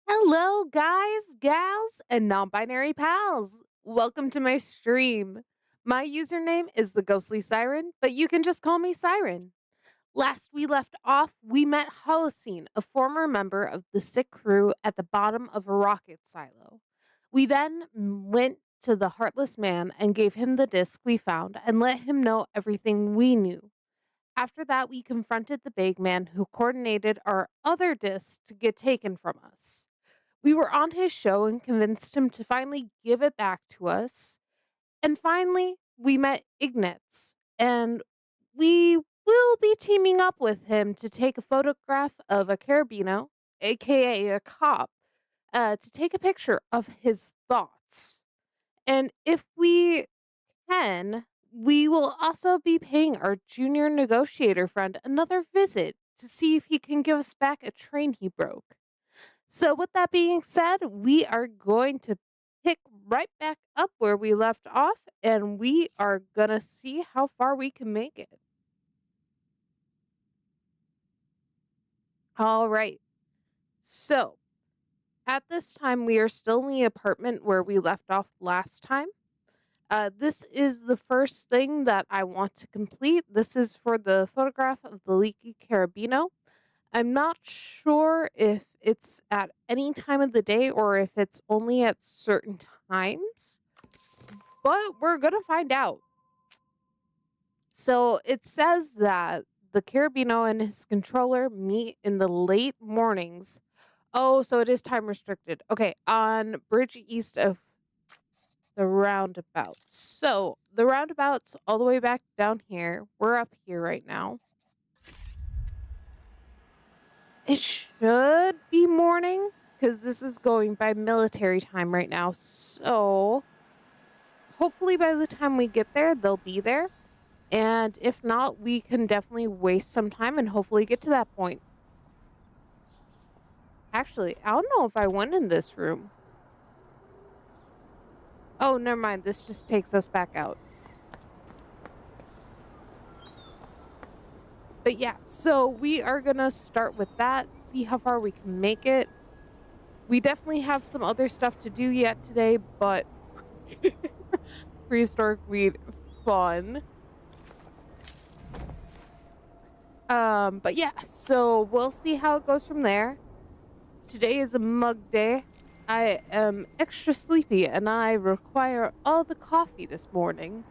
Hello, guys, gals, and non binary pals. Welcome to my stream. My username is the Ghostly Siren, but you can just call me Siren. Last we left off, we met Holocene, a former member of the sick crew at the bottom of a rocket silo. We then went to the Heartless Man and gave him the disc we found and let him know everything we knew. After that, we confronted the big man who coordinated our other disc to get taken from us. We were on his show and convinced him to finally give it back to us. And finally, we met Ignatz, and we will be teaming up with him to take a photograph of a Carabino, aka a cop, to take a picture of his thoughts. And if we can, we will also be paying our junior negotiator friend another visit to see if he can give us back a train he broke. So, with that being said, we are going to pick right back up where we left off and we are going to see how far we can make it. All right. So, at this time, we are still in the apartment where we left off last time. This is the first thing that I want to complete. This is for the photograph of the Leaky Carabino. I'm not sure if it's at any time of the day or if it's only at certain times, but we're going to find out. So it says that the Carabino and his controller meet in the late mornings. Oh, so it is time restricted. Okay, on bridge east of the roundabout. So the roundabout's all the way back down here. We're up here right now. It should be morning because this is going by military time right now. So hopefully by the time we get there, they'll be there. And if not, we can definitely waste some time and hopefully get to that point. Actually, I don't know if I went in this room. Oh, never mind. This just takes us back out. But yeah, so we are going to start with that, see how far we can make it. We definitely have some other stuff to do yet today, but prehistoric weed, fun. But yeah, so we'll see how it goes from there. Today is a mug day. I am extra sleepy and I require all the coffee this morning.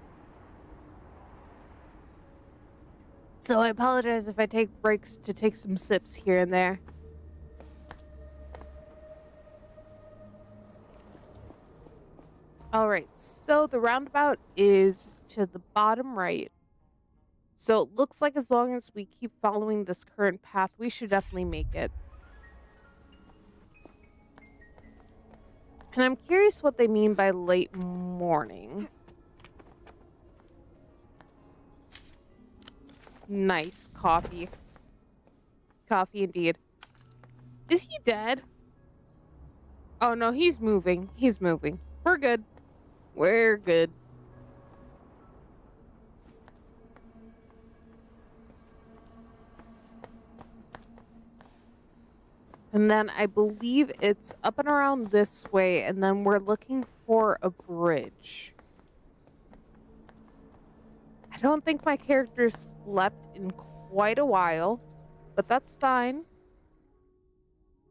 So I apologize if I take breaks to take some sips here and there. All right, so the roundabout is to the bottom right. So it looks like as long as we keep following this current path, we should definitely make it. And I'm curious what they mean by late morning. Nice coffee. Coffee indeed. Is he dead? Oh no, he's moving. He's moving. We're good. We're good. And then I believe it's up and around this way, and then we're looking for a bridge. I don't think my character slept in quite a while, but that's fine.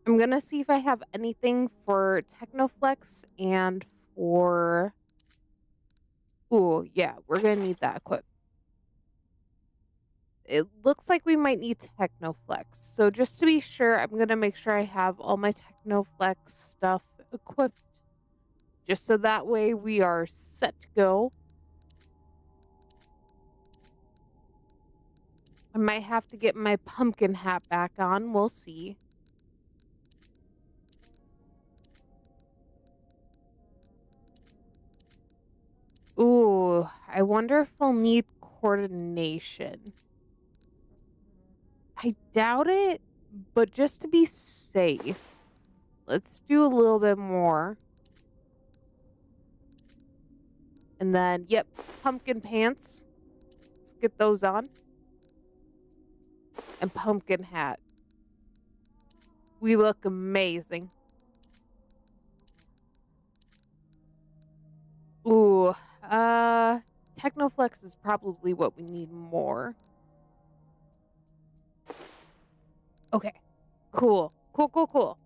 I'm gonna see if I have anything for Technoflex and for... Ooh, yeah, we're gonna need that equipped. It looks like we might need Technoflex. So just to be sure, I'm going to make sure I have all my Technoflex stuff equipped. Just so that way we are set to go. I might have to get my pumpkin hat back on. We'll see. Ooh, I wonder if we'll need coordination. I doubt it, but just to be safe, let's do a little bit more. And then, yep, pumpkin pants. Let's get those on. And pumpkin hat. We look amazing. Ooh, uh, Technoflex is probably what we need more. Okay, cool. Cool, cool, cool.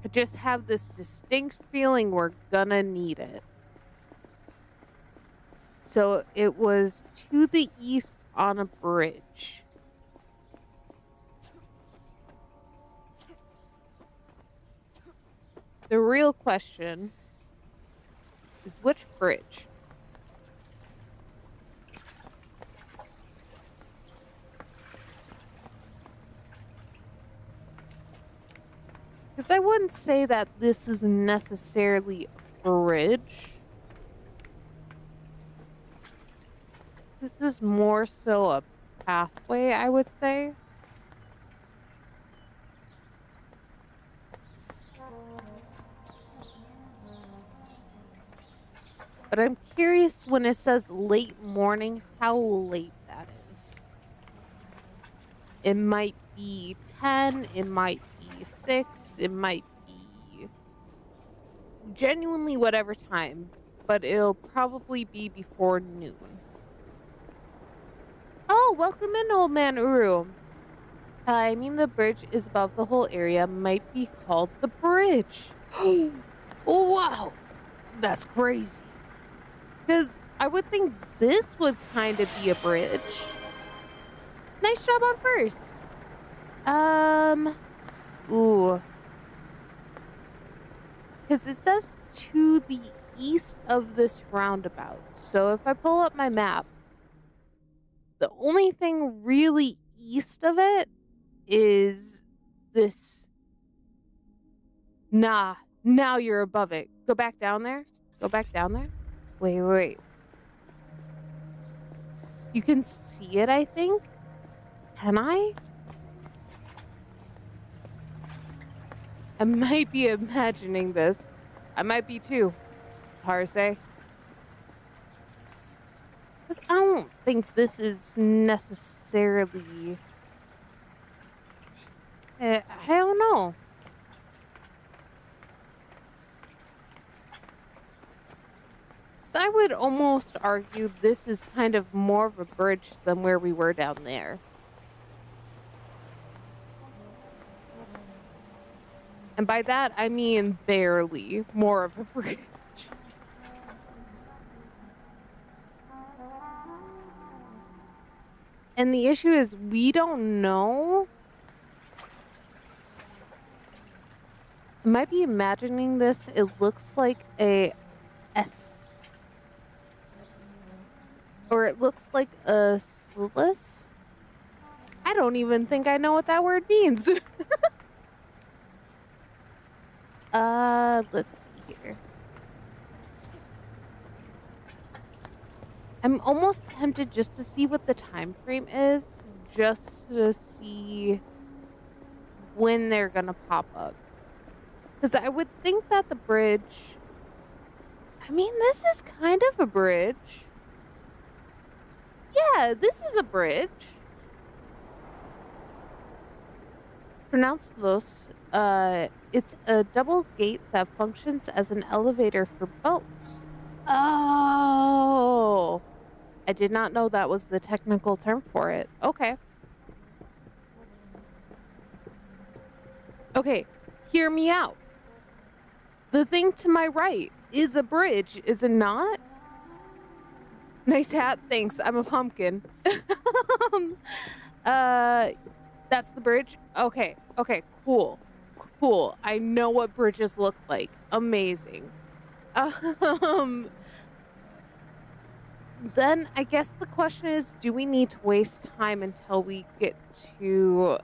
I just have this distinct feeling we're gonna need it. So it was to the east on a bridge. The real question is which bridge? Because I wouldn't say that this is necessarily a bridge. This is more so a pathway, I would say. But I'm curious when it says late morning, how late that is. It might be 10, it might be 6, it might be genuinely whatever time, but it'll probably be before noon. Oh, welcome in, old man Uru. I mean, the bridge is above the whole area, might be called the bridge. Oh, wow. That's crazy. Because I would think this would kind of be a bridge. Nice job on first. Ooh. Because it says to the east of this roundabout. So if I pull up my map, the only thing really east of it is this. Nah, now you're above it. Go back down there. Go back down there. Wait, wait. You can see it, I think. Can I? I might be imagining this. I might be too. It's hard to say. Because I don't think this is necessarily. I don't know. So I would almost argue this is kind of more of a bridge than where we were down there. And by that, I mean barely more of a bridge. And the issue is we don't know. I might be imagining this. It looks like a S. Or it looks like a sliss. I don't even think I know what that word means. Let's see here. I'm almost tempted just to see what the time frame is, just to see when they're gonna pop up. Because I would think that the bridge. I mean, this is kind of a bridge. Yeah, this is a bridge. Pronounced Los. It's a double gate that functions as an elevator for boats. Oh. I did not know that was the technical term for it. Okay. Okay, hear me out. The thing to my right is a bridge, is it not? Nice hat, thanks. I'm a pumpkin. uh, that's the bridge. Okay, cool, cool. I know what bridges look like. Amazing. Um, then I guess the question is, do we need to waste time until we get to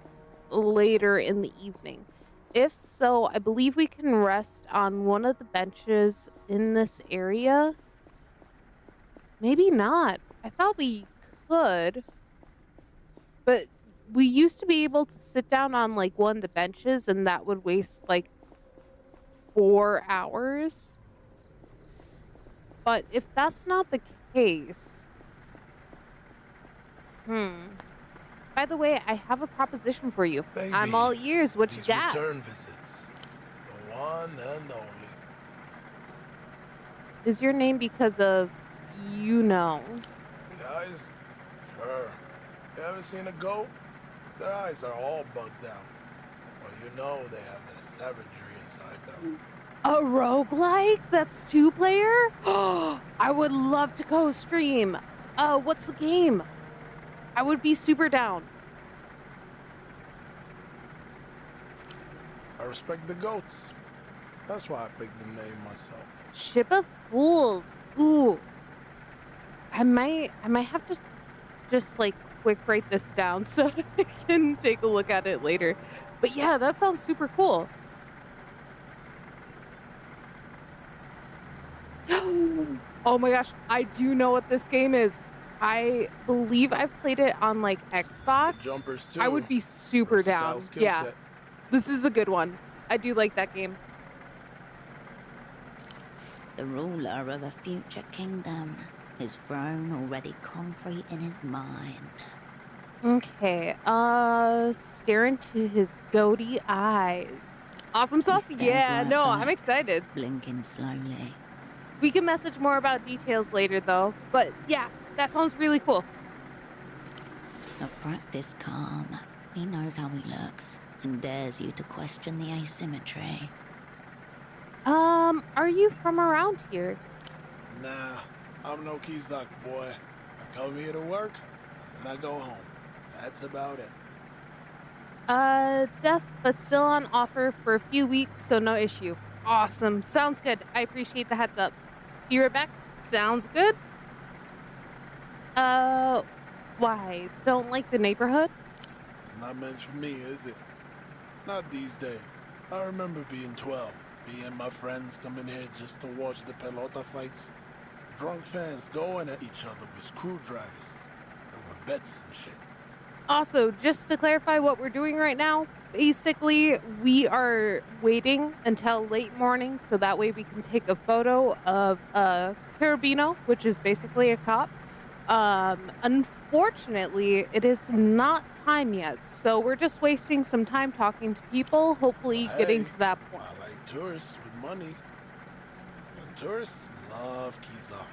later in the evening? If so, I believe we can rest on one of the benches in this area. Maybe not. I thought we could, but we used to be able to sit down on like one of the benches and that would waste like 4 hours. But if that's not the case, by the way, I have a proposition for you. Baby, I'm all ears. What you these got? return visits, the one and only. Is your name because of you know? The eyes? Sure. You ever seen a goat? Their eyes are all bugged out. Well, you know they have that savagery inside them. A roguelike that's two-player? I would love to co-stream. What's the game? I would be super down. I respect the goats. That's why I picked the name myself. Ship of Fools. Ooh. I might have to just like quick write this down so I can take a look at it later. But yeah, that sounds super cool. Oh my gosh, I do know what this game is. I believe I've played it on like The Xbox. jumpers too. I would be super Versatile down. skill Yeah, set. this is a good one. I do like that game. The ruler of a future kingdom, his throne already concrete in his mind. Okay, stare into his goaty eyes. Awesome sauce? stares Yeah, right no, back. I'm excited. Blinking slowly. We can message more about details later though. But yeah, that sounds really cool. A practiced calm. He knows how he looks and dares you to question the asymmetry. Are you from around here? Nah, I'm no Kizak boy. I come here to work, and then I go home. That's about it. Deaf, but still on offer for a few weeks, so no issue. Awesome. Sounds good. I appreciate the heads up. Be right back. Sounds good. Why? Don't like the neighborhood? It's not meant for me, is it? Not these days. I remember being 12. Me and my friends coming here just to watch the pelota fights. Drunk fans going at each other with screwdrivers. There were bets and shit. Also, just to clarify what we're doing right now, basically, we are waiting until late morning so that way we can take a photo of a Carabinero, which is basically a cop. Unfortunately, it is not time yet, so we're just wasting some time talking to people, hopefully Well, getting hey, to that point. I like tourists with money. And tourists love Kizak.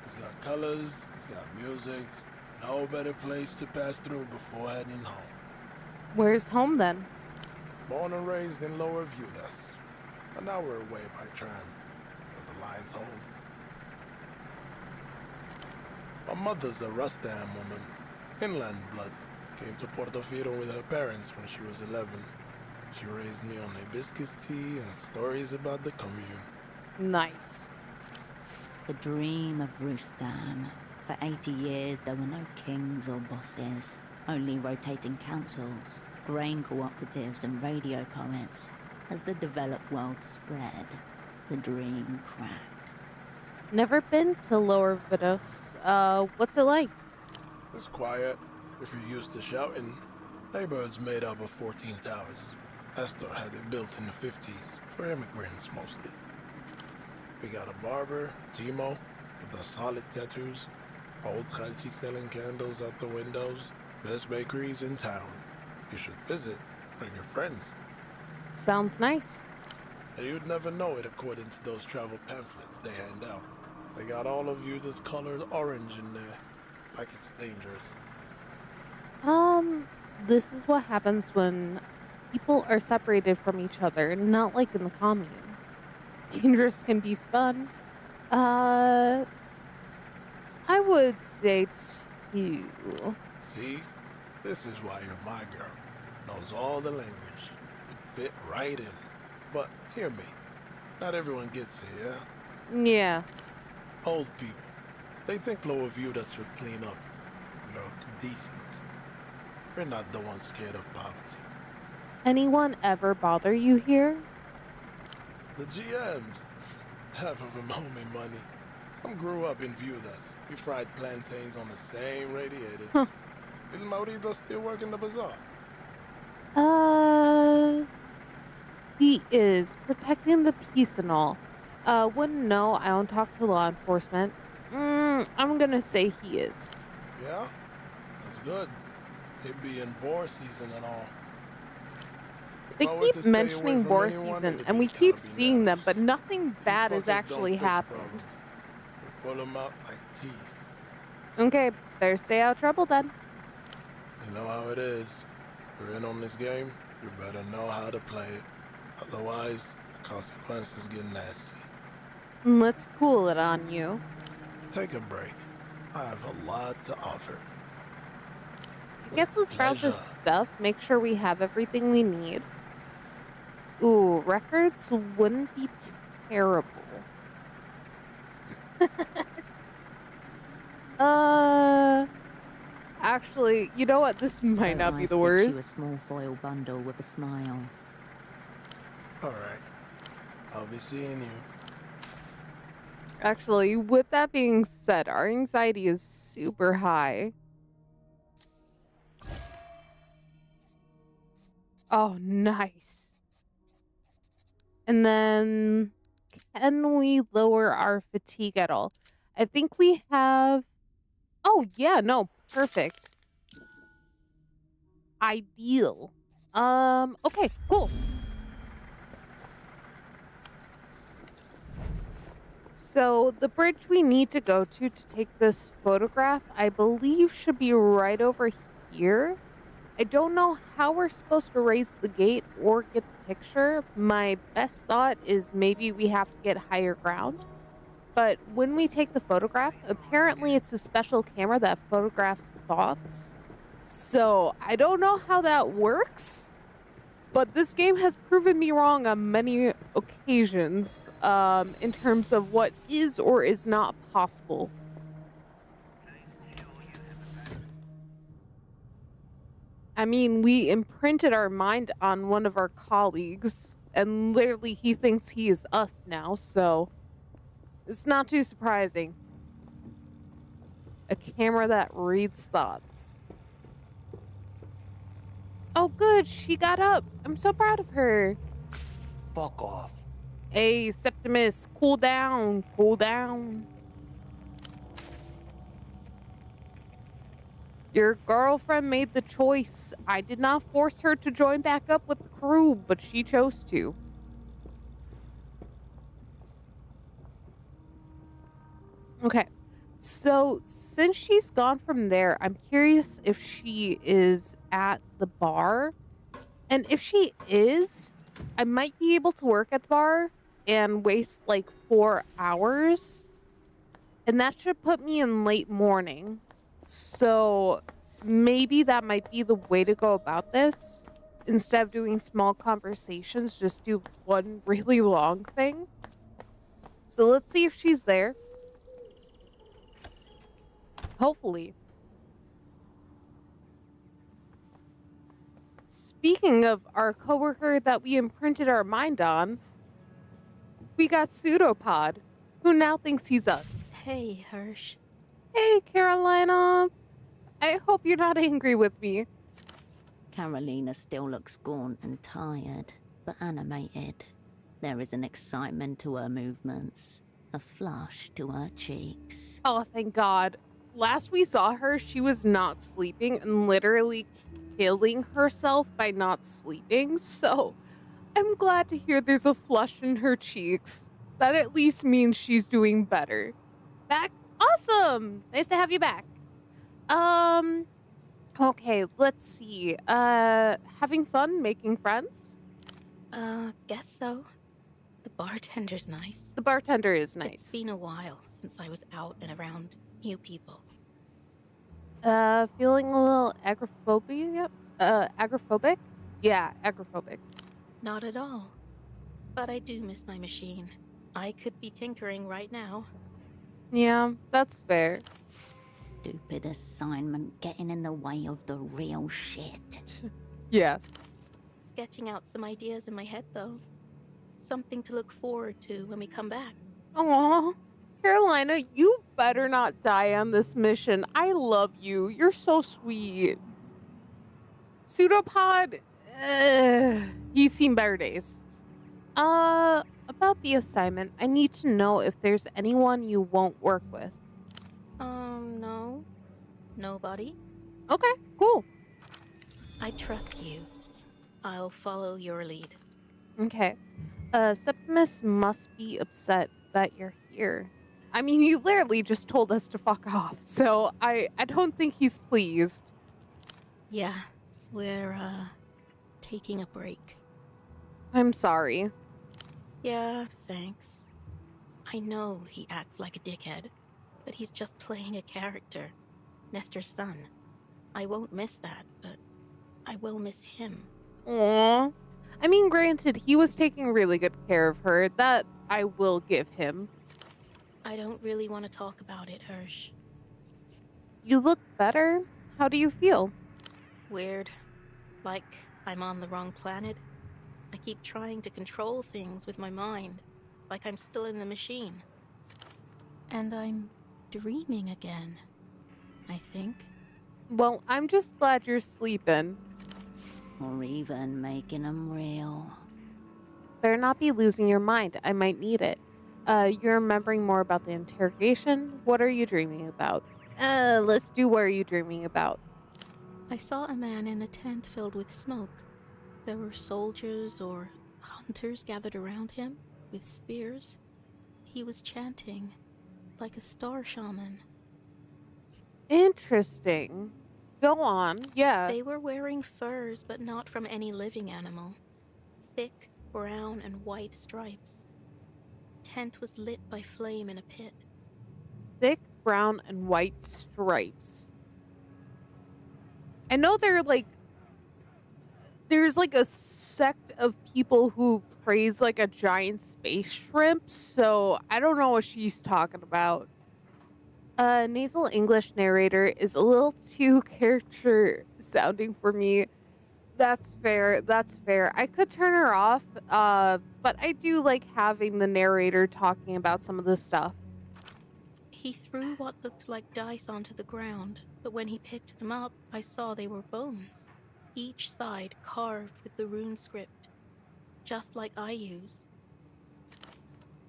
It's got colors, it's got music. No better place to pass through before heading home. Where's home then? Born and raised in Lower Vudas. An hour away by tram, if the lines hold. My mother's a Rustam woman, inland blood. Came to Portofino with her parents when she was 11. She raised me on hibiscus tea and stories about the commune. Nice. The dream of Rustam. For 80 years, there were no kings or bosses, only rotating councils, grain cooperatives, and radio poets. As the developed world spread, the dream cracked. Never been to Lower Vidos. What's it like? It's quiet. If you're used to shouting, neighborhood's made up of 14 towers. Astor had it built in the 50s, for immigrants mostly. We got a barber, Timo, with the solid tattoos. Old Khalchi selling candles out the windows. Best bakeries in town. You should visit. Bring your friends. Sounds nice. And you'd never know it according to those travel pamphlets they hand out. They got all of you that's colored orange in there. Like it's dangerous. This is what happens when people are separated from each other, not like in the commune. Dangerous can be fun. I would say 2. See? This is why you're my girl. Knows all the language. Would fit right in. But hear me. Not everyone gets it, yeah? Yeah. Old people. They think Lower View that should clean up. Look decent. We're not the ones scared of poverty. Anyone ever bother you here? The GMs. Half of them owe me money. Some grew up in Viudas. We fried plantains on the same radiators. Huh. Is Maurito still working the bazaar? He is protecting the peace and all. Wouldn't know. I don't talk to law enforcement. I'm gonna say he is. Yeah? That's good. It be in boar season and all. If They I were to keep stay away mentioning from boar anyone, season, it'd and be we keep Carabinero. seeing them, but nothing These bad has fuckers don't actually fix happened. problems. pull them out like teeth. Okay, better stay out of trouble then. You know how it is. You're in on this game, you better know how to play it. Otherwise, the consequences get nasty. Let's cool it on you. Take a break. I have a lot to offer. I guess let's browse this Pleasure. stuff, make sure we have everything we need. Ooh, records wouldn't be terrible. Actually, you know what? This might not be the You a worst. small foil bundle with a smile. All right. I'll be seeing you. Actually, with that being said, our anxiety is super high. Oh, nice. And then, can we lower our fatigue at all? I think we have... Oh, yeah, no, perfect. Ideal. Okay, cool. So the bridge we need to go to take this photograph, I believe should be right over here. I don't know how we're supposed to raise the gate or get the picture. My best thought is maybe we have to get higher ground. But when we take the photograph, apparently it's a special camera that photographs thoughts. So I don't know how that works, but this game has proven me wrong on many occasions in terms of what is or is not possible. I mean, we imprinted our mind on one of our colleagues, and literally he thinks he is us now, so it's not too surprising. A camera that reads thoughts. Oh, good. She got up. I'm so proud of her. Fuck off. Hey, Septimus, cool down. Cool down. Your girlfriend made the choice. I did not force her to join back up with the crew, but she chose to. Okay. So, since she's gone from there, I'm curious if she is at the bar. And if she is, I might be able to work at the bar and waste like 4 hours. And that should put me in late morning. So, maybe that might be the way to go about this. Instead of doing small conversations, just do one really long thing. So, let's see if she's there. Hopefully. Speaking of our coworker that we imprinted our mind on, we got Pseudopod, who now thinks he's us. Hey, Hirsch. Hey, Carolina. I hope you're not angry with me. Carolina still looks gaunt and tired, but animated. There is an excitement to her movements, a flush to her cheeks. Oh, thank God. Last we saw her, she was not sleeping and literally killing herself by not sleeping. So I'm glad to hear there's a flush in her cheeks. That at least means she's doing better. Back? Awesome! Nice to have you back. Okay, let's see. Having fun making friends? Guess so. The bartender's nice. The bartender is nice. It's been a while since I was out and around new people. Feeling a little agoraphobic? Agoraphobic? Yeah, agoraphobic. Not at all. But I do miss my machine. I could be tinkering right now. Yeah, that's fair. Stupid assignment getting in the way of the real shit. Yeah. Sketching out some ideas in my head, though. Something to look forward to when we come back. Aw, Carolina, you better not die on this mission. I love you. You're so sweet. Pseudopod, he's seen better days. About the assignment, I need to know if there's anyone you won't work with. No. Nobody. Okay, cool. I trust you. I'll follow your lead. Okay. Septimus must be upset that you're here. I mean, he literally just told us to fuck off, so I don't think he's pleased. Yeah, we're, taking a break. I'm sorry. Yeah, thanks. I know he acts like a dickhead, but he's just playing a character. Nestor's son. I won't miss that, but I will miss him. Aww. I mean, granted, he was taking really good care of her. That I will give him. I don't really want to talk about it, Hirsch. You look better. How do you feel? Weird. Like I'm on the wrong planet. I keep trying to control things with my mind, like I'm still in the machine. And I'm dreaming again, I think. Well, I'm just glad you're sleeping. Or even making them real. Better not be losing your mind. I might need it. You're remembering more about the interrogation? What are you dreaming about? Let's do what are you dreaming about? I saw a man in a tent filled with smoke. There were soldiers or hunters gathered around him with spears. He was chanting like a star shaman. Interesting. Go on. Yeah. They were wearing furs, but not from any living animal. Thick brown and white stripes. Tent was lit by flame in a pit. Thick brown and white stripes. I know there's like a sect of people who praise like a giant space shrimp, so I don't know what she's talking about. Nasal English narrator is a little too character sounding for me. That's fair. That's fair. I could turn her off, but I do like having the narrator talking about some of this stuff. He threw what looked like dice onto the ground, but when he picked them up, I saw they were bones, each side carved with the rune script, just like I use.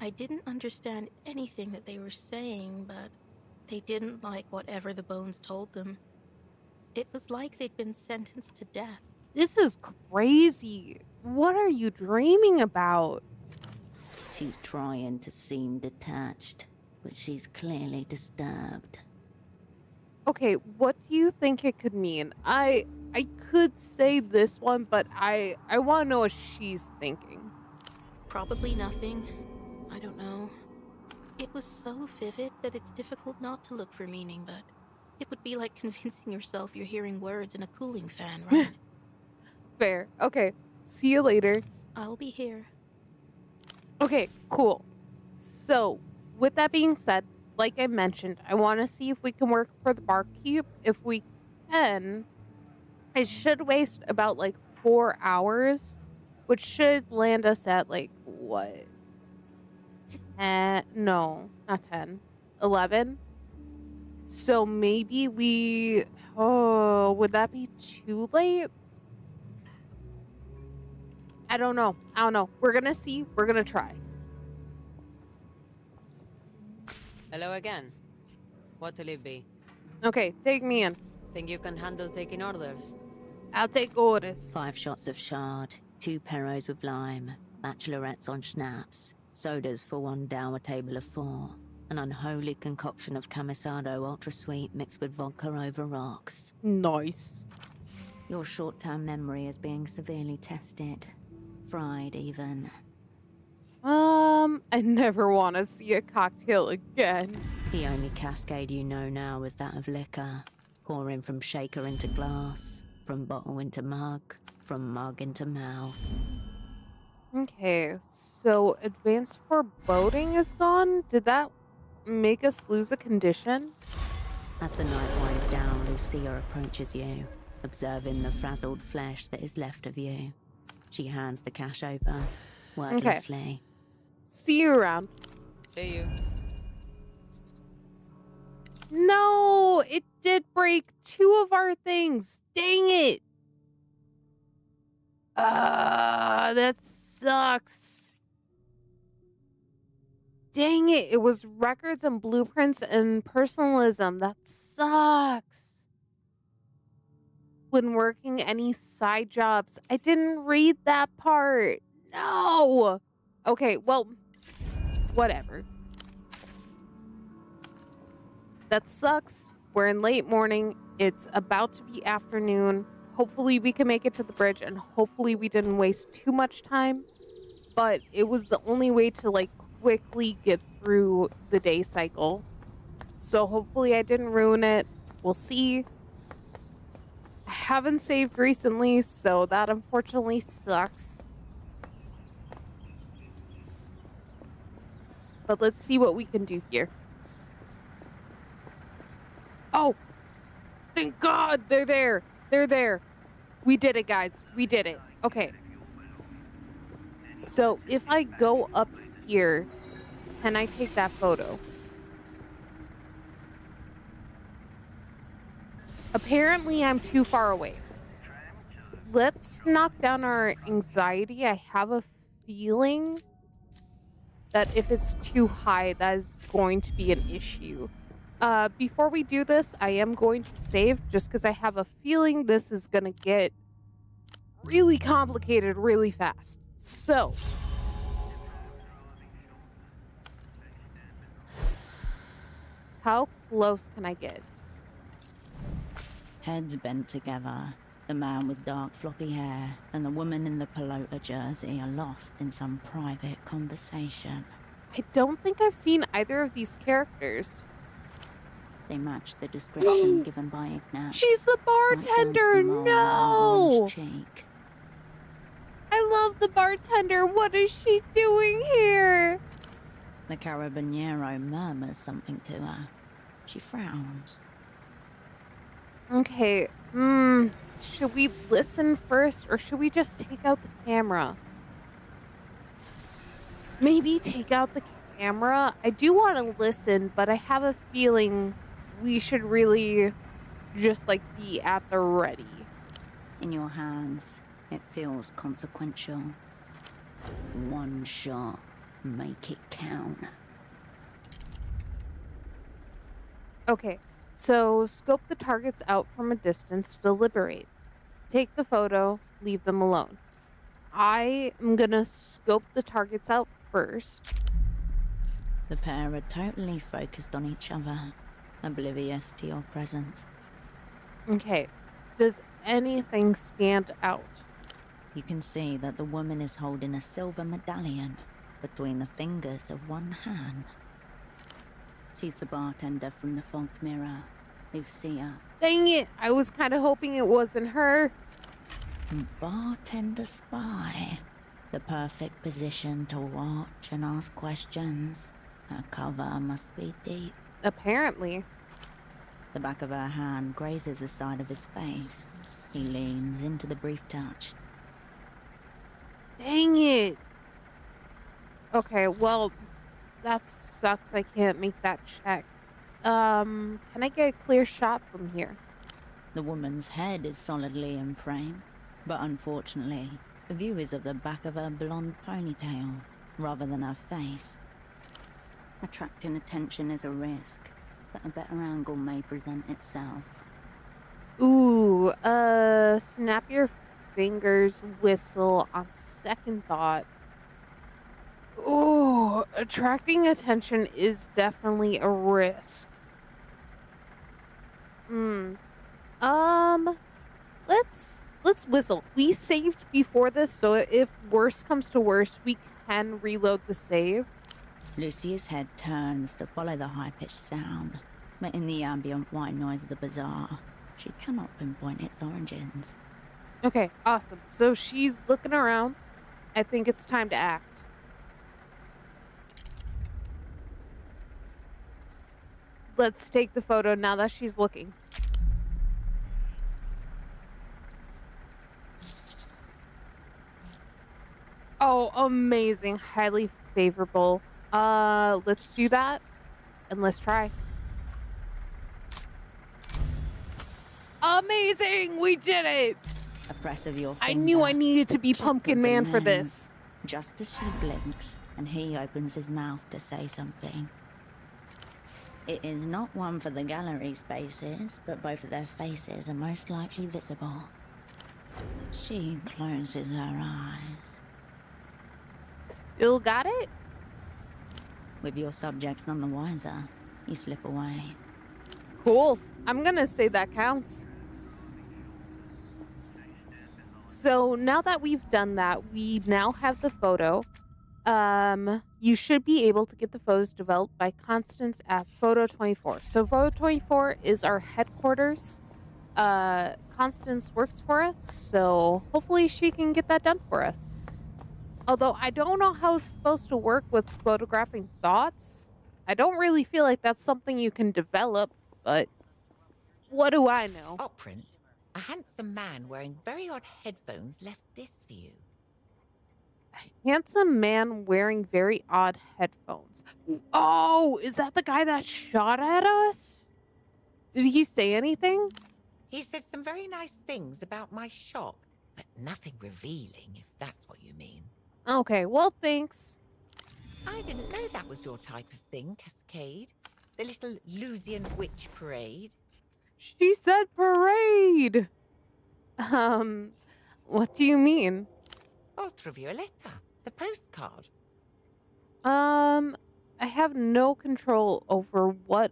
I didn't understand anything that they were saying, but they didn't like whatever the bones told them. It was like they'd been sentenced to death. This is crazy. What are you dreaming about? She's trying to seem detached, but she's clearly disturbed. Okay, what do you think it could mean? I could say this one, but I want to know what she's thinking. Probably nothing. I don't know. It was so vivid that it's difficult not to look for meaning, but it would be like convincing yourself you're hearing words in a cooling fan, right? Fair. Okay. See you later. I'll be here. Okay, cool. So, with that being said, like I mentioned, I want to see if we can work for the barkeep. If we can, it should waste about like 4 hours, which should land us at like what? 10? No, not 10. 11? So maybe would that be too late? I don't know. We're gonna see. We're gonna try. Hello again. What'll it be? Okay, take me in. Think you can handle taking orders? I'll take orders. 5 shots of shard, 2 perros with lime, bachelorettes on schnapps, sodas for 1 dour table of 4, an unholy concoction of camisado ultra sweet mixed with vodka over rocks. Nice. Your short-term memory is being severely tested. Fried, even. I never want to see a cocktail again. The only cascade you know now is that of liquor, pouring from shaker into glass, from bottle into mug, from mug into mouth. Okay, so advanced foreboding is gone? Did that make us lose a condition? As the night winds down, Lucia approaches you, observing the frazzled flesh that is left of you. She hands the cash over, wordlessly. See you around. See you. No, it did break 2 of our things. Dang it. That sucks. Dang it. It was records and blueprints and personalism. That sucks. When working any side jobs, I didn't read that part. No. Okay, well, whatever. That sucks. We're in late morning. It's about to be afternoon. Hopefully we can make it to the bridge and hopefully we didn't waste too much time. But it was the only way to like quickly get through the day cycle. So hopefully I didn't ruin it. We'll see. I haven't saved recently, so that unfortunately sucks. But let's see what we can do here. Oh, thank God they're there. They're there. We did it, guys. We did it. Okay. So if I go up here, can I take that photo? Apparently, I'm too far away. Let's knock down our anxiety. I have a feeling that if it's too high, that is going to be an issue. Before we do this, I am going to save just because I have a feeling this is going to get really complicated really fast. So, how close can I get? Heads bent together. The man with dark floppy hair and the woman in the pelota jersey are lost in some private conversation. I don't think I've seen either of these characters. They match the description given by Ignatz. She's the Right down to bartender! the mole on her No! orange cheek. I love the bartender. What is she doing here? The Carabinero murmurs something to her. She frowns. Okay, should we listen first or should we just take out the camera? Maybe take out the camera. I do want to listen, but I have a feeling we should really just like be at the ready. In your hands, it feels consequential. One shot, make it count. Okay, so scope the targets out from a distance, deliberate. Take the photo, leave them alone. I am gonna scope the targets out first. The pair are totally focused on each other, oblivious to your presence. Okay, does anything stand out? You can see that the woman is holding a silver medallion between the fingers of one hand. She's the bartender from the fog mirror, Lucia. Dang it, I was kind of hoping it wasn't her. Bartender spy. The perfect position to watch and ask questions. Her cover must be deep. Apparently. The back of her hand grazes the side of his face. He leans into the brief touch. Dang it. Okay, well, that sucks. I can't make that check. Can I get a clear shot from here? The woman's head is solidly in frame, but unfortunately, the view is of the back of her blonde ponytail, rather than her face. Attracting attention is a risk, but a better angle may present itself. Ooh, snap your fingers, whistle on second thought. Ooh, attracting attention is definitely a risk. Let's whistle. We saved before this, so if worse comes to worse, we can reload the save. Lucia's head turns to follow the high-pitched sound, but in the ambient white noise of the bazaar, she cannot pinpoint its origins. Okay, awesome. So she's looking around. I think it's time to act. Let's take the photo now that she's looking. Oh, amazing. Highly favorable. Let's do that and let's try. Amazing! We did it! A press of your I finger, knew I needed to be she Pumpkin puts Man her for name, this. Just as she blinks, and he opens his mouth to say something. It is not one for the gallery spaces, but both of their faces are most likely visible. She closes her eyes. Still got it? With your subjects none the wiser, you slip away. Cool. I'm gonna say that counts. So now that we've done that, we now have the photo. You should be able to get the photos developed by Constance at Photo 24. So Photo 24 is our headquarters. Constance works for us, so hopefully she can get that done for us. Although I don't know how it's supposed to work with photographing thoughts. I don't really feel like that's something you can develop, but what do I know? Operant, a handsome man wearing very odd headphones left this for you. Handsome man wearing very odd headphones. Oh, is that the guy that shot at us? Did he say anything? He said some very nice things about my shop, but nothing revealing, if that's what you mean. Okay, well, thanks. I didn't know that was your type of thing, Cascade. The little Lusian witch parade. She said parade. What do you mean? Ultravioletta, the postcard. I have no control over what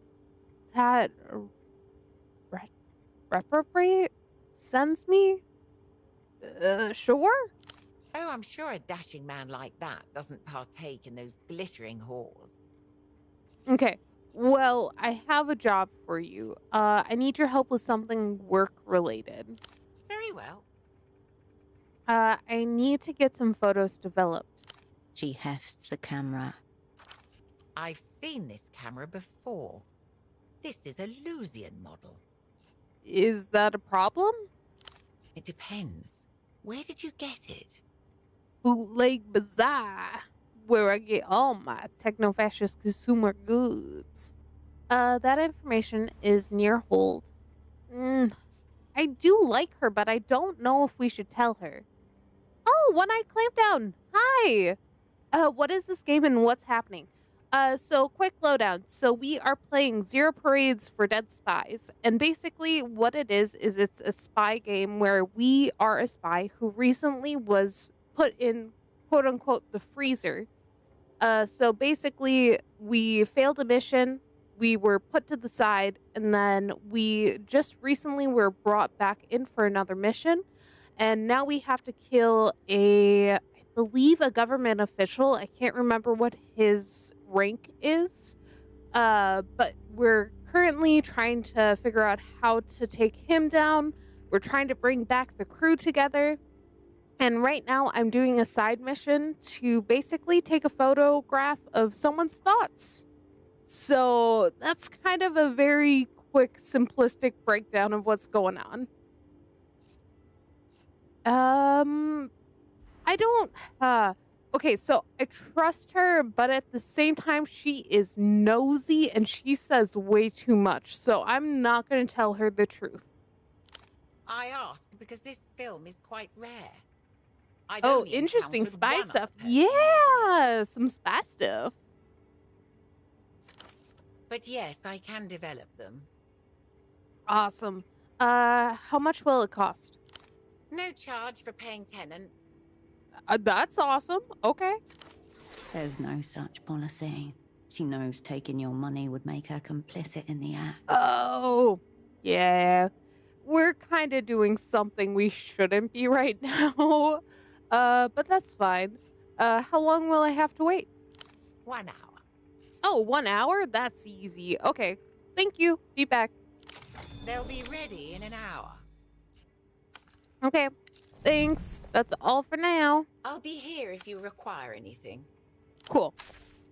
that reprobate sends me. Sure. Oh, I'm sure a dashing man like that doesn't partake in those glittering halls. Okay. Well, I have a job for you. I need your help with something work-related. Very well. I need to get some photos developed. She hefts the camera. I've seen this camera before. This is a Lusian model. Is that a problem? It depends. Where did you get it? Bootleg Bazaar, where I get all my techno-fascist consumer goods. That information is near hold. I do like her, but I don't know if we should tell her. Oh, One-Eye Clampdown! Hi! What is this game and what's happening? So quick lowdown. So we are playing Zero Parades for Dead Spies. And basically what it is it's a spy game where we are a spy who recently was put in, quote unquote, the freezer. So basically we failed a mission. We were put to the side, and then we just recently were brought back in for another mission. And now we have to kill I believe a government official. I can't remember what his rank is. But we're currently trying to figure out how to take him down. We're trying to bring back the crew together. And right now I'm doing a side mission to basically take a photograph of someone's thoughts. So that's kind of a very quick, simplistic breakdown of what's going on. I don't, okay, so I trust her, but at the same time, she is nosy and she says way too much. So I'm not going to tell her the truth. I asked because this film is quite rare. I've Oh, only interesting encountered spy one stuff. other person. Yeah, some spy stuff. But yes, I can develop them. Awesome. How much will it cost? No charge for paying tenants. That's awesome. Okay. There's no such policy. She knows taking your money would make her complicit in the act. Oh, yeah. We're kind of doing something we shouldn't be right now. But that's fine. How long will I have to wait? 1 hour. Oh, 1 hour? That's easy. Okay. Thank you. Be back. They'll be ready in an hour. Okay. Thanks. That's all for now. I'll be here if you require anything. Cool.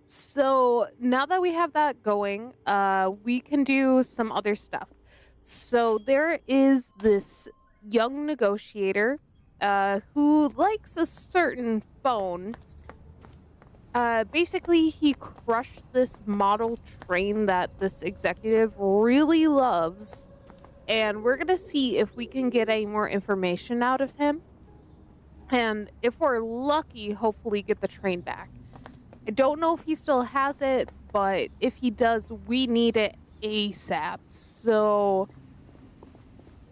So now that we have that going, we can do some other stuff. So there is this young negotiator who likes a certain phone. Basically, he crushed this model train that this executive really loves. And we're going to see if we can get any more information out of him. And if we're lucky, hopefully get the train back. I don't know if he still has it, but if he does, we need it ASAP. So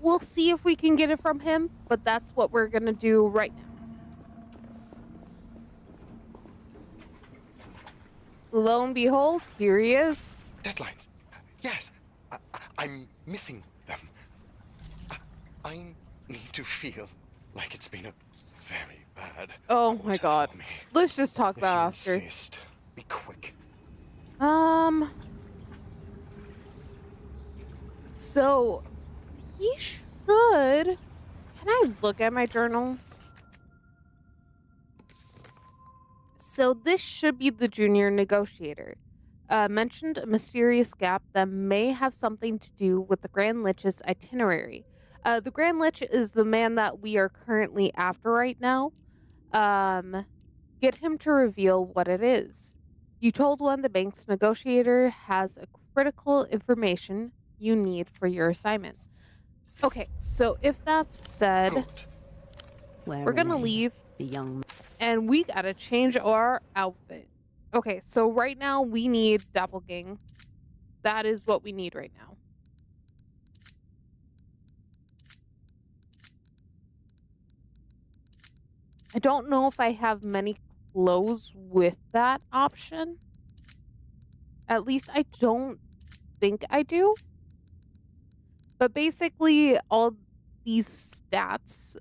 we'll see if we can get it from him, but that's what we're going to do right now. Lo and behold, here he is. Deadlines. Yes. I'm missing them. I need to feel like it's been a very bad Oh my quarter god. for me. Let's just talk If about you Oscar. insist, be quick. So he should. Can I look at my journal? So this should be the junior negotiator. Mentioned a mysterious gap that may have something to do with the Grand Lich's itinerary. The Grand Lich is the man that we are currently after right now. Get him to reveal what it is. You told one the bank's negotiator has a critical information you need for your assignment. Okay, so if that's said, Good. we're gonna Warily, leave the young and we gotta change our outfit. Okay, so right now we need doppelgang. That is what we need right now. I don't know if I have many clothes with that option. At least I don't think I do. But basically, all these stats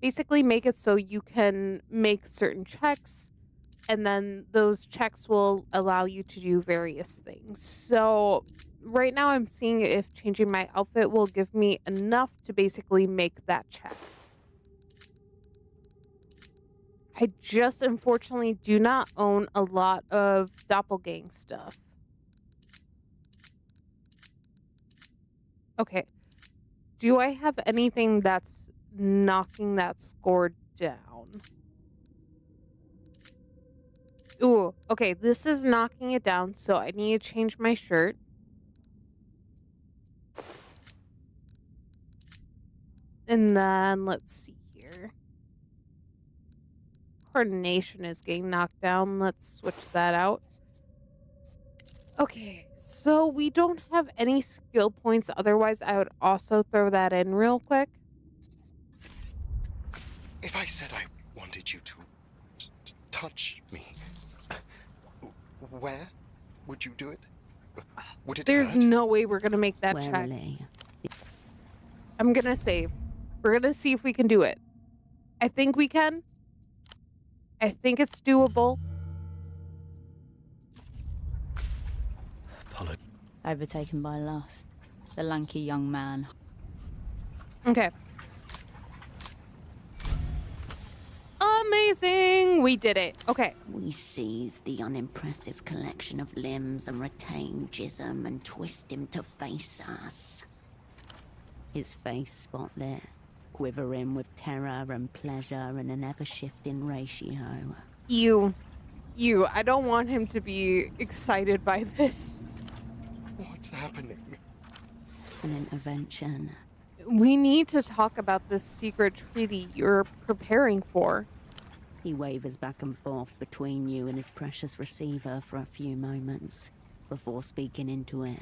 basically make it so you can make certain checks, and then those checks will allow you to do various things. So right now I'm seeing if changing my outfit will give me enough to basically make that check. I just unfortunately do not own a lot of doppelgang stuff. Okay. Do I have anything that's knocking that score down? Ooh, okay, this is knocking it down, so I need to change my shirt. And then, let's see here. Coordination is getting knocked down. Let's switch that out. Okay, so we don't have any skill points. Otherwise, I would also throw that in real quick. If I said I wanted you to touch me, where would you do it? Would it There's hurt? no way we're going to make that check. warily. I'm going to save. We're going to see if we can do it. I think we can. I think it's doable. Overtaken by lust. The lanky young man. Okay. Amazing! We did it. Okay. We seize the unimpressive collection of limbs and retain Jism and twist him to face us. His face spotlit, quivering with terror and pleasure in an ever-shifting ratio. You. I don't want him to be excited by this. What's happening? An intervention. We need to talk about this secret treaty you're preparing for. He wavers back and forth between you and his precious receiver for a few moments, before speaking into it,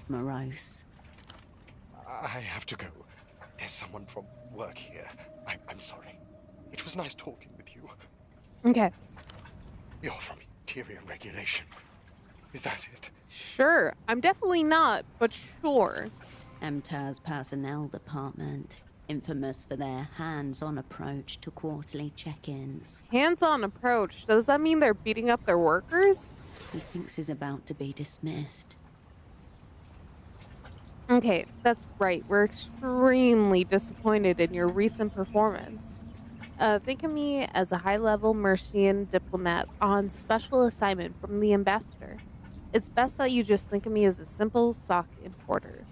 morose. I have to go. There's someone from work here. I'm sorry. It was nice talking with you. Okay. You're from Interior Regulation. Is that it? Sure. I'm definitely not, but sure. MTA's personnel department, infamous for their hands-on approach to quarterly check-ins. Hands-on approach. Does that mean they're beating up their workers? He thinks he's about to be dismissed. Okay, that's right. We're extremely disappointed in your recent performance. Think of me as a high-level Mercian diplomat on special assignment from the ambassador. It's best that you just think of me as a simple sock importer.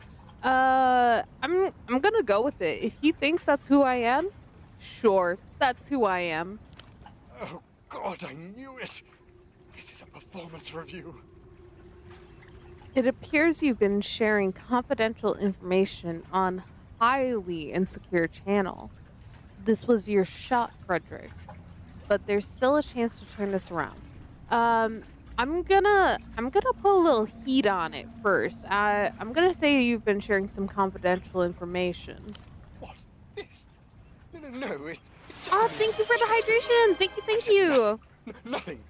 I'm gonna go with it. If he thinks that's who I am, sure, that's who I am. Oh, God, I knew it! This is a performance review. It appears you've been sharing confidential information on highly insecure channel. This was your shot, Frederick. But there's still a chance to turn this around. I'm gonna put a little heat on it first. I'm gonna say you've been sharing some confidential information. What? This? No, it's just... Oh, thank you for the hydration. Thank you. Nothing.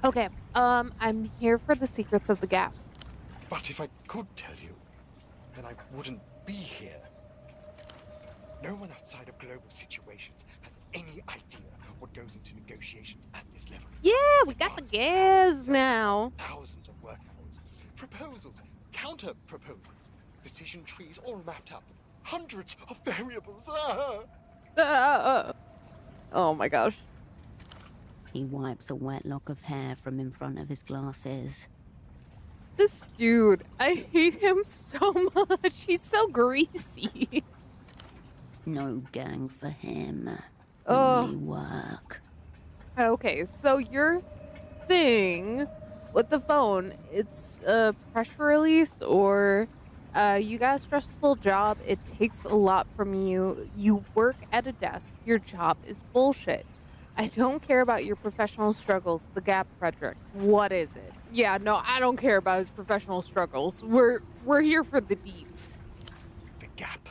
Okay, I'm here for the secrets of the gap. But if I could tell you, then I wouldn't be here. No one outside of global situations has any idea what goes into negotiations at this level. Yeah, we got the gas now. Thousands of work hours, proposals, counter proposals, decision trees all mapped out. Hundreds of variables. Oh my gosh. He wipes a wet lock of hair from in front of his glasses. This dude, I hate him so much. He's so greasy. No gang for him. Oh. Only work. Okay, so your thing with the phone, it's a pressure release or you got a stressful job. It takes a lot from you. You work at a desk. Your job is bullshit. I don't care about your professional struggles. The Gap, Frederick. What is it? Yeah, no, I don't care about his professional struggles. We're here for the deeds. The Gap.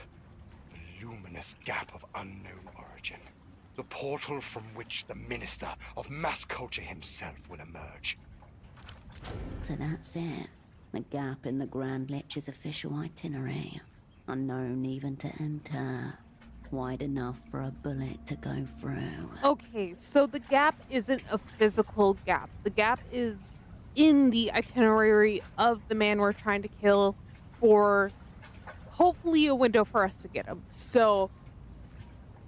The luminous gap of unknown origin. The portal from which the minister of mass culture himself will emerge. So that's it. The gap in the Grand Lich's official itinerary. Unknown even to enter. Wide enough for a bullet to go through. Okay, so the gap isn't a physical gap. The gap is in the itinerary of the man we're trying to kill for hopefully a window for us to get him. So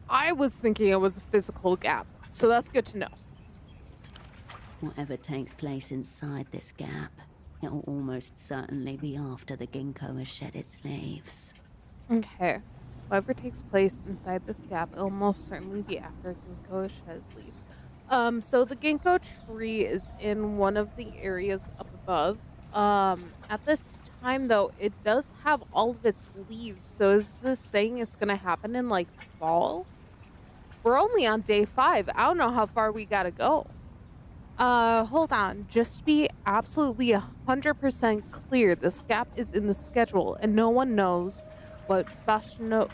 I was thinking it was a physical gap. So that's good to know. Whatever takes place inside this gap, it'll almost certainly be after the ginkgo has shed its leaves. Okay. Whatever takes place inside this gap, it'll most certainly be after ginkgo sheds leaves. So the ginkgo tree is in one of the areas up above. At this time, though, it does have all of its leaves. So is this saying it's gonna happen in like fall? We're only on day 5. I don't know how far we gotta go. Hold on. Just to be absolutely 100% clear, this gap is in the schedule, and no one knows what Bakanodo,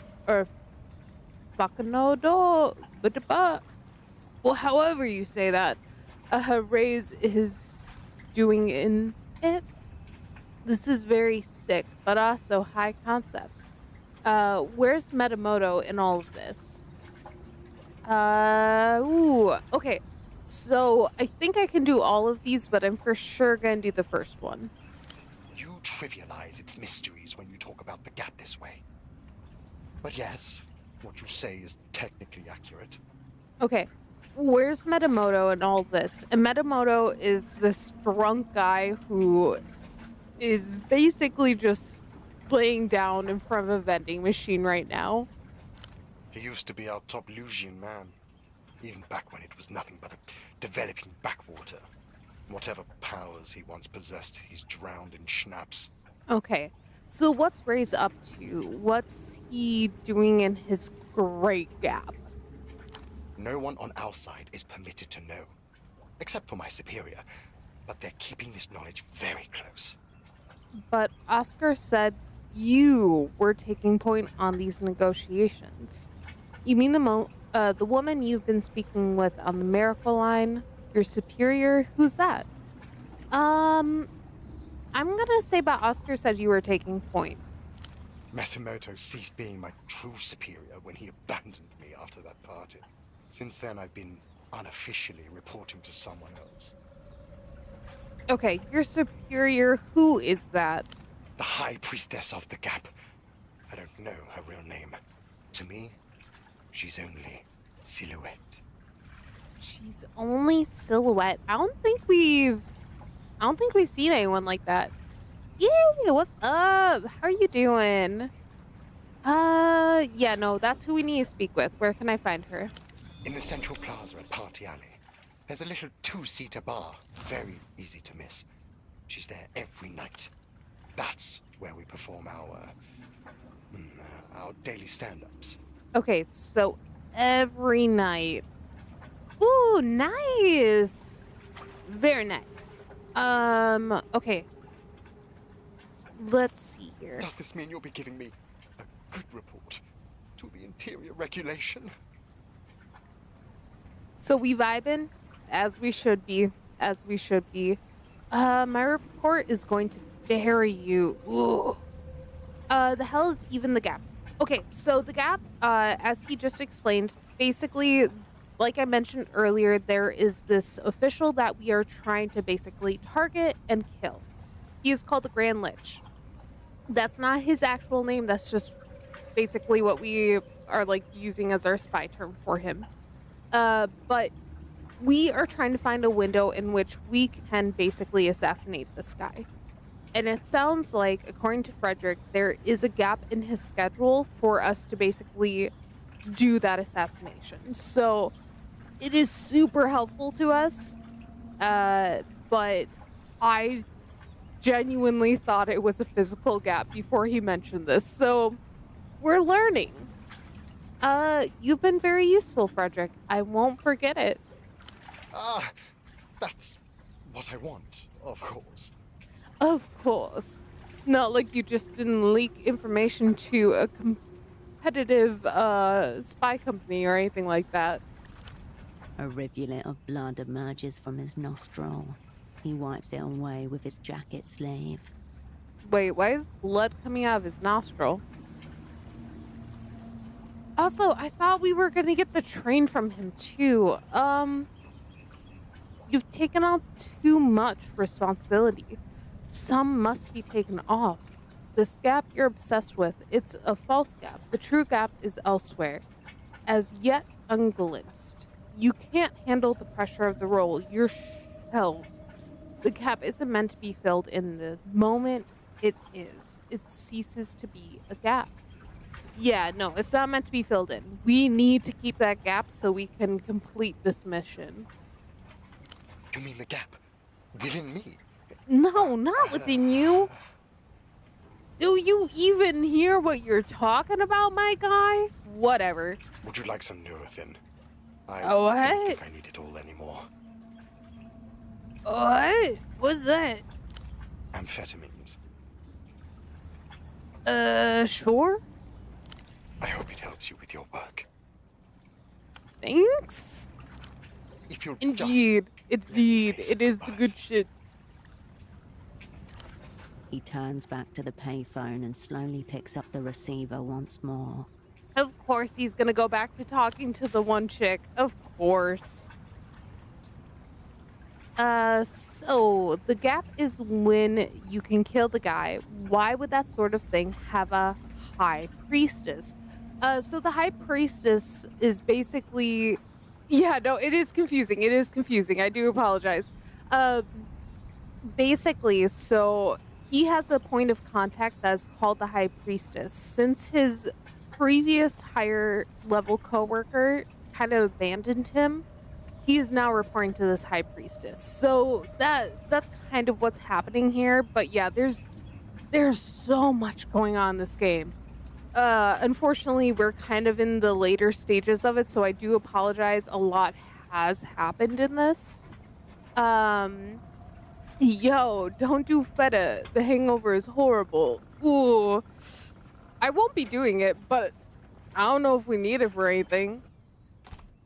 well, however you say that, Reyes is doing in it. This is very sick, but also high concept. Where's Metamoto in all of this? Okay. So I think I can do all of these, but I'm for sure gonna do the first one. You trivialize its mysteries when you talk about the gap this way. But yes, what you say is technically accurate. Okay. Where's Metamoto in all this? And Metamoto is this drunk guy who is basically just laying down in front of a vending machine right now. He used to be our top Lusian man, even back when it was nothing but a developing backwater. Whatever powers he once possessed, he's drowned in schnapps. Okay. So what's Ray's up to? What's he doing in his great gap? No one on our side is permitted to know, except for my superior, but they're keeping this knowledge very close. But Oscar said you were taking point on these negotiations. You mean the woman you've been speaking with on the Miracle Line? Your superior? Who's that? I'm gonna say about Oscar said you were taking point. Metamoto ceased being my true superior when he abandoned me after that party. Since then, I've been unofficially reporting to someone else. Okay, your superior, who is that? The High Priestess of the Gap. I don't know her real name. To me, she's only Silhouette. She's only Silhouette. I don't think we've seen anyone like that. Yay, what's up? How are you doing? Yeah, no, that's who we need to speak with. Where can I find her? In the central plaza at Party Alley, there's a little 2-seater bar. Very easy to miss. She's there every night. That's where we perform our daily stand-ups. Okay, so every night. Ooh, nice. Very nice. Okay. Let's see here. Does this mean you'll be giving me a good report to the interior regulation? So we vibing, as we should be, My report is going to dare you? Ooh. The hell is even the gap? Okay, so the gap, as he just explained, basically, like I mentioned earlier, there is this official that we are trying to basically target and kill. He is called the Grand Lich. That's not his actual name. That's just basically what we are like using as our spy term for him. But we are trying to find a window in which we can basically assassinate this guy. And it sounds like, according to Frederick, there is a gap in his schedule for us to basically do that assassination. So it is super helpful to us. But I genuinely thought it was a physical gap before he mentioned this. So we're learning. You've been very useful, Frederick. I won't forget it. Ah, that's what I want, of course. Of course. Not like you just didn't leak information to a competitive spy company or anything like that. A rivulet of blood emerges from his nostril. He wipes it away with his jacket sleeve. Wait, why is blood coming out of his nostril? Also, I thought we were gonna get the train from him too. You've taken on too much responsibility. Some must be taken off. This gap you're obsessed with, it's a false gap. The true gap is elsewhere, as yet unglimpsed. You can't handle the pressure of the role. You're shelved. The gap isn't meant to be filled in the moment it is. It ceases to be a gap. Yeah, no, it's not meant to be filled in. We need to keep that gap so we can complete this mission. You mean the gap within me? No, not within you. Do you even hear what you're talking about, my guy? Whatever. Would you like some Nurofen? I Oh, don't what? think I need it all anymore. What? What's that? Amphetamines. Sure. I hope it helps you with your work. Thanks. If you'll Indeed. Indeed. say It is some the goodbyes. good shit. He turns back to the payphone and slowly picks up the receiver once more. Of course he's gonna go back to talking to the one chick. Of course. So the gap is when you can kill the guy. Why would that sort of thing have a high priestess? So the high priestess is basically, yeah, no, it is confusing. It is confusing. I do apologize. Basically, so he has a point of contact that's called the high priestess. Since his previous higher level coworker kind of abandoned him, he is now reporting to this high priestess. So that's kind of what's happening here. But yeah, there's so much going on in this game. Unfortunately, we're kind of in the later stages of it, so I do apologize. A lot has happened in this. Yo, don't do feta. The hangover is horrible. Ooh. I won't be doing it, but I don't know if we need it for anything.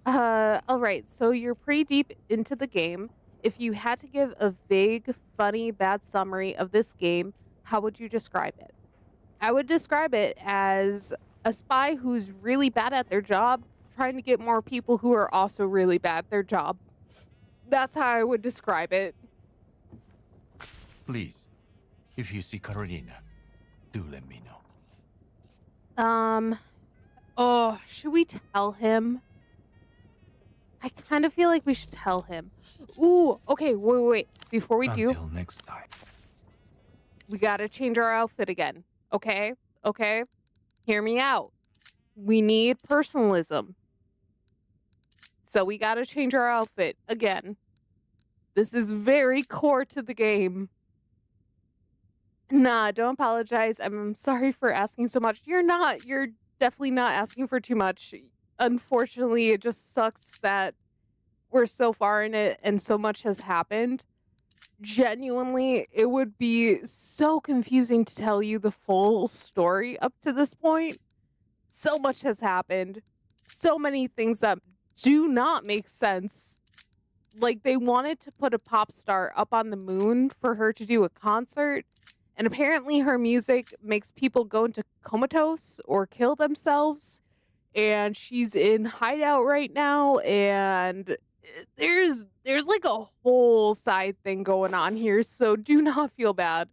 Alright, so you're pretty deep into the game. If you had to give a vague, funny, bad summary of this game, how would you describe it? I would describe it as a spy who's really bad at their job, trying to get more people who are also really bad at their job. That's how I would describe it. Please, if you see Carolina, do let me know. Oh, should we tell him? I kind of feel like we should tell him. Ooh, okay, wait. Before we do, Until next time. we gotta change our outfit again. Okay? Hear me out. We need personalism. So we gotta change our outfit again. This is very core to the game. Nah, don't apologize. I'm sorry for asking so much. You're definitely not asking for too much. Unfortunately, it just sucks that we're so far in it and so much has happened. Genuinely, it would be so confusing to tell you the full story up to this point. So much has happened. So many things that do not make sense. Like, they wanted to put a pop star up on the moon for her to do a concert, And apparently her music makes people go into comatose or kill themselves. And she's in hideout right now, and there's like a whole side thing going on here, so do not feel bad.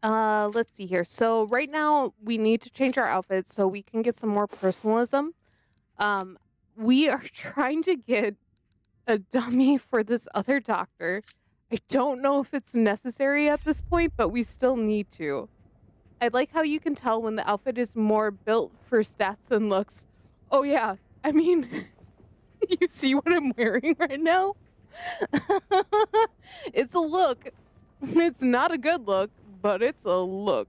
Let's see here. So right now we need to change our outfits so we can get some more personalism. Um, we are trying to get a dummy for this other doctor. I don't know if it's necessary at this point, but we still need to. I like how you can tell when the outfit is more built for stats than looks. Oh yeah, I mean, you see what I'm wearing right now? It's a look. It's not a good look, but it's a look.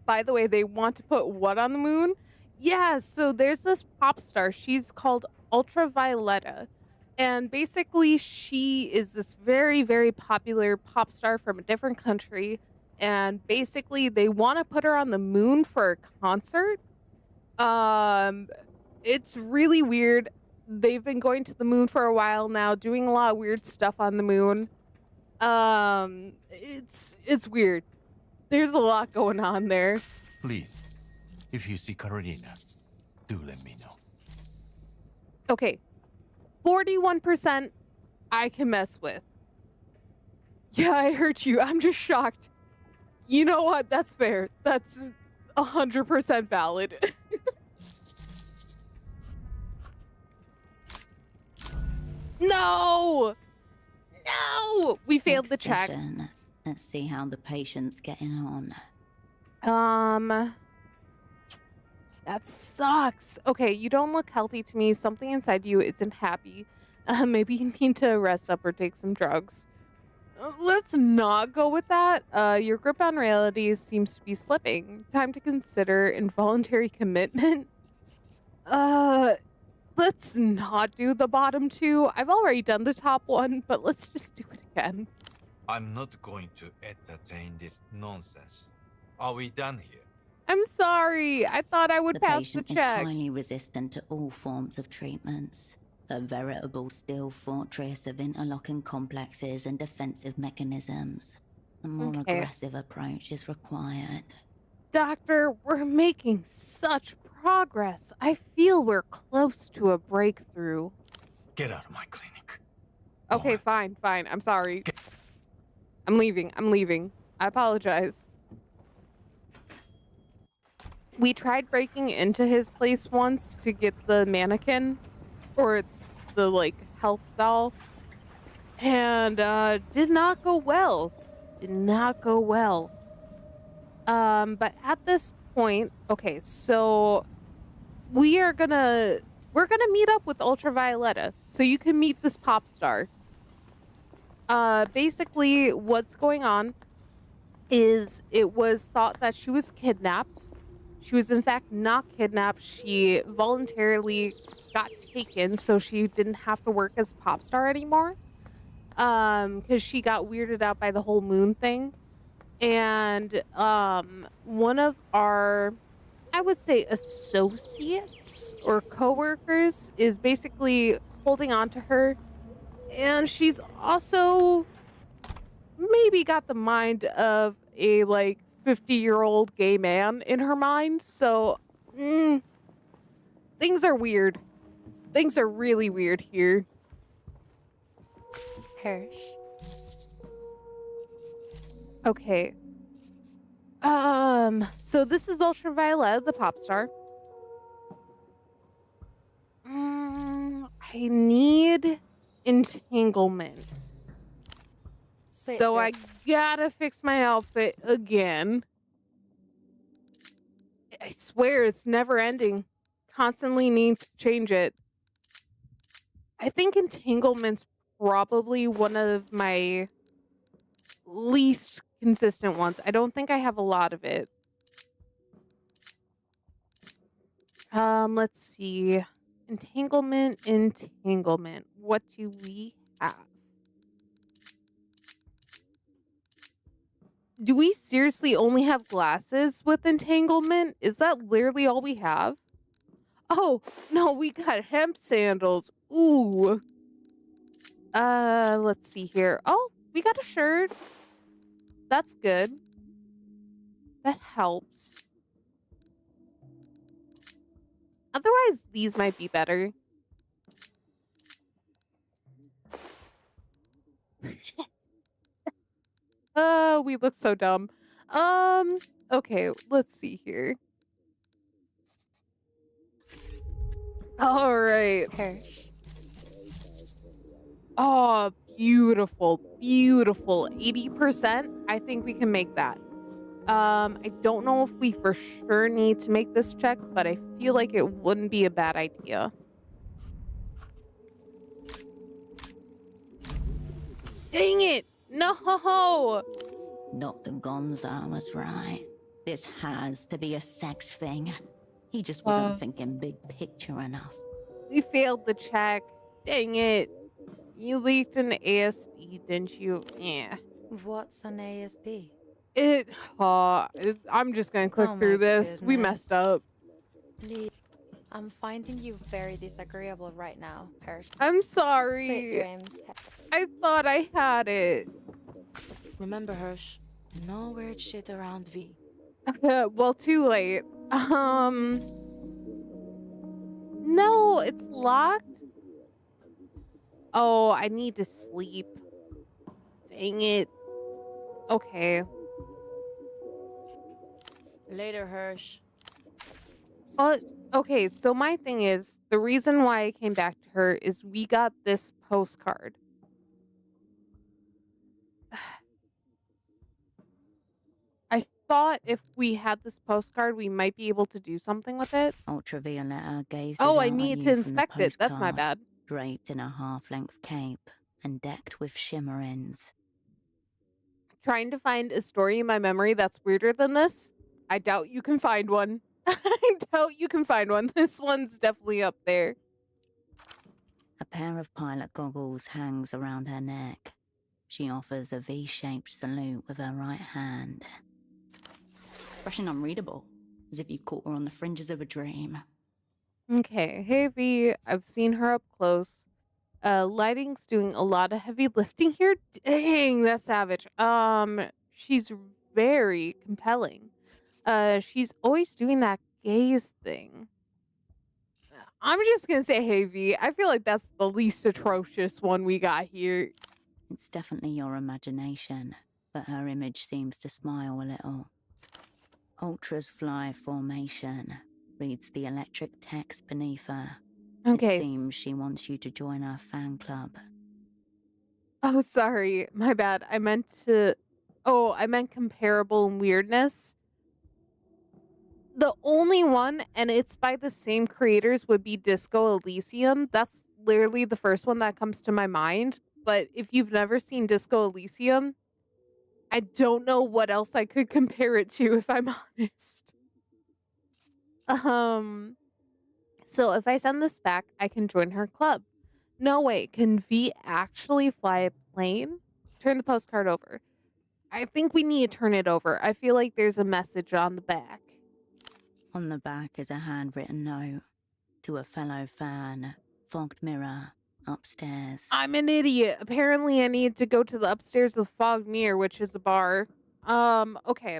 By the way, they want to put what on the moon? Yeah, so there's this pop star. She's called Ultravioletta. And basically, she is this very, very popular pop star from a different country. And basically, they want to put her on the moon for a concert. It's really weird. They've been going to the moon for a while now, doing a lot of weird stuff on the moon. It's weird. There's a lot going on there. Please, if you see Carolina, do let me know. Okay. 41% I can mess with. Yeah, I hurt you. I'm just shocked. You know what? That's fair. That's 100% valid. No! No! We failed the Next check. session. Let's see how the patient's getting on. That sucks. Okay, you don't look healthy to me. Something inside you isn't happy. Maybe you need to rest up or take some drugs. Let's not go with that. Your grip on reality seems to be slipping. Time to consider involuntary commitment. Let's not do the bottom two. I've already done the top one, but let's just do it again. I'm not going to entertain this nonsense. Are we done here? I'm sorry. I thought I would The pass the patient is check. highly resistant to all forms of treatments. A veritable steel fortress of interlocking complexes and defensive mechanisms. A more Okay. aggressive approach is required. Doctor, we're making such progress. I feel we're close to a breakthrough. Get out of my clinic. Okay, Go on. fine. I'm sorry. I'm leaving. I apologize. We tried breaking into his place once to get the mannequin or the like health doll, and did not go well. But at this point, okay, so we're gonna meet up with Ultravioletta so you can meet this pop star. Basically what's going on is it was thought that she was kidnapped. She was in fact not kidnapped. She voluntarily got taken so she didn't have to work as pop star anymore. Because she got weirded out by the whole moon thing. And one of our, I would say, associates or coworkers is basically holding on to her. And she's also maybe got the mind of a like 50-year-old gay man in her mind. So things are weird. Things are really weird here. Hirsch. Okay. So this is Ultraviolet, the pop star. I need entanglement. So I gotta fix my outfit again. I swear it's never ending. Constantly need to change it. I think entanglement's probably one of my least consistent ones. I don't think I have a lot of it. Let's see. Entanglement. What do we have? Do we seriously only have glasses with entanglement? Is that literally all we have? Oh, no, we got hemp sandals. Ooh. Let's see here. Oh, we got a shirt. That's good. That helps. Otherwise, these might be better. We look so dumb. Okay, let's see here. All right. Hirsch. Oh, beautiful, beautiful. 80%. I think we can make that. I don't know if we for sure need to make this check, but I feel like it wouldn't be a bad idea. Dang it! No! Dr. Gonzo was right. This has to be a sex thing. He just wasn't thinking big picture enough. We failed the check. Dang it. You leaked an ASD, didn't you? Yeah. What's an ASD? I'm just gonna click Oh through my this. We messed goodness. up. Please. I'm finding you very disagreeable right now, Hirsch. I'm Sweet sorry. dreams. I thought I had it. Remember, Hirsch, no weird shit around V. Well, too late. No, it's locked. Oh, I need to sleep. Dang it. Okay. Later, Hirsch. But okay, so my thing is the reason why I came back to her is we got this postcard. I thought if we had this postcard, we might be able to do something with it. Ultravioletta gazes Oh, I out need at to you from the inspect it. That's my postcard, bad. draped in a half-length cape and decked with shimmerings. Trying to find a story in my memory that's weirder than this. I doubt you can find one. I doubt you can find one. This one's definitely up there. A pair of pilot goggles hangs around her neck. She offers a V-shaped salute with her right hand. Expression unreadable, as if you caught her on the fringes of a dream. Okay, hey V, I've seen her up close. Lighting's doing a lot of heavy lifting here. Dang, that's savage. She's very compelling. She's always doing that gaze thing. I'm just gonna say hey V. I feel like that's the least atrocious one we got here. It's definitely your imagination, but her image seems to smile a little. Ultra's fly formation reads the electric text beneath her. Okay. It seems she wants you to join our fan club. Oh, sorry. My bad. I meant comparable in weirdness. The only one, and it's by the same creators, would be Disco Elysium. That's literally the first one that comes to my mind. But if you've never seen Disco Elysium, I don't know what else I could compare it to, if I'm honest. So if I send this back, I can join her club. No way, can V actually fly a plane? Turn the postcard over. I think we need to turn it over. I feel like there's a message on the back. On the back is a handwritten note to a fellow fan, fogged mirror, upstairs. I'm an idiot. Apparently I need to go to the upstairs of the Fog Mirror, which is a bar. Okay.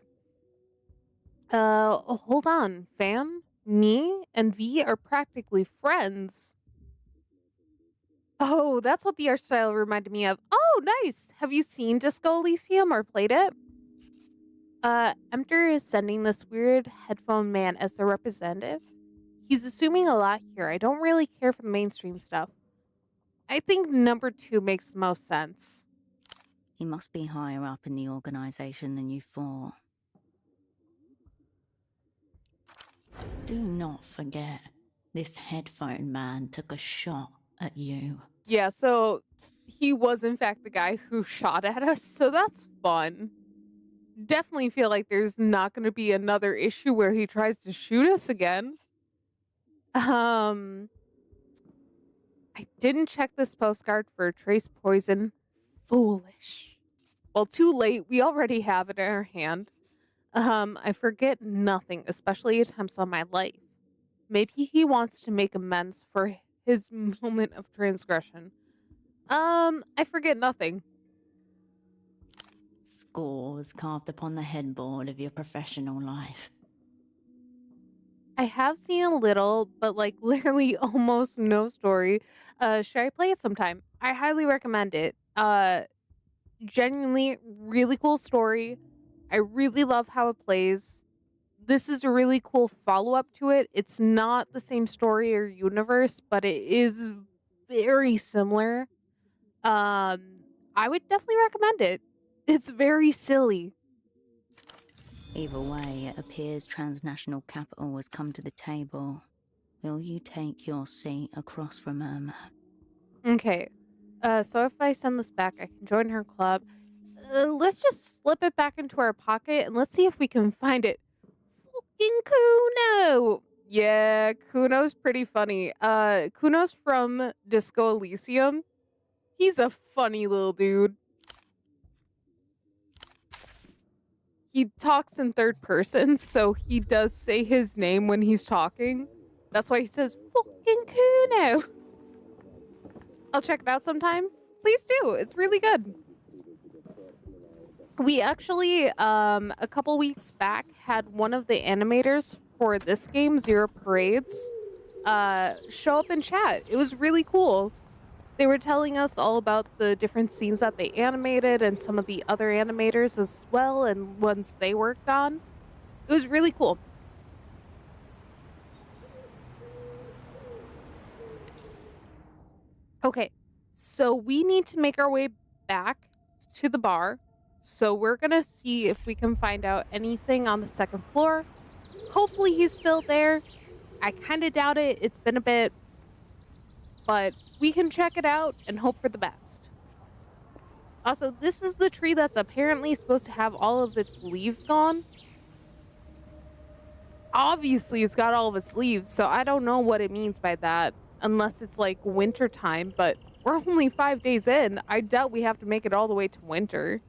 Hold on. Fan, me, and V are practically friends. Oh, that's what the art style reminded me of. Oh, nice. Have you seen Disco Elysium or played it? Emter is sending this weird headphone man as the representative. He's assuming a lot here. I don't really care for the mainstream stuff. I think number 2 makes the most sense. He must be higher up in the organization than you thought. Do not forget, this headphone man took a shot at you. Yeah, so he was in fact the guy who shot at us, so that's fun. Definitely feel like there's not going to be another issue where he tries to shoot us again. I didn't check this postcard for trace poison. Foolish. Well, too late. We already have it in our hand. I forget nothing, especially attempts on my life. Maybe he wants to make amends for his moment of transgression. I forget nothing. Scores carved upon the headboard of your professional life. I have seen a little, but like literally almost no story. Should I play it sometime? I highly recommend it. Genuinely really cool story. I really love how it plays. This is a really cool follow-up to it. It's not the same story or universe, but it is very similar. I would definitely recommend it. It's very silly. Either way, it appears transnational capital has come to the table. Will you take your seat across from Irma? Okay. So if I send this back, I can join her club. Let's just slip it back into our pocket and let's see if we can find it. Fucking Kuno! Yeah, Kuno's pretty funny. Kuno's from Disco Elysium. He's a funny little dude. He talks in third person, so he does say his name when he's talking. That's why he says, fucking Kuno. I'll check it out sometime. Please do. It's really good. We actually, a couple weeks back, had one of the animators for this game, Zero Parades, show up in chat. It was really cool. They were telling us all about the different scenes that they animated and some of the other animators as well and ones they worked on. It was really cool. Okay, so we need to make our way back to the bar. So we're gonna see if we can find out anything on the second floor. Hopefully he's still there. I kind of doubt it. It's been a bit, but we can check it out and hope for the best. Also, this is the tree that's apparently supposed to have all of its leaves gone. Obviously, it's got all of its leaves, so I don't know what it means by that, unless it's like winter time, but we're only 5 days in. I doubt we have to make it all the way to winter.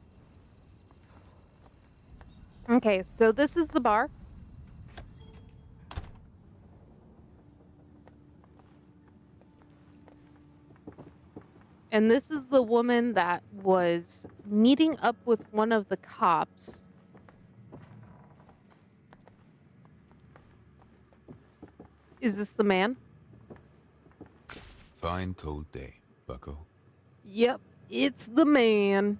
Okay, so this is the bar. And this is the woman that was meeting up with one of the cops. Is this the man? Fine cold day, bucko. Yep, it's the man.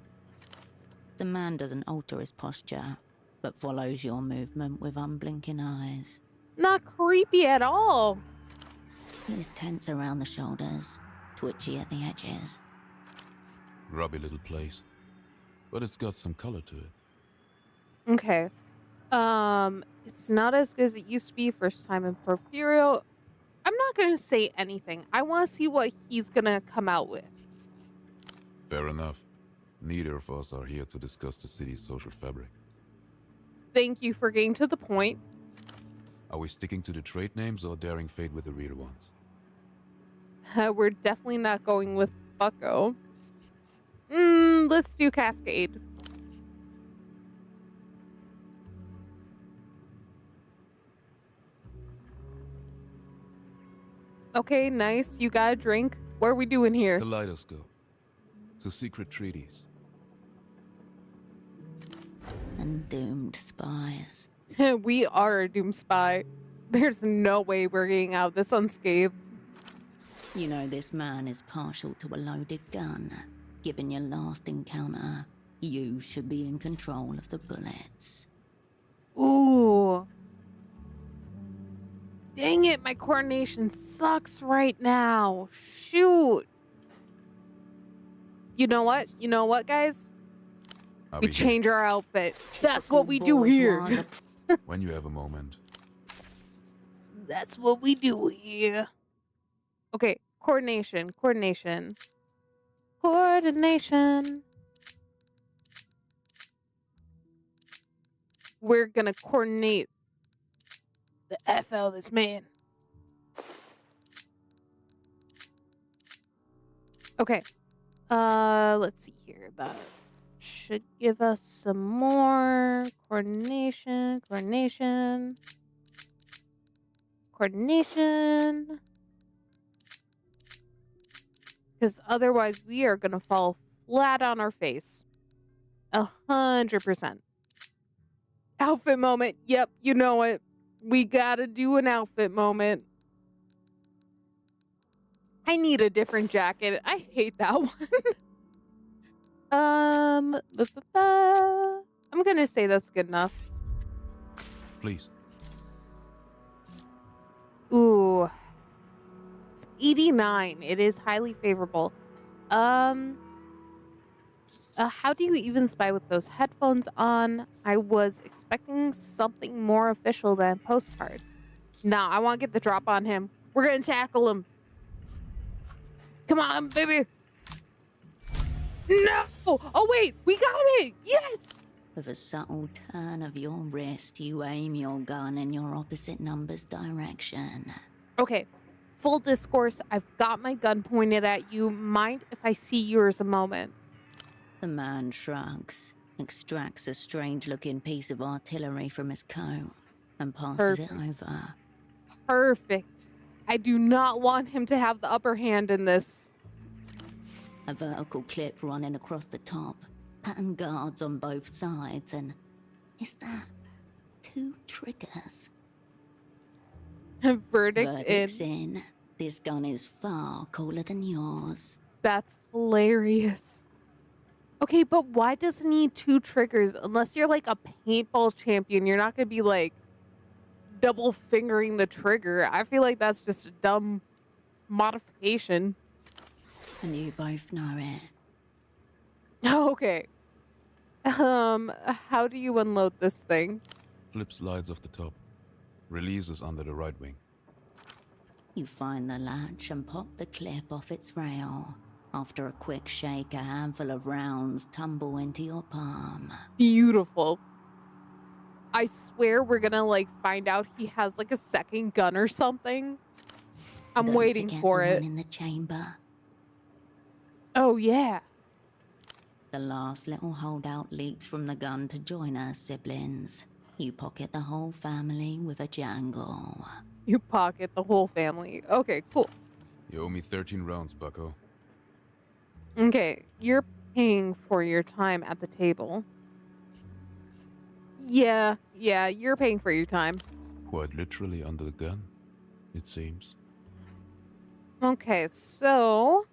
The man doesn't alter his posture, but follows your movement with unblinking eyes. Not creepy at all. He's tense around the shoulders, twitchy at the edges. Grubby little place. But it's got some color to it. Okay. It's not as good as it used to be first time in Porphyrio. I'm not gonna say anything. I want to see what he's gonna come out with. Fair enough. Neither of us are here to discuss the city's social fabric. Thank you for getting to the point. Are we sticking to the trade names or daring fate with the real ones? We're definitely not going with Bucko. Let's do Cascade. Okay, nice. You got a drink. What are we doing here? Kaleidoscope. To secret treaties. And doomed spies. We are a doom spy. There's no way we're getting out of this unscathed. You know this man is partial to a loaded gun. Given your last encounter, you should be in control of the bullets. Ooh. Dang it, my coordination sucks right now. Shoot. You know what? You know what, guys? I'll We be change our outfit. That's what we do here. here. When you have a moment. That's what we do here. Okay, coordination, coordination. Coordination. We're gonna coordinate the F out of this man. Okay. Let's see here. That should give us some more coordination, coordination, coordination. Because otherwise we are going to fall flat on our face. 100%. Outfit moment. Yep, you know it. We gotta do an outfit moment. I need a different jacket. I hate that one. I'm gonna say that's good enough. Please. Ooh. It's 89. It is highly favorable. How do you even spy with those headphones on? I was expecting something more official than a postcard. Nah, I want to get the drop on him. We're gonna tackle him. Come on, baby. No! Oh, wait, we got it! Yes! With a subtle turn of your wrist, you aim your gun in your opposite number's direction. Okay, full discourse. I've got my gun pointed at you. Mind if I see yours a moment? The man shrugs, extracts a strange-looking piece of artillery from his coat, and passes it over. Perfect. I do not want him to have the upper hand in this. A vertical clip running across the top, pattern guards on both sides, and is that 2 triggers? Verdict's in. This gun is far cooler than yours. That's hilarious. Okay, but why does it need 2 triggers? Unless you're like a paintball champion, you're not gonna be like double fingering the trigger. I feel like that's just a dumb modification. And you both know it. Okay. How do you unload this thing? Flip slides off the top. Releases under the right wing. You find the latch and pop the clip off its rail. After a quick shake, a handful of rounds tumble into your palm. Beautiful. I swear we're gonna like find out he has like a second gun or something. I'm waiting for it. One in the chamber. Oh yeah. The last little holdout leaps from the gun to join her siblings. You pocket the whole family with a jangle. You pocket the whole family. Okay, cool. You owe me 13 rounds, bucko. Okay, you're paying for your time at the table. Yeah, you're paying for your time. Quite literally under the gun, it seems. Okay, so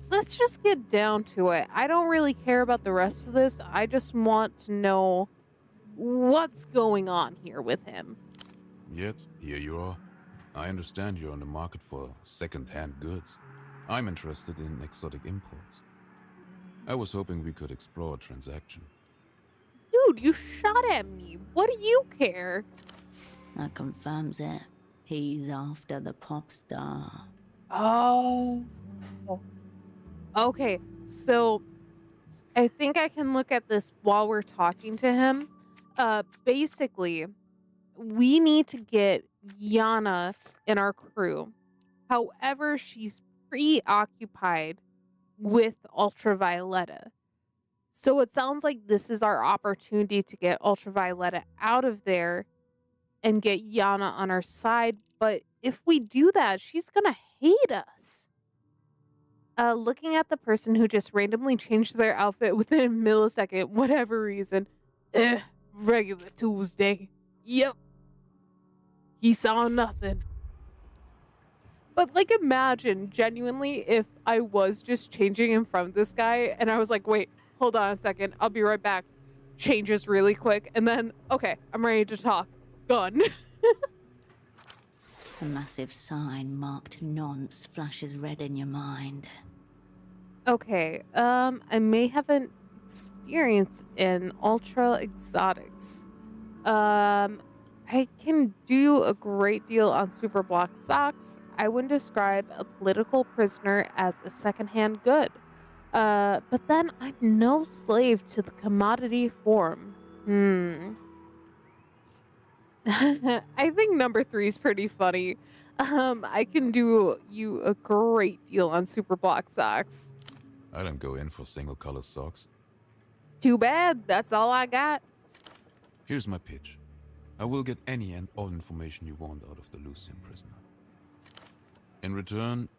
let's just get down to it. I don't really care about the rest of this. I just want to know what's going on here with him. Yet, here you are. I understand you're on the market for second-hand goods. I'm interested in exotic imports. I was hoping we could explore a transaction. Dude, you shot at me. What do you care? That confirms it. He's after the pop star. Oh. Okay, so I think I can look at this while we're talking to him. Basically, we need to get Yana in our crew. However, she's preoccupied with Ultravioletta. So it sounds like this is our opportunity to get Ultravioletta out of there and get Yana on our side. But if we do that, she's gonna hate us. Looking at the person who just randomly changed their outfit within a millisecond, whatever reason. Regular Tuesday. Yep. He saw nothing. But, like, imagine, genuinely, if I was just changing in front of this guy, and I was like, wait, hold on a second, I'll be right back. Changes really quick, and then, okay, I'm ready to talk. Gun. A massive sign marked nonce flashes red in your mind. Okay, I may have an experience in ultra exotics. I can do a great deal on super block socks. I wouldn't describe a political prisoner as a secondhand good. But then I'm no slave to the commodity form. I think number 3 is pretty funny. I can do you a great deal on super block socks. I don't go in for single color socks. Too bad. That's all I got. Here's my pitch. I will get any and all information you want out of the Lucian prisoner. In return,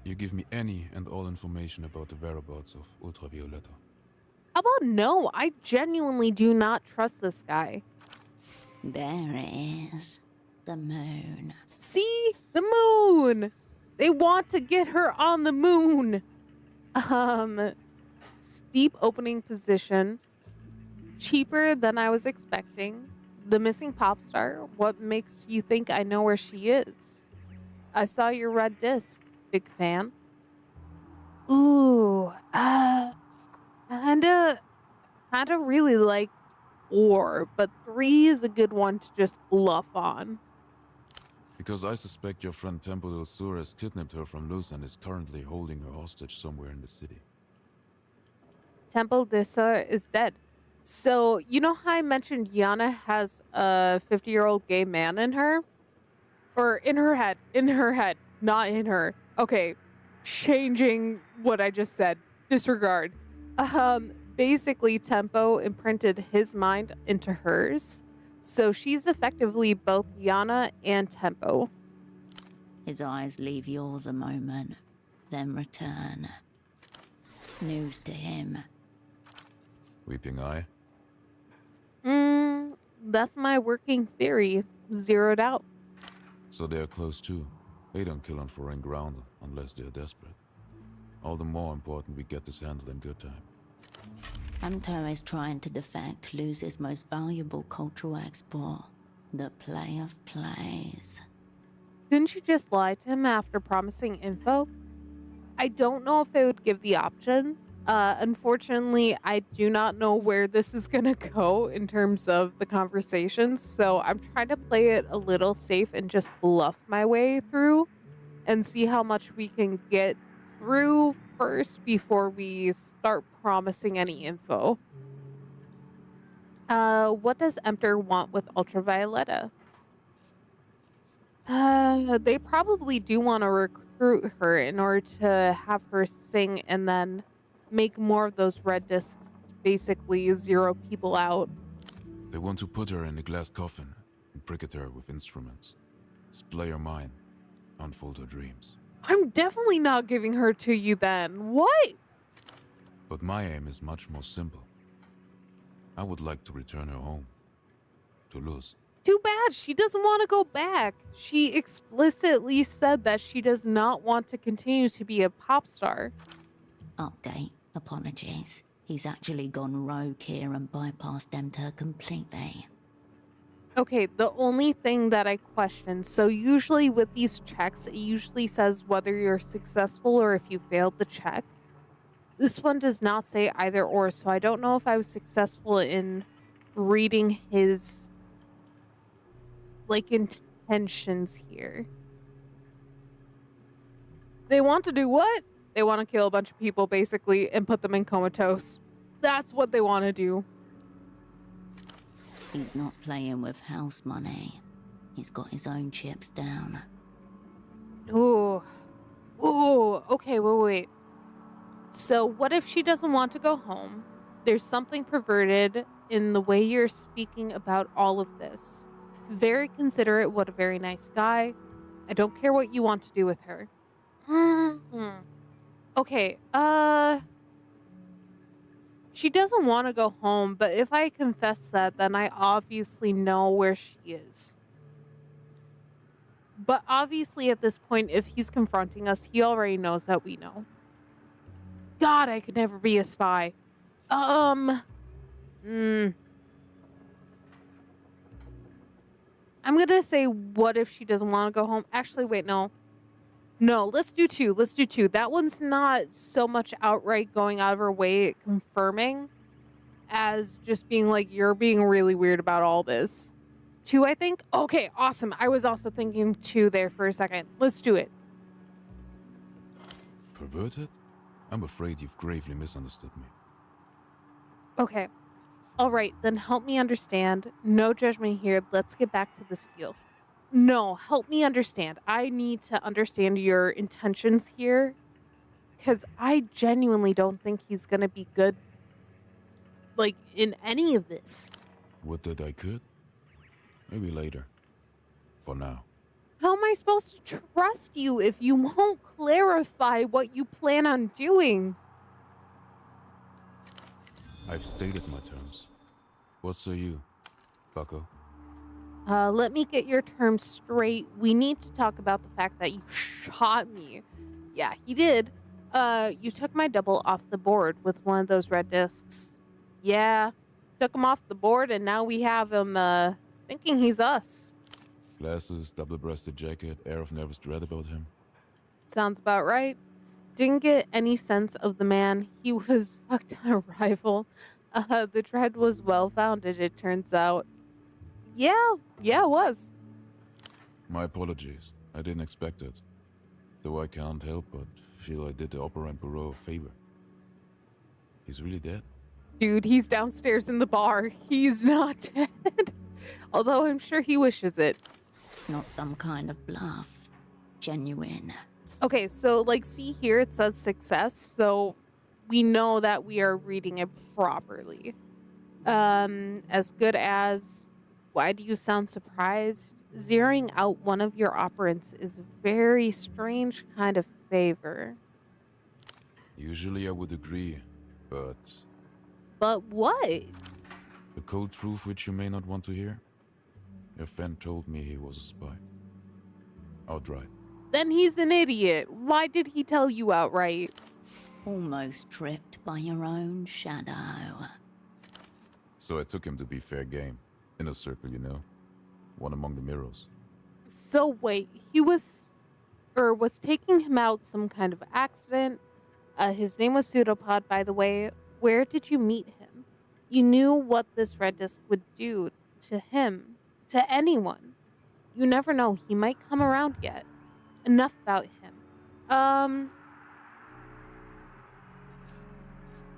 You give me any and all information about the whereabouts of Ultravioletta. How about no? I genuinely do not trust this guy. There it is. The moon. See? The moon! They want to get her on the moon. Steep opening position. Cheaper than I was expecting. The missing pop star. What makes you think I know where she is? I saw your red disc. Big fan. Ooh, kinda really like 4, but 3 is a good one to just bluff on. Because I suspect your friend Temple del Sur has kidnapped her from Luz and is currently holding her hostage somewhere in the city. Temple de Sur is dead. So, you know how I mentioned Yana has a 50-year-old gay man in her? Or in her head. In her head. Not in her. Okay. Changing what I just said. Disregard. Basically, Tempo imprinted his mind into hers. So she's effectively both Yana and Tempo. His eyes leave yours a moment, then return. News to him. Weeping Eye? That's my working theory. Zeroed out. So they are close too. They don't kill on foreign ground unless they are desperate. All the more important we get this handled in good time. Amto is trying to defect Luz's most valuable cultural export, the play of plays. Couldn't you just lie to him after promising info? I don't know if I would give the option. Unfortunately, I do not know where this is gonna go in terms of the conversations, so I'm trying to play it a little safe and just bluff my way through and see how much we can get through first before we start promising any info. What does Emter want with Ultravioletta? They probably do want to recruit her in order to have her sing and then make more of those red discs, basically zero people out. They want to put her in a glass coffin and bricket her with instruments. Splay her mind, unfold her dreams. I'm definitely not giving her to you then. What? But my aim is much more simple. I would like to return her home. To Luz. Too bad. She doesn't want to go back. She explicitly said that she does not want to continue to be a pop star. Update. Apologies. He's actually gone rogue here and bypassed Emter completely. Okay, the only thing that I question, so usually with these checks, it usually says whether you're successful or if you failed the check. This one does not say either or, so I don't know if I was successful in reading his, intentions here. They want to do what? They want to kill a bunch of people, basically, and put them in comatose. That's what they want to do. He's not playing with house money. He's got his own chips down. Ooh. Ooh. Okay, wait. So what if she doesn't want to go home? There's something perverted in the way you're speaking about all of this. Very considerate, what a very nice guy. I don't care what you want to do with her. Okay, she doesn't want to go home, but if I confess that, then I obviously know where she is. But obviously at this point, if he's confronting us, he already knows that we know. God, I could never be a spy. I'm gonna say, what if she doesn't want to go home? Actually, wait, no. No, let's do 2. Let's do 2. That one's not so much outright going out of her way confirming as just being like, you're being really weird about all this. 2, I think? Okay, awesome. I was also thinking 2 there for a second. Let's do it. Perverted? I'm afraid you've gravely misunderstood me. Okay. All right, then help me understand. No judgment here. Let's get back to this deal. No, help me understand. I need to understand your intentions here. Because I genuinely don't think he's going to be good, in any of this. Would that I could? Maybe later. For now. How am I supposed to trust you if you won't clarify what you plan on doing? I've stated my terms. What say you, bucko? Let me get your terms straight. We need to talk about the fact that you shot me. Yeah, he did. You took my double off the board with one of those red discs. Yeah, took him off the board, and now we have him, thinking he's us. Glasses, double-breasted jacket, air of nervous dread about him. Sounds about right. Didn't get any sense of the man. He was fucked on arrival. The dread was well-founded, it turns out. Yeah, it was. My apologies. I didn't expect it. Though I can't help but feel I did the operant bureau a favor. He's really dead? Dude, he's downstairs in the bar. He's not dead. Although I'm sure he wishes it. Not some kind of bluff. Genuine. Okay, so, like, see here, it says success, so we know that we are reading it properly. As good as, why do you sound surprised? Zeroing out one of your operants is a very strange kind of favor. Usually I would agree, but... But what? The cold truth which you may not want to hear? Your friend told me he was a spy. Outright. Then he's an idiot. Why did he tell you outright? Almost tripped by your own shadow. So I took him to be fair game. Inner circle, you know. One among the mirrors. So wait, he was taking him out some kind of accident. His name was Pseudopod, by the way. Where did you meet him? You knew what this red disc would do to him, to anyone. You never know, he might come around yet. Enough about him.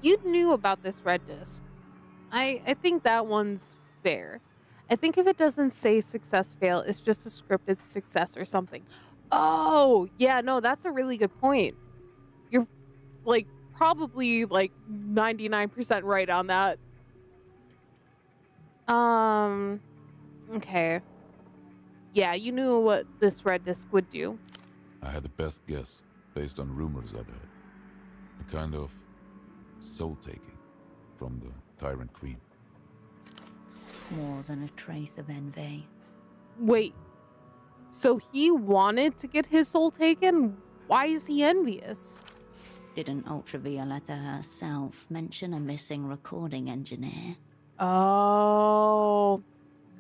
You knew about this red disc. I think that one's fair. I think if it doesn't say success fail, it's just a scripted success or something. Oh, yeah, no, that's a really good point. You're like probably like 99% right on that. Okay. Yeah, you knew what this red disc would do. I had the best guess, based on rumors I'd heard. A kind of soul-taking from the Tyrant Queen. More than a trace of envy. Wait, so he wanted to get his soul taken? Why is he envious? Didn't Ultravioletta herself mention a missing recording engineer? Oh,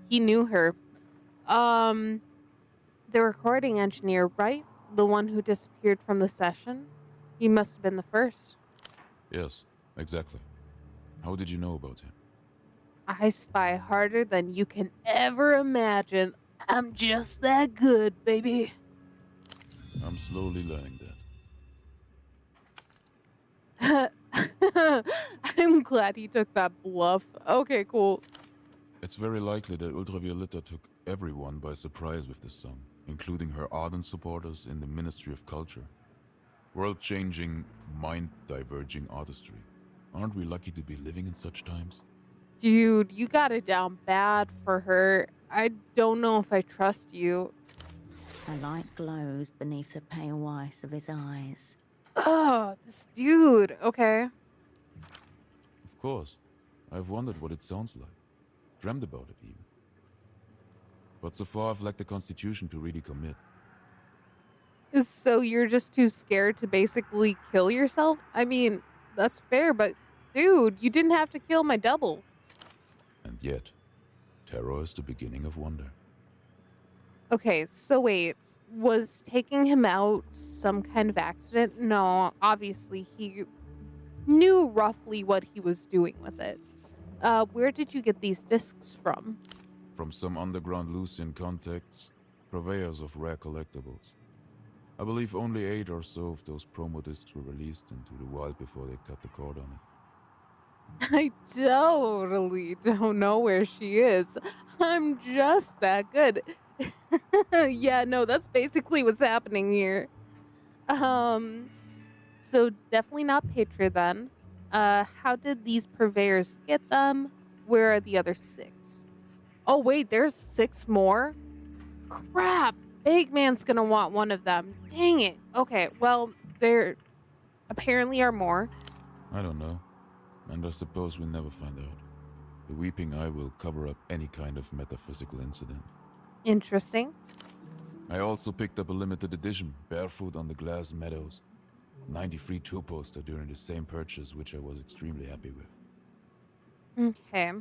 he knew her. The recording engineer, right? The one who disappeared from the session? He must have been the first. Yes, exactly. How did you know about him? I spy harder than you can ever imagine. I'm just that good, baby. I'm slowly learning I'm glad he took that bluff. Okay, cool. It's very likely that Ultravioletta took everyone by surprise with this song, including her ardent supporters in the Ministry of Culture. World-changing, mind-diverging artistry. Aren't we lucky to be living in such times? Dude, you got it down bad for her. I don't know if I trust you. A light glows beneath the pale whites of his eyes. Oh, this dude. Okay. Of course. I've wondered what it sounds like. Dreamed about it, even. But so far, I've lacked the constitution to really commit. So you're just too scared to basically kill yourself? I mean, that's fair, but dude, you didn't have to kill my double. And yet, terror is the beginning of wonder. Okay, so wait. Was taking him out some kind of accident? No, obviously he knew roughly what he was doing with it. Where did you get these discs from? From some underground Lucian contacts, purveyors of rare collectibles. I believe only 8 or so of those promo discs were released into the wild before they cut the cord on it. I totally don't know where she is. I'm just that good. Yeah, no, that's basically what's happening here. So definitely not Petra then. How did these purveyors get them? Where are the other 6? Oh wait, there's 6 more? Crap! big man's gonna want one of them. Dang it. Okay, well, there apparently are more. I don't know. And I suppose we'll never find out. The weeping eye will cover up any kind of metaphysical incident. Interesting. I also picked up a limited edition, Barefoot on the Glass Meadows. 93 tour poster during the same purchase, which I was extremely happy with. Okay.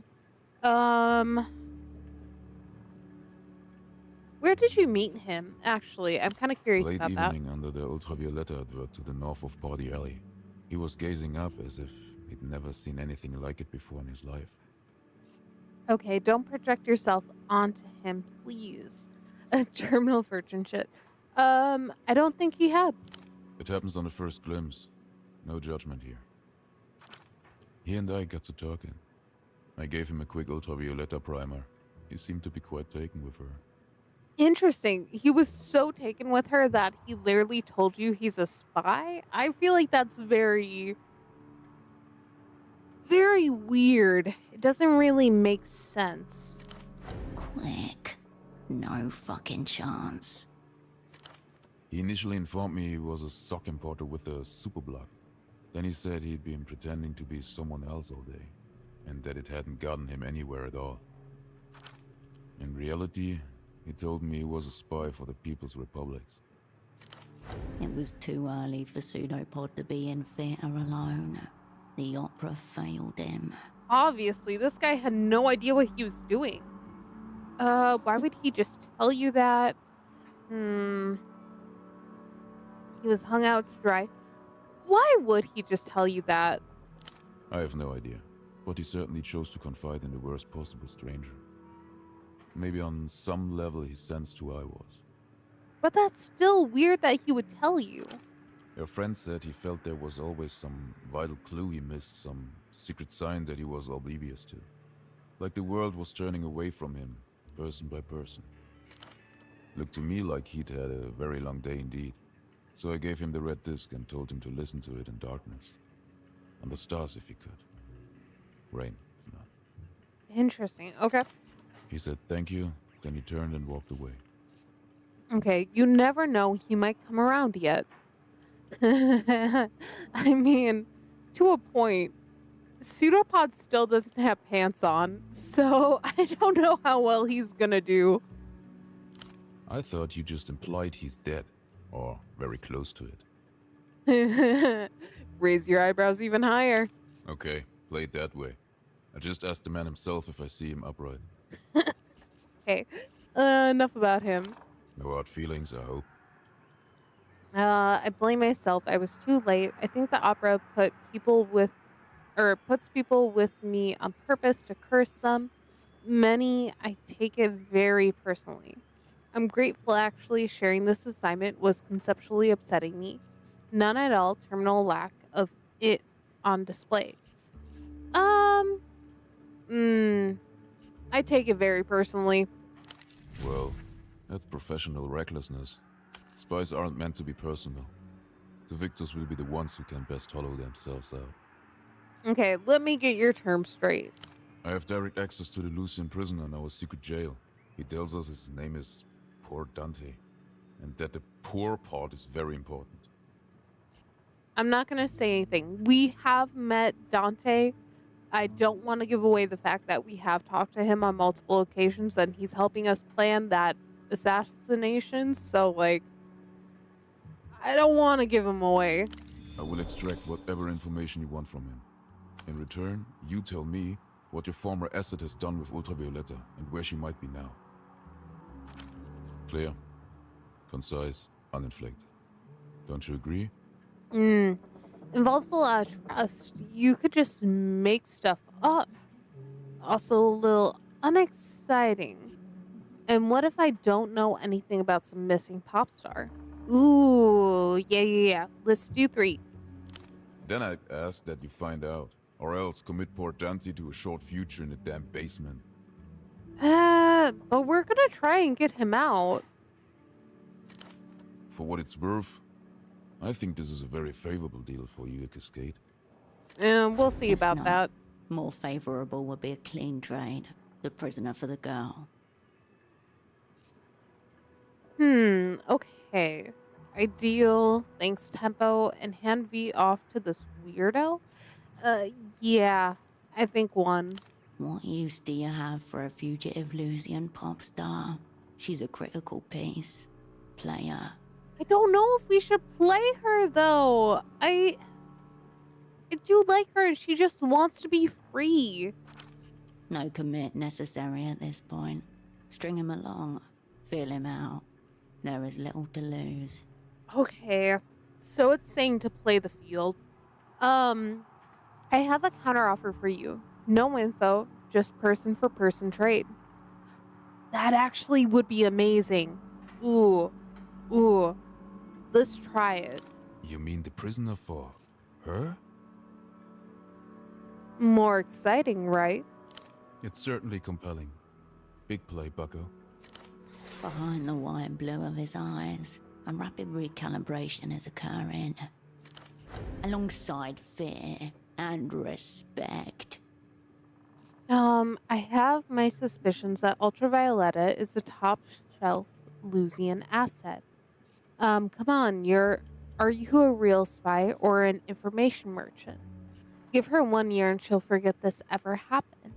Where did you meet him, actually? I'm kind of curious Late about that. evening under the Ultravioletta advert to the north of Party Alley. He was gazing up as if he'd never seen anything like it before in his life. Okay, don't project yourself onto him, please. A terminal virgin shit. I don't think he had. It happens on the first glimpse. No judgment here. He and I got to talking. I gave him a quick Ultravioletta primer. He seemed to be quite taken with her. Interesting. He was so taken with her that he literally told you he's a spy? I feel like that's very, very weird. It doesn't really make sense. Quick. No fucking chance. He initially informed me he was a sock importer with a superblock. Then he said he'd been pretending to be someone else all day, and that it hadn't gotten him anywhere at all. In reality, he told me he was a spy for the People's Republic. It was too early for Pseudopod to be in theatre alone. The opera failed him. Obviously, this guy had no idea what he was doing. Why would he just tell you that? He was hung out to dry. Why would he just tell you that? I have no idea, but he certainly chose to confide in the worst possible stranger. Maybe on some level he sensed who I was. But that's still weird that he would tell you. Your friend said he felt there was always some vital clue he missed, some secret sign that he was oblivious to. Like the world was turning away from him, person by person. Looked to me like he'd had a very long day indeed. So I gave him the red disc and told him to listen to it in darkness. Under stars if he could. Rain, if not. Interesting. Okay. He said thank you, then he turned and walked away. Okay, you never know. He might come around yet. I mean, to a point. Pseudopod still doesn't have pants on, so I don't know how well he's gonna do. I thought you just implied he's dead, or very close to it. Raise your eyebrows even higher. Okay, play it that way. I just asked the man himself if I see him upright. Okay, enough about him. No hard feelings, I hope. I blame myself. I was too late. I think the opera puts people with me on purpose to curse them. Many, I take it very personally. I'm grateful actually sharing this assignment was conceptually upsetting me. None at all terminal lack of it on display. I take it very personally. Well, that's professional recklessness. Spies aren't meant to be personal. The victors will be the ones who can best hollow themselves out. Okay, let me get your terms straight. I have direct access to the Lucian prisoner in our secret jail. He tells us his name is Poor Dante, and that the poor part is very important. I'm not going to say anything. We have met Dante. I don't want to give away the fact that we have talked to him on multiple occasions and he's helping us plan that assassination. So, like, I don't want to give him away. I will extract whatever information you want from him. In return, you tell me what your former asset has done with Ultravioletta and where she might be now. Clear, concise, uninflected. Don't you agree? Involves a lot of trust. You could just make stuff up. Also a little unexciting. And what if I don't know anything about some missing pop star? Ooh, yeah. Let's do 3. Then I ask that you find out, or else commit poor Dante to a short future in the damn basement. But we're gonna try and get him out. For what it's worth, I think this is a very favorable deal for you, Cascade. We'll see It's about not. that. More favorable would be a clean trade. The prisoner for the girl. Okay. Ideal, thanks tempo, and hand V off to this weirdo? Uh, yeah, I think one. What use do you have for a fugitive Lusian pop star? She's a critical piece. Player. I don't know if we should play her though. I do like her. She just wants to be free. No commit necessary at this point. String him along. Feel him out. There is little to lose. Okay. So it's saying to play the field. I have a counteroffer for you. No info, just person for person trade. That actually would be amazing. Ooh. Ooh. Let's try it. You mean the prisoner for her? More exciting, right? It's certainly compelling. Big play, bucko. Behind the white blue of his eyes, a rapid recalibration is occurring. Alongside fear and respect. I have my suspicions that Ultravioletta is the top shelf Lusian asset. Come on, are you a real spy or an information merchant? Give her 1 year and she'll forget this ever happened.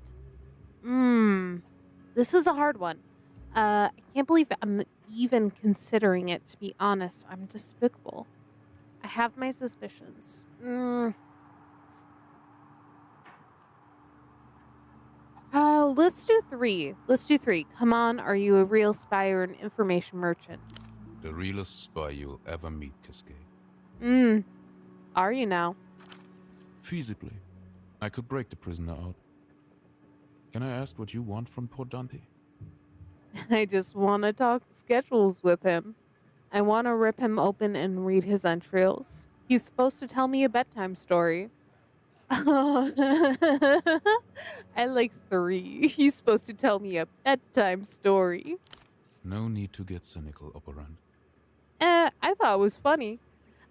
This is a hard one. I can't believe I'm even considering it, to be honest. I'm despicable. I have my suspicions. Let's do 3. Let's do 3. Come on, are you a real spy or an information merchant? The realest spy you'll ever meet, Cascade. Are you now? Feasibly. I could break the prisoner out. Can I ask what you want from poor Dante? I just want to talk schedules with him. I want to rip him open and read his entrails. He's supposed to tell me a bedtime story. I like 3. He's supposed to tell me a bedtime story. No need to get cynical, operand. I thought it was funny.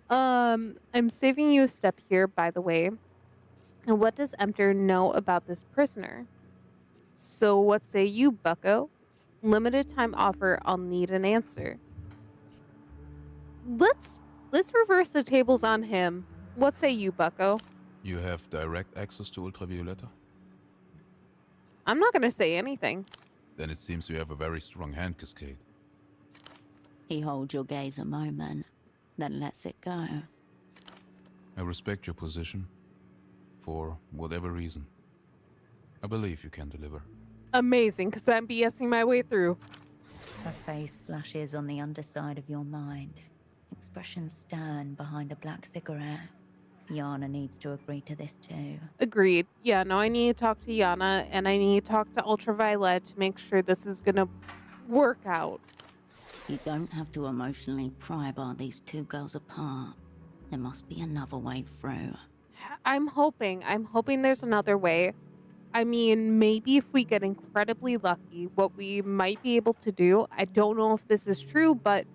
I'm saving you a step here, by the way. And what does Emter know about this prisoner? So what say you, bucko? Limited time offer, I'll need an answer. Let's reverse the tables on him. What say you, bucko? You have direct access to Ultravioletta? I'm not gonna say anything. Then it seems you have a very strong hand, Cascade. He holds your gaze a moment, then lets it go. I respect your position. For whatever reason. I believe you can deliver. Amazing, because I'm BSing my way through. Her face flashes on the underside of your mind. Expression stern behind a black cigarette. Yana needs to agree to this too. Agreed. Yeah, no, I need to talk to Yana, and I need to talk to Ultraviolet to make sure this is gonna work out. You don't have to emotionally pry bar these two girls apart. There must be another way through. I'm hoping there's another way. I mean, maybe if we get incredibly lucky, what we might be able to do, I don't know if this is true, but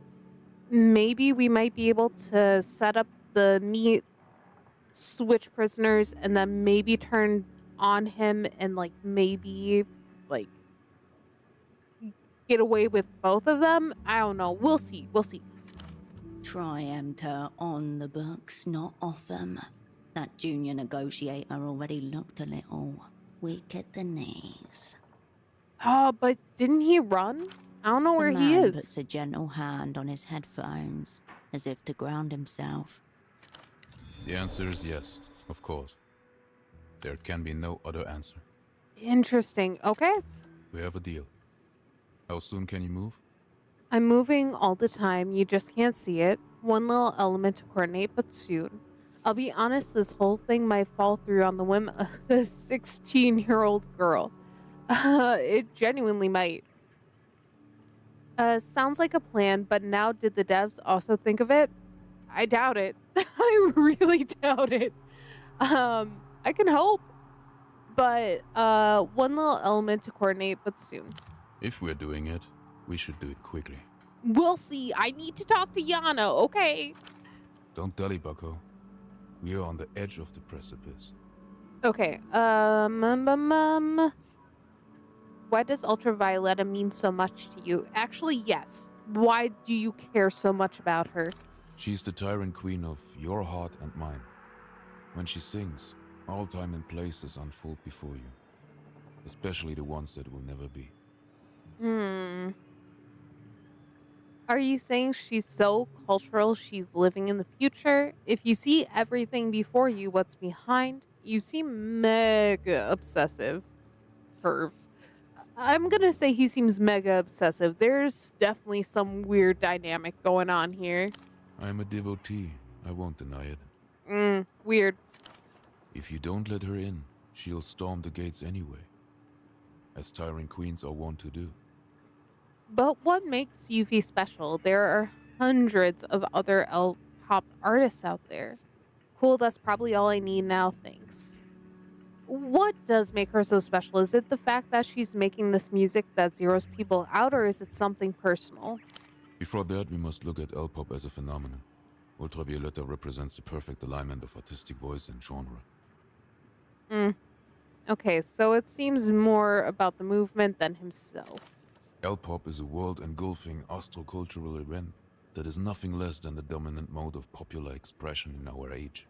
maybe we might be able to set up the meat, switch prisoners, and then maybe turn on him and, maybe, get away with both of them. I don't know. We'll see. Try Emter on the books, not off them. That junior negotiator already looked a little weak at the knees. Oh, but didn't he run? I don't know where he is. Puts a gentle hand on his headphones, as if to ground himself. The answer is yes, of course. There can be no other answer. Interesting. Okay. We have a deal. How soon can you move? I'm moving all the time. You just can't see it. One little element to coordinate, but soon. I'll be honest, this whole thing might fall through on the whim of a 16-year-old girl. It genuinely might. Sounds like a plan, but now did the devs also think of it? I doubt it. I really doubt it. I can hope. But, one little element to coordinate, but soon. If we're doing it, we should do it quickly. We'll see. I need to talk to Yana, okay? Don't dally, bucko. We are on the edge of the precipice. Okay, why does Ultravioletta mean so much to you? Actually, yes. Why do you care so much about her? She's the tyrant queen of your heart and mine. When she sings, all time and places unfold before you, especially the ones that will never be. Hmm. Are you saying she's so cultural she's living in the future? If you see everything before you, what's behind, you seem mega obsessive. Perv. I'm gonna say he seems mega obsessive. There's definitely some weird dynamic going on here. I'm a devotee, I won't deny it. Weird. If you don't let her in, she'll storm the gates anyway, as tyrant queens are wont to do. But what makes Yuffie special? There are hundreds of other pop artists out there. Cool, that's probably all I need now, thanks. What does make her so special? Is it the fact that she's making this music that zeroes people out, or is it something personal? Before that, we must look at L-pop as a phenomenon. Ultravioletta represents the perfect alignment of artistic voice and genre. Okay, so it seems more about the movement than himself. L-pop is a world-engulfing astrocultural event that is nothing less than the dominant mode of popular expression in our age.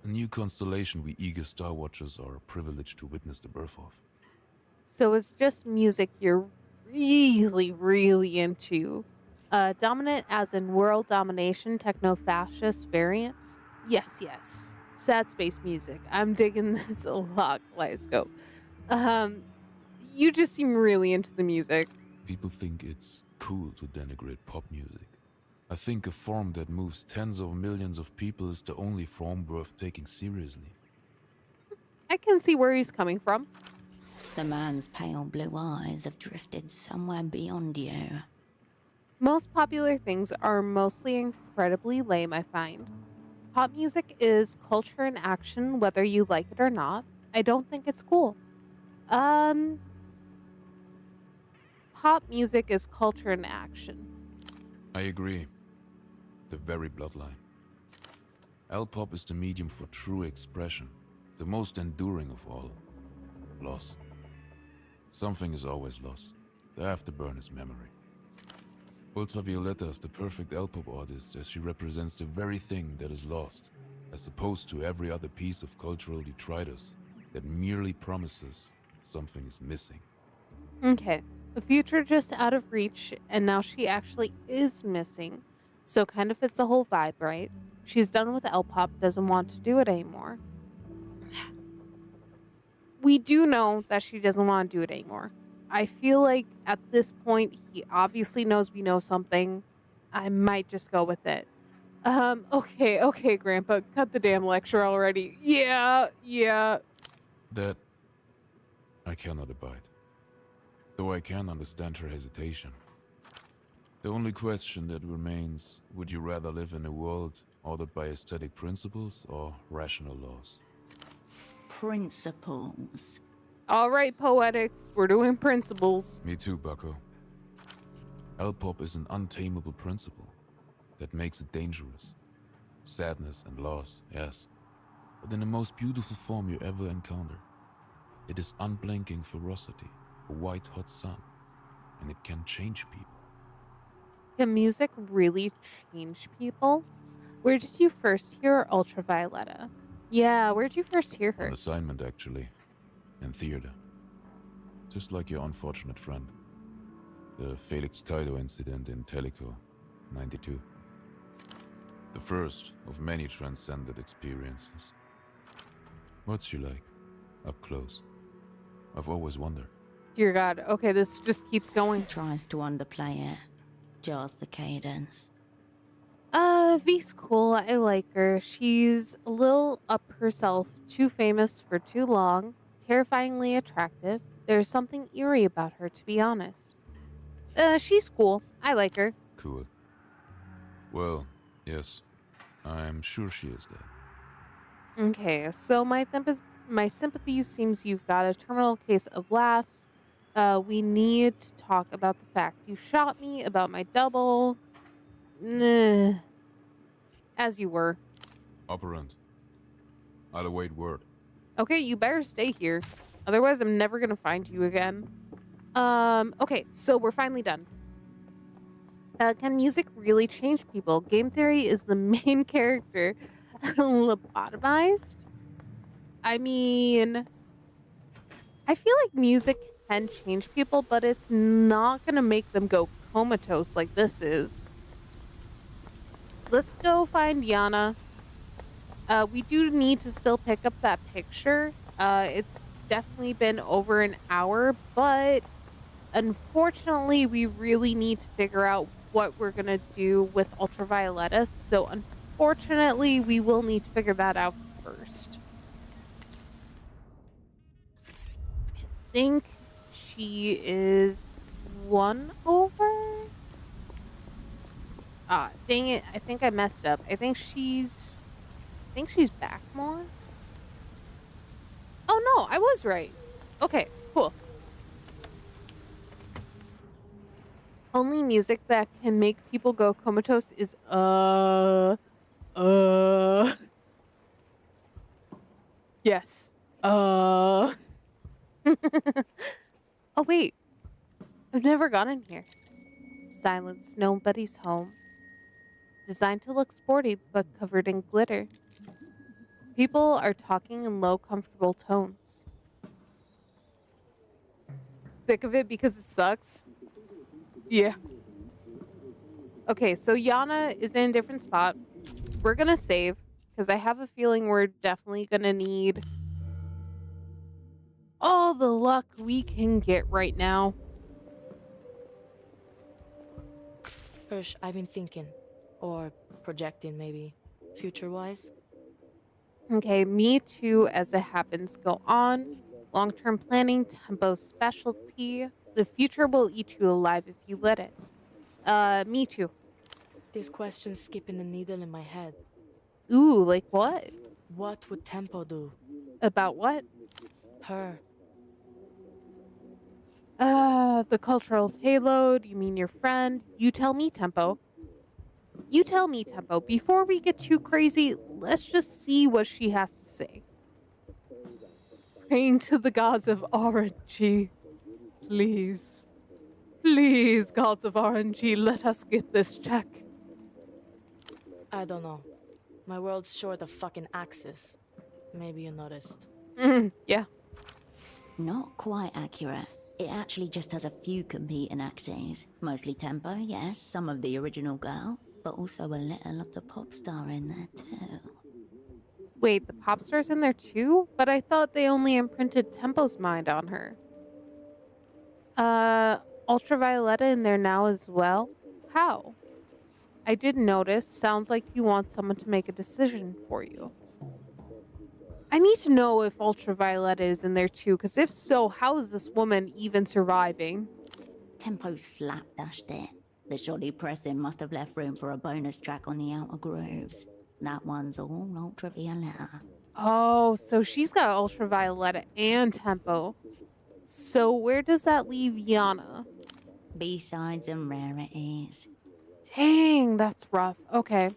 A new constellation we eager star watchers are privileged to witness the birth of. So it's just music you're really, really into. Dominant as in world domination, techno-fascist variant? Yes. Sad space music. I'm digging this a lot, Kaleidoscope. You just seem really into the music. People think it's cool to denigrate pop music. I think a form that moves tens of millions of people is the only form worth taking seriously. I can see where he's coming from. The man's pale blue eyes have drifted somewhere beyond you. Most popular things are mostly incredibly lame, I find. Pop music is culture in action, whether you like it or not. I don't think it's cool. Pop music is culture in action. I agree. The very bloodline. L-pop is the medium for true expression, the most enduring of all. Loss. Something is always lost. The afterburn is memory. Ultravioletta is the perfect L-pop artist as she represents the very thing that is lost, as opposed to every other piece of cultural detritus that merely promises something is missing. Okay, a future just out of reach, and now she actually is missing. So kind of fits the whole vibe, right? She's done with L-pop, doesn't want to do it anymore. We do know that she doesn't want to do it anymore. I feel like at this point, he obviously knows we know something. I might just go with it. Okay, Grandpa, cut the damn lecture already. Yeah. That I cannot abide. Though I can understand her hesitation. The only question that remains, would you rather live in a world ordered by aesthetic principles or rational laws? Principles. All right, poetics, we're doing principles. Me too, bucko. L-pop is an untamable principle that makes it dangerous. Sadness and loss, yes, but in the most beautiful form you ever encounter. It is unblinking ferocity, a white-hot sun, and it can change people. Can music really change people? Where did you first hear Ultravioletta? Yeah, where did you first hear her? On assignment, actually. In theater. Just like your unfortunate friend. The Felix Kaido incident in Teleco, 92. The first of many transcendent experiences. What's she like? Up close. I've always wondered. Dear God, okay, this just keeps going. Tries to underplay it. Jars the cadence. V's cool. I like her. She's a little up herself, too famous for too long, terrifyingly attractive. There's something eerie about her, to be honest. She's cool. I like her. Cool. Well, yes. I'm sure she is that. Okay, so my sympathies seems you've got a terminal case of LAS. We need to talk about the fact you shot me, about my double. Nah. As you were. Operant. I'll await word. Okay, you better stay here. Otherwise, I'm never gonna find you again. Okay, so we're finally done. Can music really change people? Game theory is the main character lobotomized. I mean, I feel like music can change people, but it's not gonna make them go comatose like this is. Let's go find Yana. We do need to still pick up that picture. It's definitely been over an hour, but unfortunately, we really need to figure out what we're gonna do with Ultravioletta. So unfortunately, we will need to figure that out first. I think she is one over. Ah, dang it! I think I messed up. I think she's back more. Oh no, I was right. Okay, cool. Only music that can make people go comatose is yes. Oh wait, I've never gone in here. Silence, nobody's home. Designed to look sporty but covered in glitter. People are talking in low, comfortable tones. Sick of it because it sucks. Yeah. Okay, so Yana is in a different spot. We're gonna save because I have a feeling we're definitely gonna need all the luck we can get right now. Hirsch, I've been thinking. Or projecting, maybe. Future-wise. Okay, me too, as it happens. Go on. Long-term planning, tempo specialty. The future will eat you alive if you let it. Me too. This question's skipping the needle in my head. Ooh, like what? What would Tempo do? About what? Her. The cultural payload. You mean your friend? You tell me, Tempo. You tell me, Tempo. Before we get too crazy, let's just see what she has to say. Praying to the gods of RNG. Please. Please, gods of RNG, let us get this check. I don't know. My world's short of fucking axes. Maybe you noticed. Yeah. Not quite accurate. It actually just has a few competing axes. Mostly tempo, yes, some of the original girl, but also a little of the pop star in there too. Wait, the pop star's in there too? But I thought they only imprinted Tempo's mind on her. Ultravioletta in there now as well? How? I did notice. Sounds like you want someone to make a decision for you. I need to know if Ultravioletta is in there too, because if so, how is this woman even surviving? Tempo slapdashed it. The shoddy pressing must have left room for a bonus track on the outer grooves. That one's all Ultravioletta. Oh, so she's got Ultravioletta and Tempo. So where does that leave Yana? B-sides and rarities. Dang, that's rough. Okay.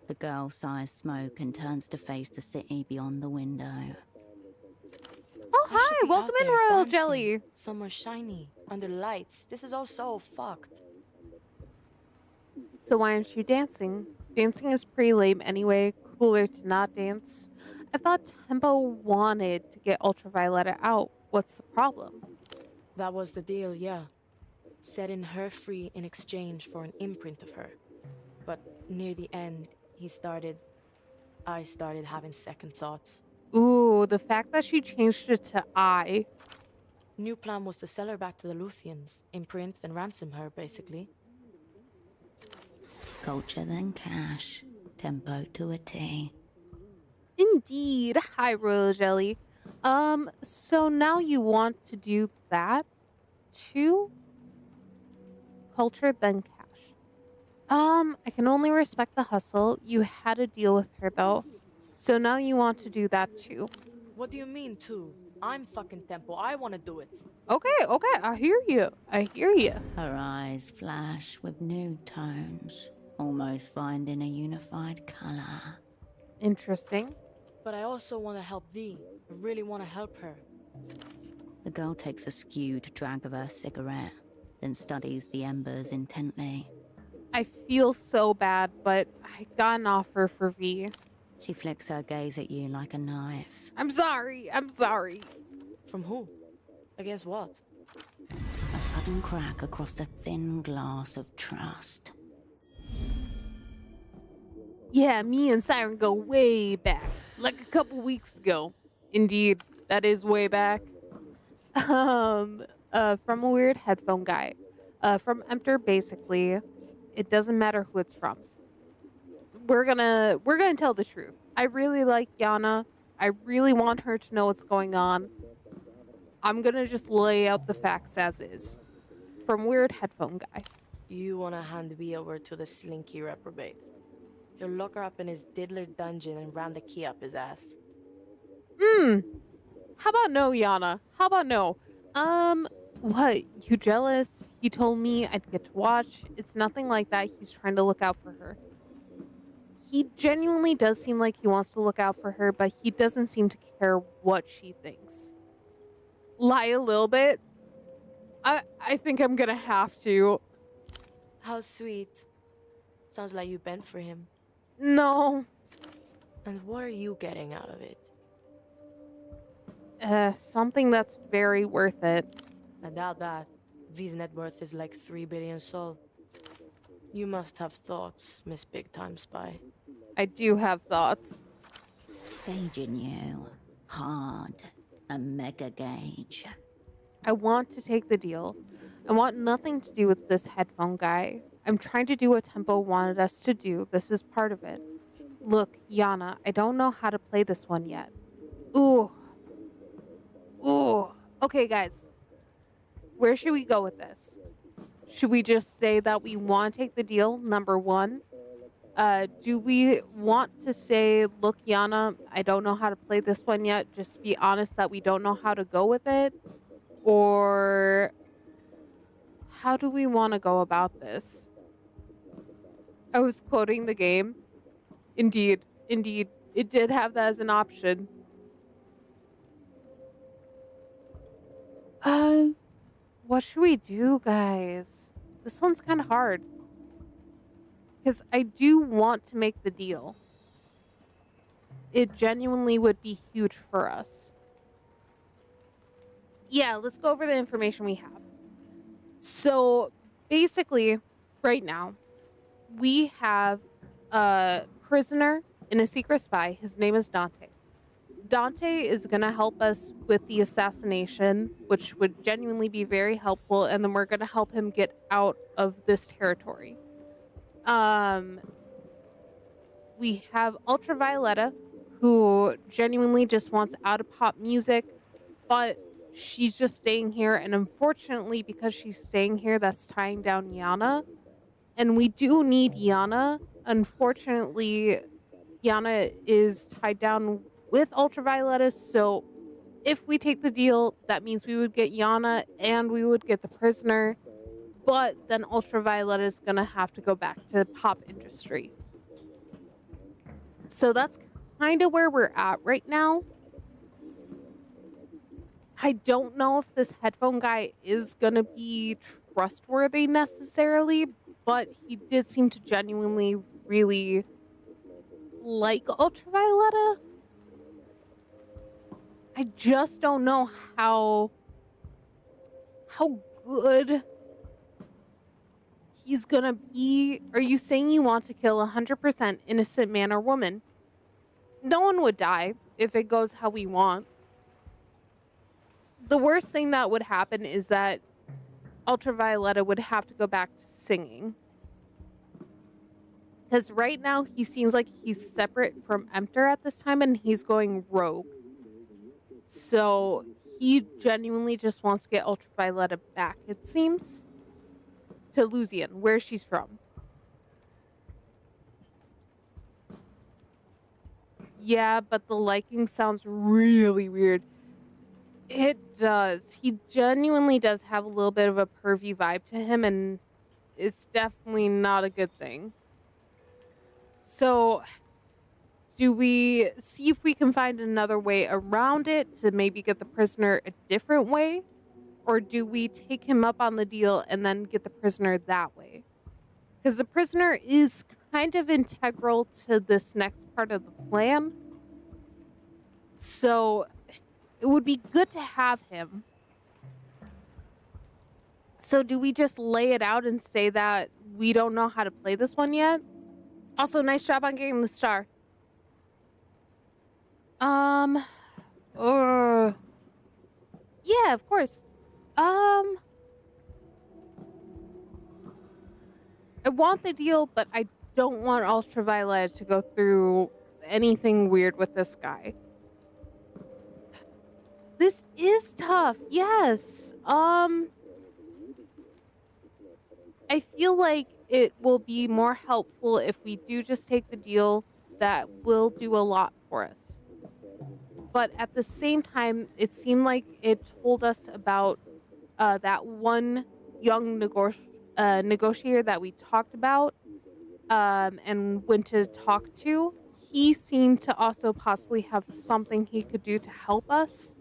The girl sighs smoke and turns to face the city beyond the window. Oh, hi! Welcome in, Royal Jelly! Somewhere shiny, under lights. This is all so fucked. So why aren't you dancing? Dancing is pretty lame anyway. Cooler to not dance. I thought Tempo wanted to get Ultravioletta out. What's the problem? That was the deal, yeah. Setting her free in exchange for an imprint of her. But near the end, I started having second thoughts. Ooh, the fact that she changed it to I. New plan was to sell her back to the Luthians, imprint and ransom her, basically. Culture then cash. Tempo to a T. Indeed. Hi, Royal Jelly. So now you want to do that too? Culture then cash. I can only respect the hustle. You had to deal with her though. So now you want to do that too. What do you mean, too? I'm fucking Tempo. I want to do it. Okay, I hear you. I hear you. Her eyes flash with new tones, almost finding a unified color. Interesting. But I also want to help V. I really want to help her. The girl takes a skewed drag of her cigarette, then studies the embers intently. I feel so bad, but I got an offer for V. She flicks her gaze at you like a knife. I'm sorry. From who? Against what? A sudden crack across the thin glass of trust. Yeah, me and Siren go way back, like a couple weeks ago. Indeed, that is way back. From a weird headphone guy. From Emter, basically. It doesn't matter who it's from. We're gonna tell the truth. I really like Yana. I really want her to know what's going on. I'm gonna just lay out the facts as is. From weird headphone guy. You wanna hand me over to the slinky reprobate. He'll lock her up in his diddler dungeon and ram the key up his ass. How about no, Yana? How about no? What? You jealous? He told me I'd get to watch. It's nothing like that. He's trying to look out for her. He genuinely does seem like he wants to look out for her, but he doesn't seem to care what she thinks. Lie a little bit? I think I'm gonna have to. How sweet. Sounds like you bent for him. No. And what are you getting out of it? Something that's very worth it. I doubt that. V's net worth is like 3 billion sol. You must have thoughts, Miss Big Time Spy. I do have thoughts. Gauging you. Hard. A mega gauge. I want to take the deal. I want nothing to do with this headphone guy. I'm trying to do what Tempo wanted us to do. This is part of it. Look, Yana, I don't know how to play this one yet. Ooh. Okay, guys. Where should we go with this? Should we just say that we want to take the deal, number one? Do we want to say, look, Yana, I don't know how to play this one yet. Just be honest that we don't know how to go with it? Or how do we want to go about this? I was quoting the game. Indeed. It did have that as an option. What should we do, guys? This one's kind of hard. Because I do want to make the deal. It genuinely would be huge for us. Yeah, let's go over the information we have. So, basically, right now, we have a prisoner and a secret spy. His name is Dante. Dante is going to help us with the assassination, which would genuinely be very helpful, and then we're going to help him get out of this territory. We have Ultravioletta, who genuinely just wants out of pop music, but she's just staying here, and unfortunately, because she's staying here, that's tying down Yana. And we do need Yana. Unfortunately, Yana is tied down with Ultravioletta, so if we take the deal, that means we would get Yana and we would get the prisoner, but then Ultravioletta is gonna have to go back to the pop industry. So that's kind of where we're at right now. I don't know if this headphone guy is gonna be trustworthy necessarily, but he did seem to genuinely really like Ultravioletta. I just don't know how good he's gonna be. Are you saying you want to kill 100% innocent man or woman? No one would die if it goes how we want. The worst thing that would happen is that Ultravioletta would have to go back to singing. Because right now he seems like he's separate from Emter at this time and he's going rogue. So he genuinely just wants to get Ultravioletta back, it seems, to Lucian, where she's from. Yeah, but the liking sounds really weird. It does. He genuinely does have a little bit of a pervy vibe to him, and it's definitely not a good thing. So, do we see if we can find another way around it to maybe get the prisoner a different way? Or do we take him up on the deal and then get the prisoner that way? Because the prisoner is kind of integral to this next part of the plan. So it would be good to have him. So do we just lay it out and say that we don't know how to play this one yet? Also, nice job on getting the star. Yeah, of course. I want the deal, but I don't want Ultraviolet to go through anything weird with this guy. This is tough. Yes. I feel like it will be more helpful if we do just take the deal. That will do a lot for us. But at the same time, it seemed like it told us about that one young negotiator that we talked about and went to talk to. He seemed to also possibly have something he could do to help us.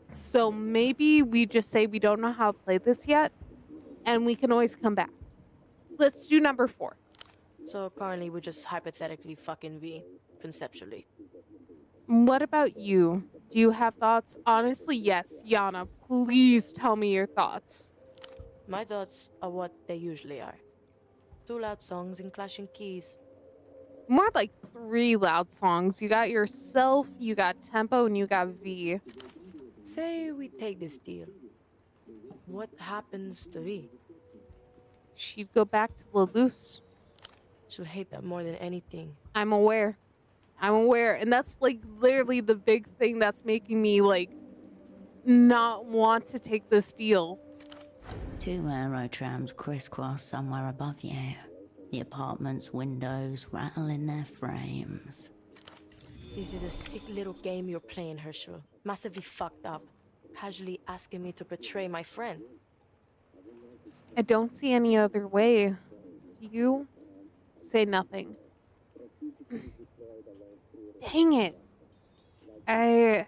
So maybe we just say we don't know how to play this yet, and we can always come back. Let's do number 4. So currently we're just hypothetically fucking V, conceptually. What about you? Do you have thoughts? Honestly, yes. Yana, please tell me your thoughts. My thoughts are what they usually are. 2 loud songs and clashing keys. More like 3 loud songs. You got yourself, you got Tempo, and you got V. Say we take this deal. What happens to V? She'd go back to Lelouch. She'll hate that more than anything. I'm aware. And that's like literally the big thing that's making me like not want to take this deal. 2 aerotrams crisscross somewhere above you. The apartment's windows rattle in their frames. This is a sick little game you're playing, Herschel. Massively fucked up. Casually asking me to betray my friend. I don't see any other way. Do you? Say nothing. Dang it. I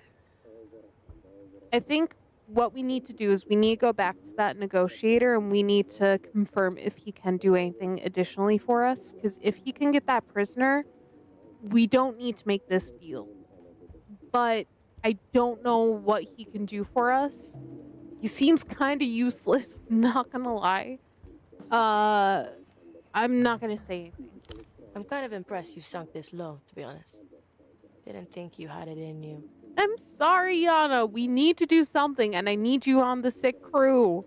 think what we need to do is we need to go back to that negotiator and we need to confirm if he can do anything additionally for us. Because if he can get that prisoner, we don't need to make this deal. But I don't know what he can do for us. He seems kind of useless, not gonna lie. I'm not gonna say anything. I'm kind of impressed you sunk this low, to be honest. Didn't think you had it in you. I'm sorry, Yana. We need to do something, and I need you on the sick crew.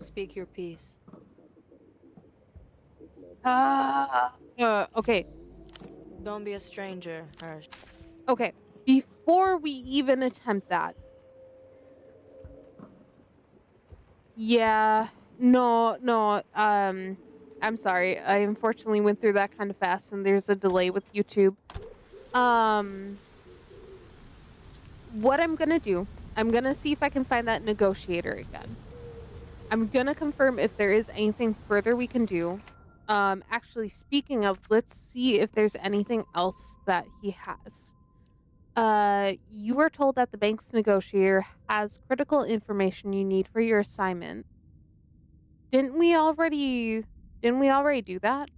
Speak your piece. Okay. Don't be a stranger, Hirsch. Okay. Before we even attempt that. Yeah. No. I'm sorry. I unfortunately went through that kind of fast, and there's a delay with YouTube. What I'm gonna do, I'm gonna see if I can find that negotiator again. I'm gonna confirm if there is anything further we can do. Actually, speaking of, let's see if there's anything else that he has. You were told that the bank's negotiator has critical information you need for your assignment. Didn't we already do that?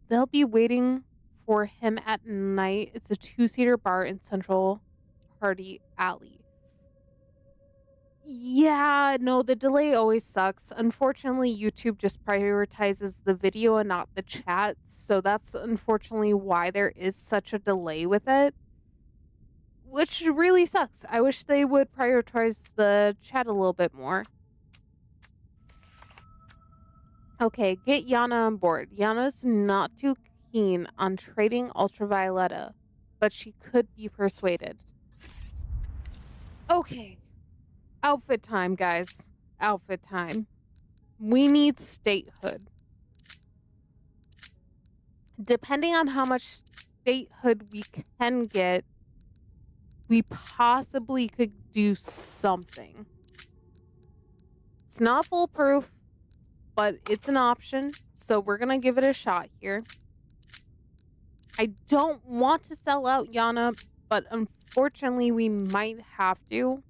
They'll be waiting for him at night. It's a 2-seater bar in Central Party Alley. Yeah, no, the delay always sucks. Unfortunately, YouTube just prioritizes the video and not the chat, so that's unfortunately why there is such a delay with it. Which really sucks. I wish they would prioritize the chat a little bit more. Okay, get Yana on board. Yana's not too keen on trading Ultravioletta, but she could be persuaded. Okay. Outfit time, guys. Outfit time. We need statehood. Depending on how much statehood we can get, we possibly could do something. It's not foolproof, but it's an option, so we're gonna give it a shot here. I don't want to sell out Yana, but unfortunately we might have to.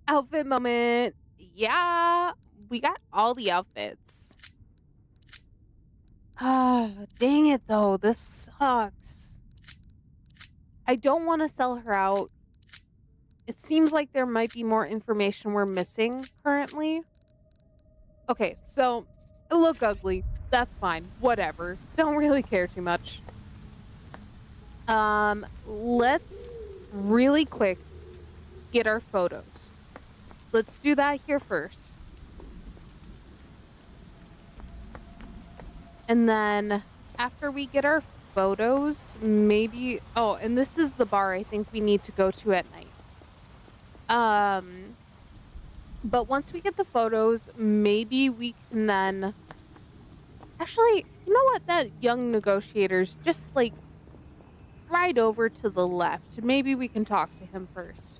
Outfit moment. Yeah, we got all the outfits. Ah, dang it though. This sucks. I don't want to sell her out. It seems like there might be more information we're missing currently. Okay, so it look ugly. That's fine. Whatever. Don't really care too much. Let's really quick get our photos. Let's do that here first. And then after we get our photos, maybe oh, and this is the bar I think we need to go to at night. But once we get the photos, maybe we can then actually, you know what? That young negotiator's just like right over to the left. Maybe we can talk to him first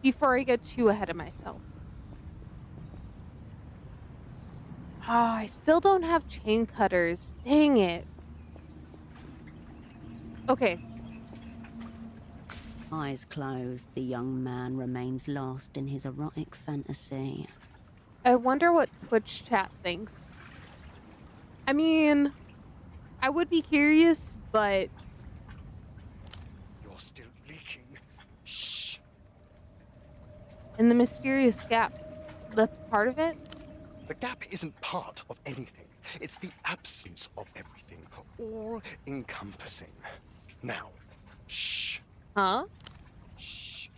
before I get too ahead of myself. Oh, I still don't have chain cutters. Dang it. Okay. Eyes closed, the young man remains lost in his erotic fantasy. I wonder what Twitch chat thinks. I mean, I would be curious, but You're still leaking. Shh. in the mysterious gap, that's part of it? The gap isn't part of anything. It's the absence of everything, all encompassing. Now, shh. Huh? Shh.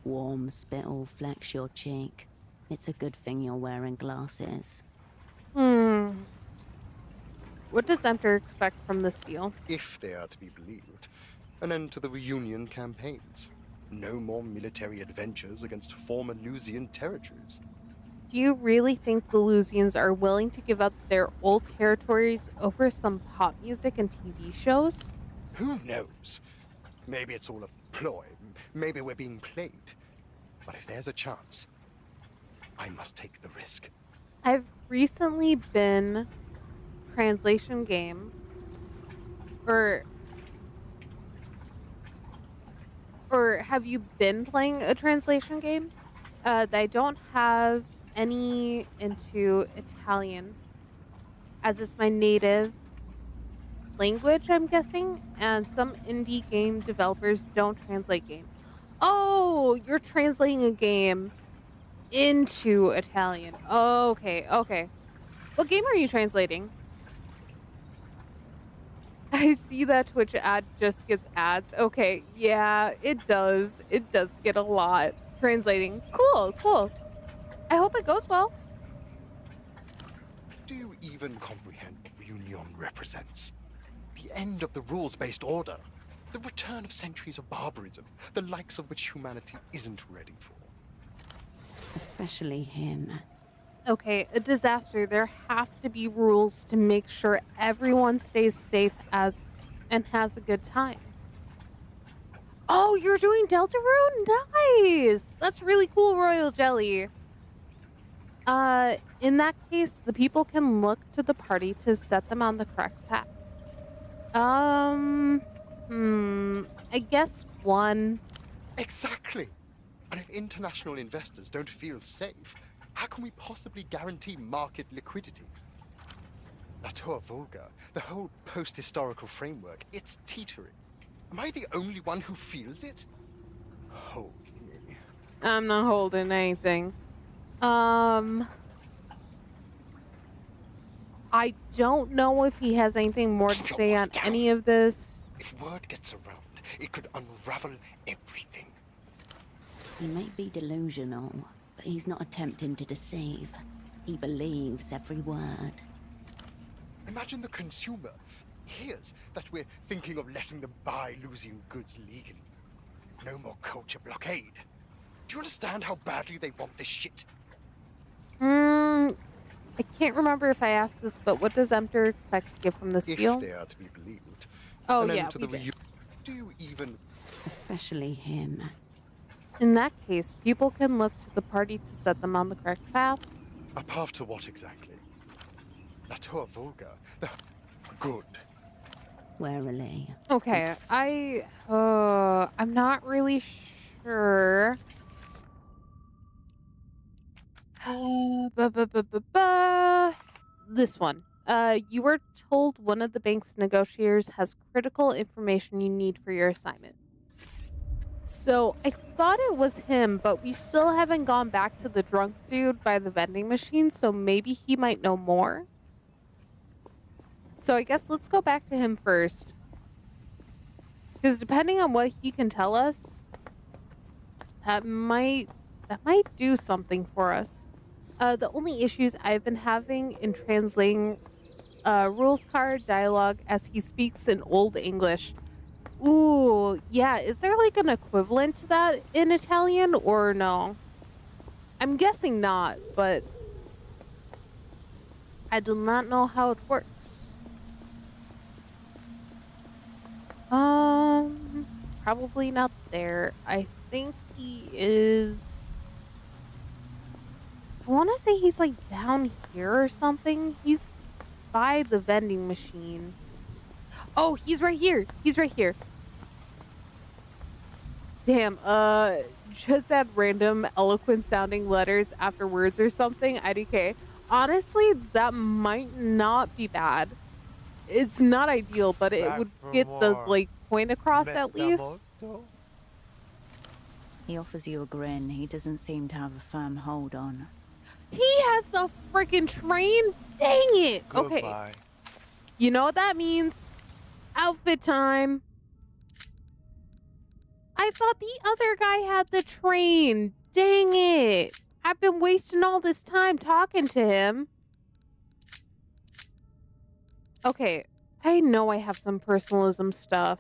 Warm spittle flecks your cheek. It's a good thing you're wearing glasses. What does Emter expect from this deal? If they are to be believed, an end to the reunion campaigns. No more military adventures against former Lusian territories. Do you really think the Lusians are willing to give up their old territories over some pop music and TV shows? Who knows? Maybe it's all a ploy. Maybe we're being played. But if there's a chance, I must take the risk. I've recently been translation game or have you been playing a translation game? I don't have any into Italian as it's my native language, I'm guessing, and some indie game developers don't translate game. Oh, you're translating a game into Italian. Okay, okay. What game are you translating? I see that Twitch ad just gets ads. Okay, yeah, it does. It does get a lot. Translating. Cool, cool. I hope it goes well. Do you even comprehend what reunion represents? The end of the rules-based order. The return of centuries of barbarism, the likes of which humanity isn't ready for. Especially him. Okay, a disaster. There have to be rules to make sure everyone stays safe and has a good time. Oh, you're doing Deltarune? Nice! That's really cool, Royal Jelly. In that case, the people can look to the party to set them on the correct path. I guess one. Exactly. And if international investors don't feel safe, how can we possibly guarantee market liquidity? La Tour Volga, the whole post-historical framework, it's teetering. Am I the only one who feels it? Hold me. I'm not holding anything. I don't know if he has anything more to say on any of this. If word gets around, it could unravel everything. He may be delusional, but he's not attempting to deceive. He believes every word. Imagine the consumer hears that we're thinking of letting them buy Lusian goods legally. No more culture blockade. Do you understand how badly they want this shit? I can't remember if I asked this, but what does Emter expect to get from this deal? If they are to be believed. Oh, An end yeah, to we the did. Do you even... Especially him. In that case, people can look to the party to set them on the correct path. A path to what exactly? La Tour Volga. The good. Warily. Okay, I'm not really sure. This one. You were told one of the bank's negotiators has critical information you need for your assignment. So I thought it was him, but we still haven't gone back to the drunk dude by the vending machine, so maybe he might know more. So I guess let's go back to him first. Because depending on what he can tell us, that might do something for us. The only issues I've been having in translating rules card dialogue as he speaks in Old English. Ooh, yeah. Is there like an equivalent to that in Italian or no? I'm guessing not, but I do not know how it works. Probably not there. I think he is. I want to say he's like down here or something. He's by the vending machine. Oh, he's right here. He's right here. Damn, just add random eloquent sounding letters after words or something, IDK. Honestly, that might not be bad. It's not ideal, but it would get the, like, point across at least. He offers you a grin he doesn't seem to have a firm hold on. He has the freaking train? Dang it. Okay. Goodbye. You know what that means? Outfit time. I thought the other guy had the train. Dang it. I've been wasting all this time talking to him. Okay. I know I have some personalism stuff.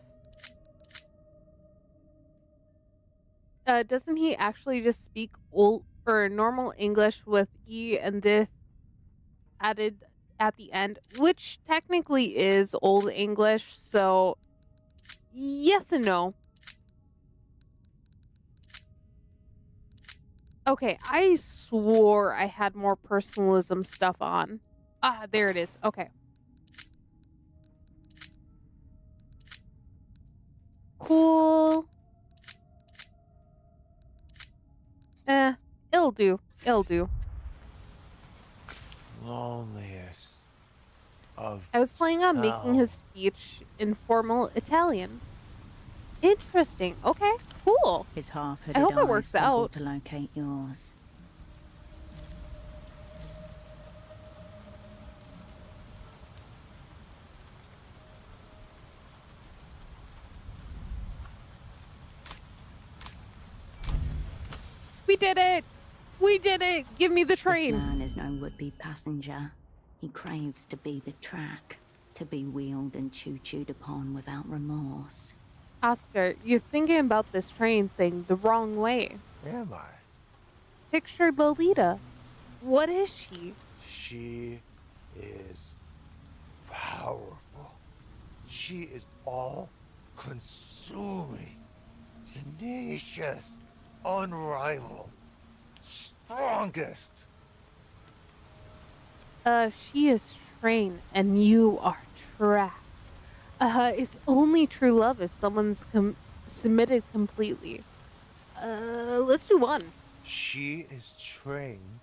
Doesn't he actually just speak old or normal English with E and this added at the end, which technically is Old English, so yes and no. Okay, I swore I had more personalism stuff on. Ah, there it is. Okay. Cool. It'll do. It'll do. Loneliest of I was planning on making his speech in formal Italian. Interesting. Okay, cool. His half-hooded I hope it eyes works struggle out. to locate yours. We did it! We did it! Give me the train! This man is no would-be passenger. He craves to be the track, to be wheeled and choo-chooed upon without remorse. Oscar, you're thinking about this train thing the wrong way. Am I? Picture Lolita. What is she? She is powerful. She is all-consuming, tenacious, unrivaled, strongest. She is trained and you are trapped. It's only true love if someone's submitted completely. Let's do one. She is trained.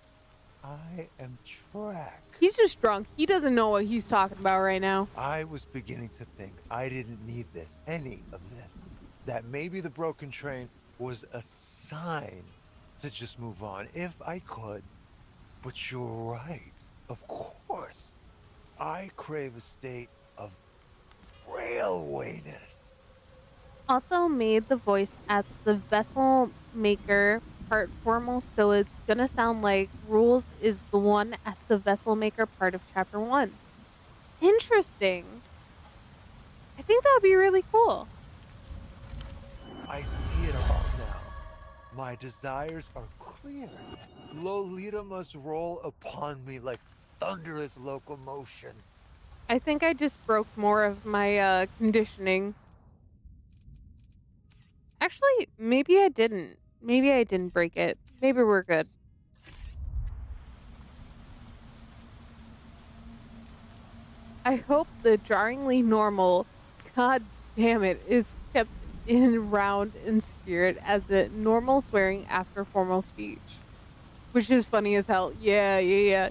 I am track. He's just drunk. He doesn't know what he's talking about right now. I was beginning to think I didn't need this, any of this. That maybe the broken train was a sign to just move on if I could. But you're right. Of course. I crave a state of railwayness. Also made the voice at the vessel maker part formal, so it's gonna sound like rules is the one at the vessel maker part of chapter 1. Interesting. I think that would be really cool. I see it all now. My desires are clear. Lolita must roll upon me like thunderous locomotion. I think I just broke more of my conditioning. Actually, maybe I didn't. Maybe I didn't break it. Maybe we're good. I hope the jarringly normal, god damn it, is kept in round in spirit as a normal swearing after formal speech. Which is funny as hell. Yeah, yeah,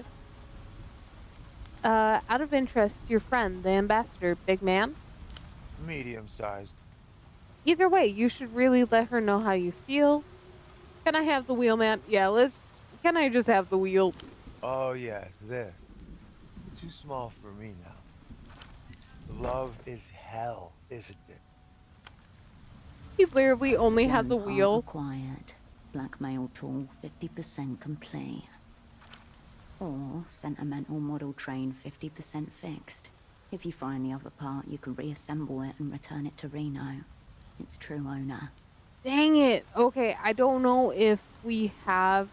yeah. Out of interest, your friend, the ambassador, big man? Medium sized. Either way, you should really let her know how you feel. Can I have the wheel, man? Yeah, Liz. Can I just have the wheel? Oh, yes, this. Too small for me now. Love is hell, isn't it? He literally only has a One part wheel. acquired, blackmail tool 50% complete. Or sentimental model train 50% fixed. If you find the other part, you can reassemble it and return it to Reno. Its true owner. Dang it. Okay, I don't know if we have...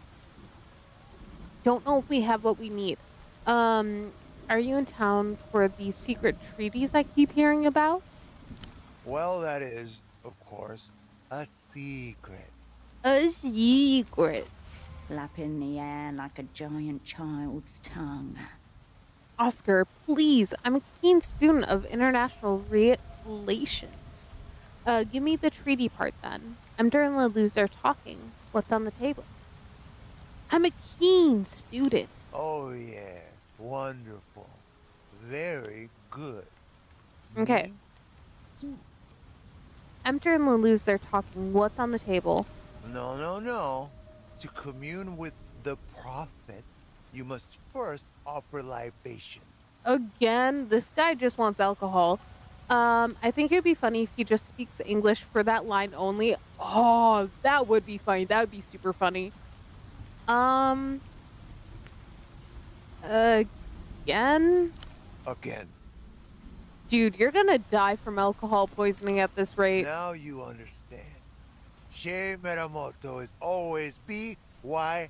Don't know if we have what we need. Are you in town for the secret treaties I keep hearing about? Well, that is, of course, a secret. A secret. Lap in the air like a giant child's tongue. Oscar, please. I'm a keen student of international relations. Give me the treaty part then. I'm during the loser talking. What's on the table? I'm a keen student. Oh, yes. Wonderful. Very good. Okay. Enter and Lelou's there talking. What's on the table? No, no, no. To commune with the prophet, you must first offer libation. Again, this guy just wants alcohol. I think it'd be funny if he just speaks English for that line only. Oh, that would be funny. That would be super funny. Again? Again. Dude, you're gonna die from alcohol poisoning at this rate. Now you understand. Che Meramoto is always B-Y-O-B.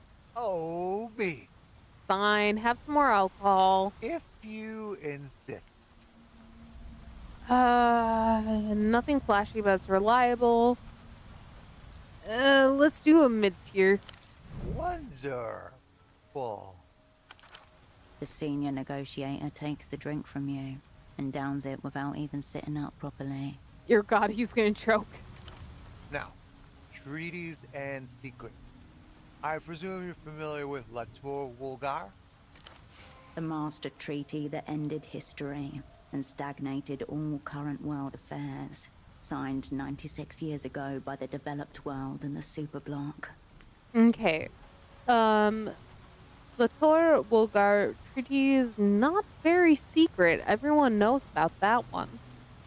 Fine, have some more alcohol. If you insist. Nothing flashy, but it's reliable. Let's do a mid-tier. Wonderful. The senior negotiator takes the drink from you and downs it without even sitting up properly. Dear God, he's gonna choke. Now, treaties and secrets. I presume you're familiar with La Tour Vulgar? The master treaty that ended history and stagnated all current world affairs. Signed 96 years ago by the developed world and the superbloc. Okay. The Tor Wolgar Treaty is not very secret. Everyone knows about that one.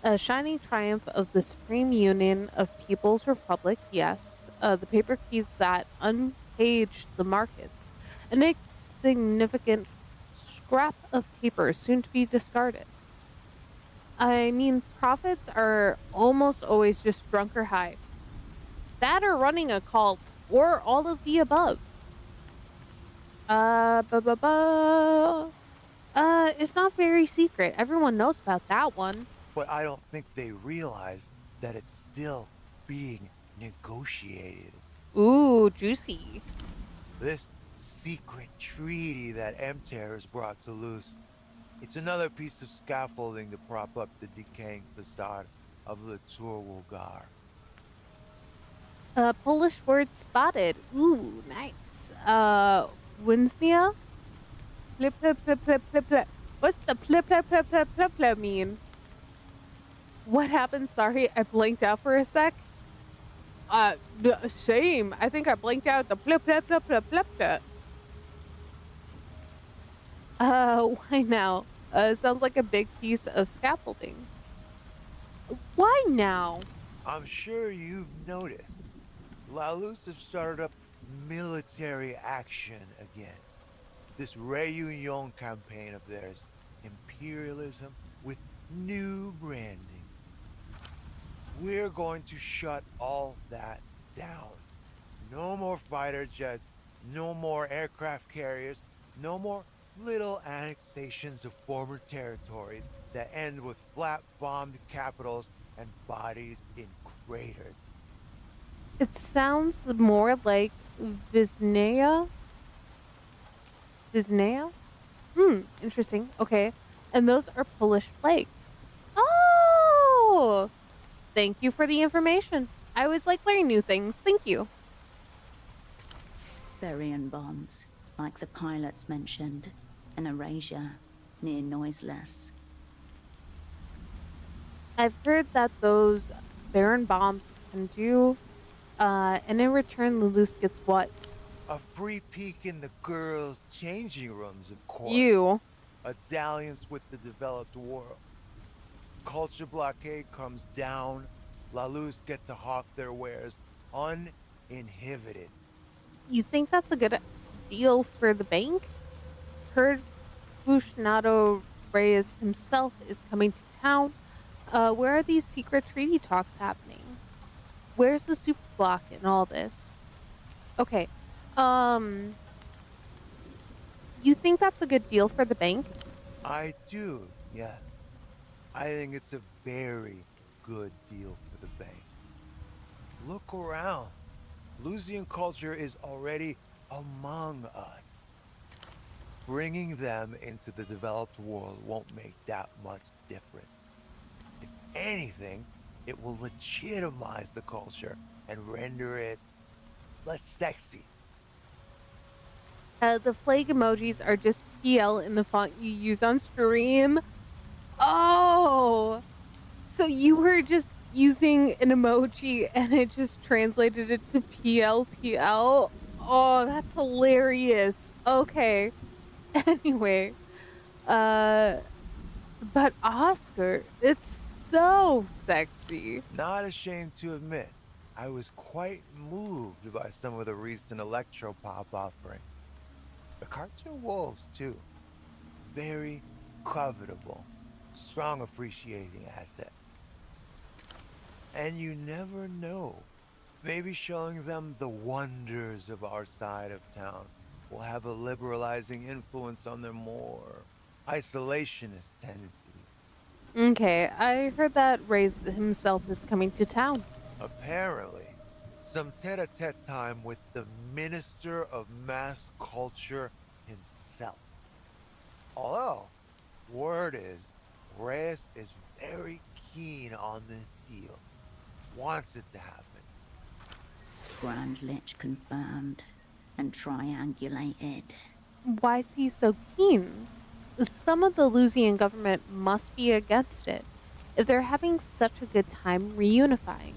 A shining triumph of the Supreme Union of People's Republic, yes. The paper keys that uncaged the markets. An insignificant scrap of paper soon to be discarded. I mean, profits are almost always just drunk or high. That or running a cult, or all of the above. It's not very secret. Everyone knows about that one. But I don't think they realize that it's still being negotiated. Ooh, juicy. This secret treaty that Emter has brought to loose. It's another piece of scaffolding to prop up the decaying facade of La Tour Vulgar. Polish word spotted. Ooh, nice. Winsnia? Plip, plip, plip, plip, plip, plip. What's the plip, plip, plip, plip, plip, plip mean? What happened? Sorry, I blinked out for a sec. Same. I think I blinked out the plip, plip, plip, plip, plip, plip. Why now? Sounds like a big piece of scaffolding. Why now? I'm sure you've noticed. Lalus have started up military action again. This Réunion campaign of theirs. Imperialism with new branding. We're going to shut all that down. No more fighter jets, no more aircraft carriers, no more little annexations of former territories that end with flat-bombed capitals and bodies in craters. It sounds more like Visnea. Visnea? Interesting. Okay. And those are Polish flags. Oh! Thank you for the information. I always like learning new things. Thank you. burying bombs, like the pilots mentioned, in Eurasia, near Noiseless. I've heard that those Baron bombs can do, and in return, Lelouch gets what? A free peek in the girls' changing rooms, of course. You. A dalliance with the developed world. Culture blockade comes down. Lelouch get to hawk their wares uninhibited. You think that's a good deal for the bank? Heard Bushnado Reyes himself is coming to town. Where are these secret treaty talks happening? Where's the super block in all this? Okay. You think that's a good deal for the bank? I do, yes. I think it's a very good deal for the bank. Look around. Lusian culture is already among us. Bringing them into the developed world won't make that much difference. If anything, it will legitimize the culture and render it less sexy. The flag emojis are just PL in the font you use on stream. Oh, so you were just using an emoji and it just translated it to PL. Oh, that's hilarious. Okay. Anyway, but Oscar, it's so sexy. Not ashamed to admit, I was quite moved by some of the recent electropop offerings. The cartoon wolves, too. Very covetable. Strong appreciating asset. And you never know. Maybe showing them the wonders of our side of town will have a liberalizing influence on their more isolationist tendencies. Okay, I heard that Ray's himself is coming to town. Apparently, some tete-a-tete time with the Minister of Mass Culture himself. Although, word is, Reyes is very keen on this deal. Wants it to happen. Grand Lich confirmed and triangulated. Why is he so keen? Some of the Lusian government must be against it, if they're having such a good time reunifying.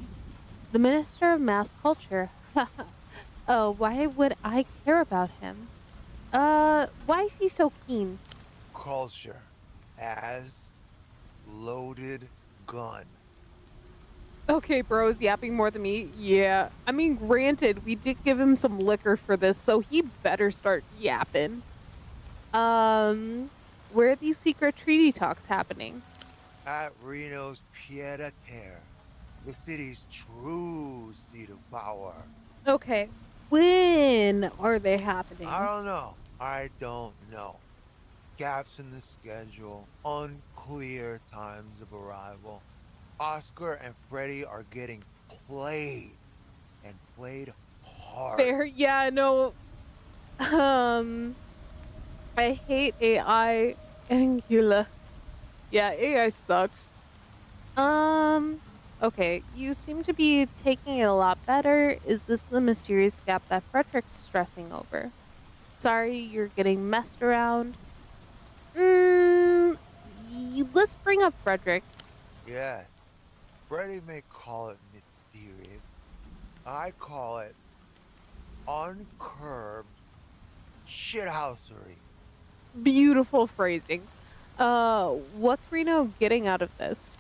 The Minister of Mass Culture, why would I care about him? Why is he so keen? Culture as loaded gun. Okay, bro's yapping more than me. Yeah, I mean, granted, we did give him some liquor for this, so he better start yapping. Where are these secret treaty talks happening? At Reno's pied-à-terre, the city's true seat of power. Okay, when are they happening? I don't know. Gaps in the schedule, unclear times of arrival. Oscar and Freddy are getting played, and played hard. Fair, yeah, no. I hate AI Anguilla. Yeah, AI sucks. Okay, you seem to be taking it a lot better. Is this the mysterious gap that Frederick's stressing over? Sorry, you're getting messed around. Let's bring up Frederick. Yes, Freddy may call it mysterious. I call it uncurbed shithousery. Beautiful phrasing. What's Reno getting out of this?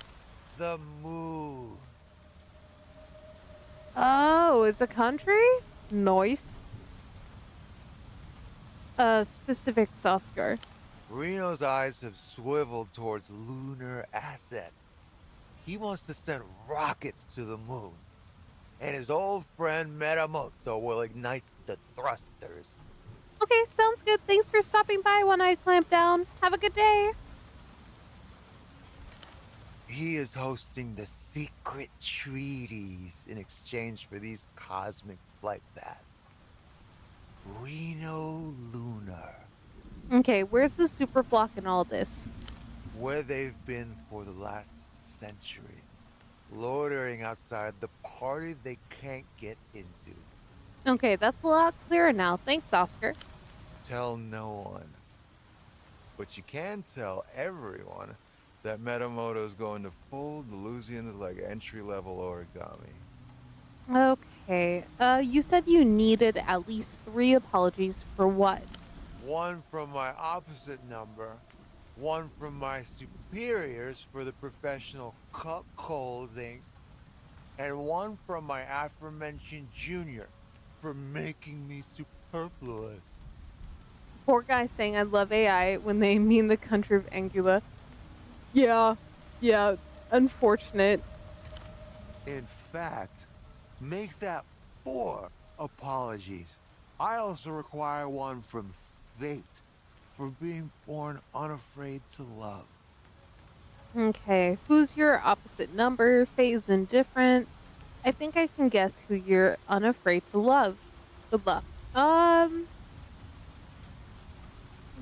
The mood. Oh, it's a country? Nice. Specifics, Oscar. Reno's eyes have swiveled towards lunar assets. He wants to send rockets to the moon. And his old friend Metamoto will ignite the thrusters. Okay, sounds good. Thanks for stopping by when I clamp down. Have a good day. He is hosting the secret treaties in exchange for these cosmic flight paths. Reno Lunar. Okay, where's the super block in all this? Where they've been for the last century. Loitering outside the party they can't get into. Okay, that's a lot clearer now. Thanks, Oscar. Tell no one. But you can tell everyone that Metamoto's going to fold the Lusians like entry-level origami. Okay. You said you needed at least 3 apologies for what? One from my opposite number, one from my superiors for the professional cuckolding, and one from my aforementioned junior for making me superfluous. Poor guy saying I love AI when they mean the country of Angula. Yeah. Yeah. Unfortunate. In fact, make that 4 apologies. I also require one from fate for being born unafraid to love. Okay. Who's your opposite number? Phase indifferent. I think I can guess who you're unafraid to love. Good luck.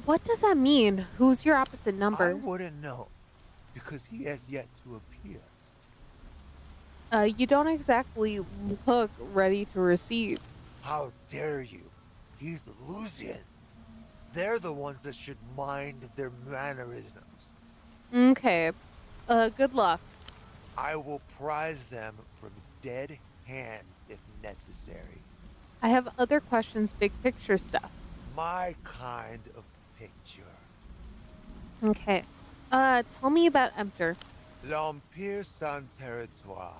What does that mean? Who's your opposite I number? wouldn't know, because he has yet to appear. You don't exactly look ready to receive. How dare you? He's Lucian. They're the ones that should mind their mannerisms. Okay. Good luck. I will prize them from dead hands if necessary. I have other questions, big picture stuff. My kind of picture. Okay. Tell me about Emptor. L'Empire Sans Territoire.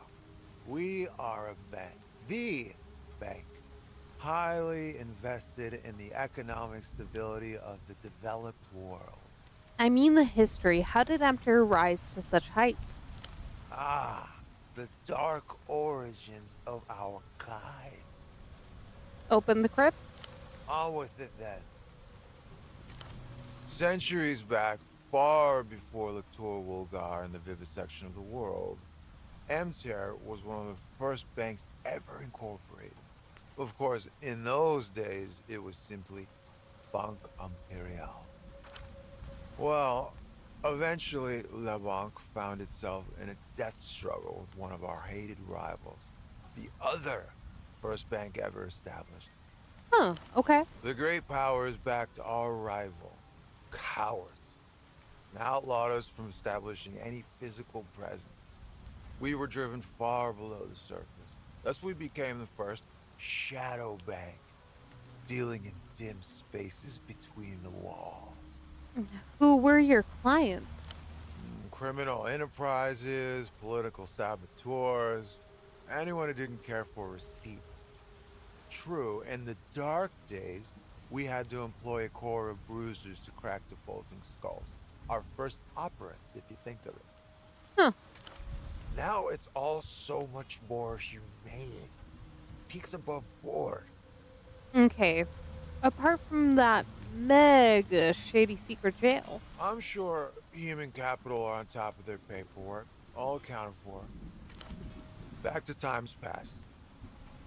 We are a bank. The bank. Highly invested in the economic stability of the developed world. I mean the history. How did Emptor rise to such heights? Ah, the dark origins of our kind. Open the crypt? On with it then. Centuries back, far before Lector Wulgar and the vivisection of the world, Emter was one of the first banks ever incorporated. Of course, in those days, it was simply Banque Imperiale. Well, eventually, La Banque found itself in a death struggle with one of our hated rivals, the other first bank ever established. Huh, okay. The great powers backed our rival, cowards, and outlawed us from establishing any physical presence. We were driven far below the surface. Thus we became the first shadow bank, dealing in dim spaces between the walls. Who were your clients? Criminal enterprises, political saboteurs, anyone who didn't care for receipts. True, in the dark days, we had to employ a corps of bruisers to crack defaulting skulls. Our first operants, if you think of it. Huh. Now it's all so much more humane. Peaks above board. Okay. Apart from that mega shady secret jail. I'm sure human capital are on top of their paperwork, all accounted for. Back to times past.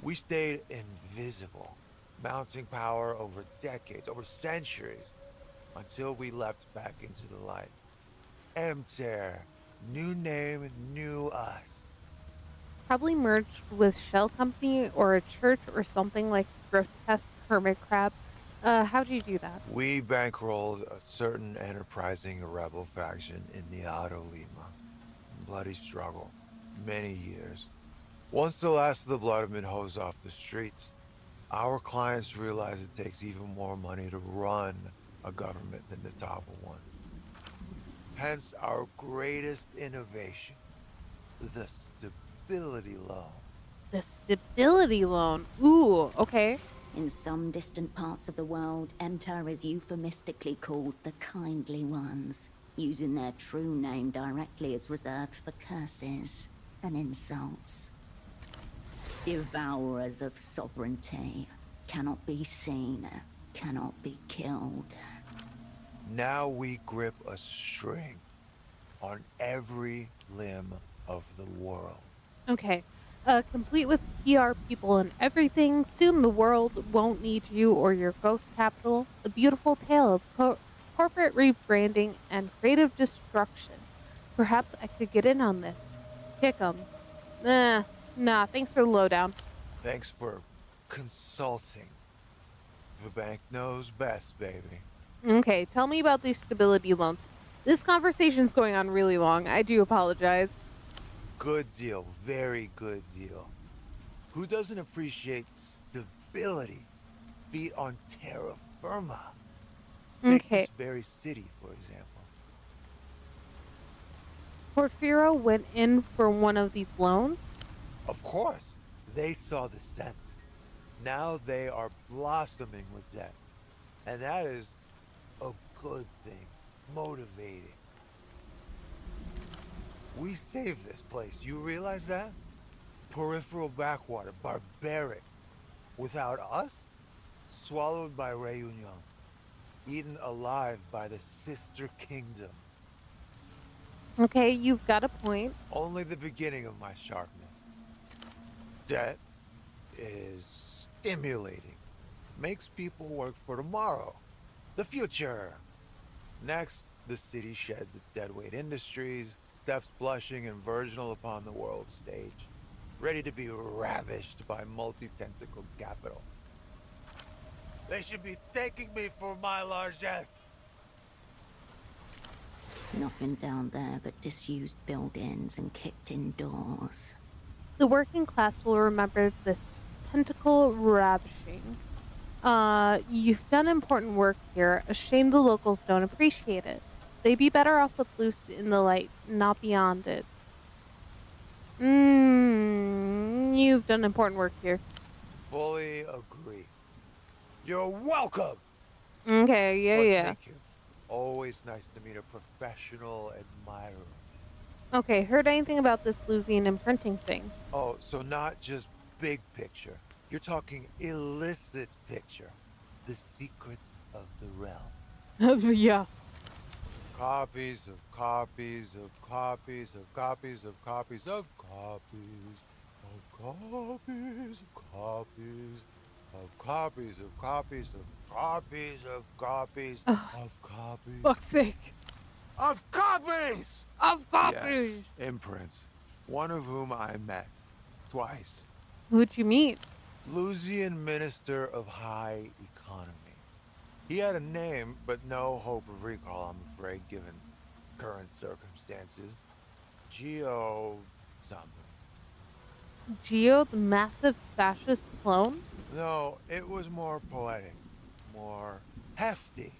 We stayed invisible, mounting power over decades, over centuries, until we leapt back into the light. Emter, new name, new us. Probably merged with Shell Company or a church or something like grotesque hermit crab. How'd you do that? We bankrolled a certain enterprising rebel faction in Niado Lima. Bloody struggle. Many years. Once the last of the blood had been hosed off the streets, our clients realized it takes even more money to run a government than to topple one. Hence our greatest innovation, the stability loan. The stability loan. Ooh, okay. In some distant parts of the world, Emter is euphemistically called the Kindly Ones, using their true name directly as reserved for curses and insults. Devourers of sovereignty, cannot be seen, cannot be killed. Now we grip a string on every limb of the world. Okay. Complete with PR people and everything, soon the world won't need you or your ghost capital. A beautiful tale of corporate rebranding and creative destruction. Perhaps I could get in on this. Kick 'em. Nah, thanks for the lowdown. Thanks for consulting. The bank knows best, baby. Okay, tell me about these stability loans. This conversation's going on really long. I do apologize. Good deal, very good deal. Who doesn't appreciate stability? Feet on terra firma. Take Okay. this very city, for example. Porfirio went in for one of these loans? Of course, they saw the sense. Now they are blossoming with debt. And that is a good thing, motivating. We saved this place, you realize that? Peripheral backwater, barbaric. Without us, swallowed by Reunion. Eaten alive by the sister kingdom. Okay, you've got a point. Only the beginning of my sharpness. Debt is stimulating. Makes people work for tomorrow. The future. Next, the city sheds its deadweight industries, steps blushing and virginal upon the world stage, ready to be ravished by multi-tentacled capital. They should be thanking me for my largesse. Nothing down there but disused buildings and kicked-in doors. The working class will remember this tentacle ravishing. You've done important work here. A shame the locals don't appreciate it. They'd be better off with loose in the light, not beyond it. You've done important work here. Fully agree. You're welcome! Okay, yeah. Thank you. Always nice to meet a professional admirer. Okay, heard anything about this Lusian imprinting thing? Oh, so not just big picture. You're talking illicit picture. The secrets of the realm. Yeah. Copies of copies of copies of copies of copies of copies of copies of copies of copies of copies of copies of copies of copies. Fuck's sake. Of copies! Of copies! Yes, imprints. One of whom I met. Twice. Who'd you meet? Lusian Minister of High Economy. He had a name, but no hope of recall, I'm afraid, given current circumstances. Geo something. Geo, the massive fascist clone? No, it was more poetic. More hefty.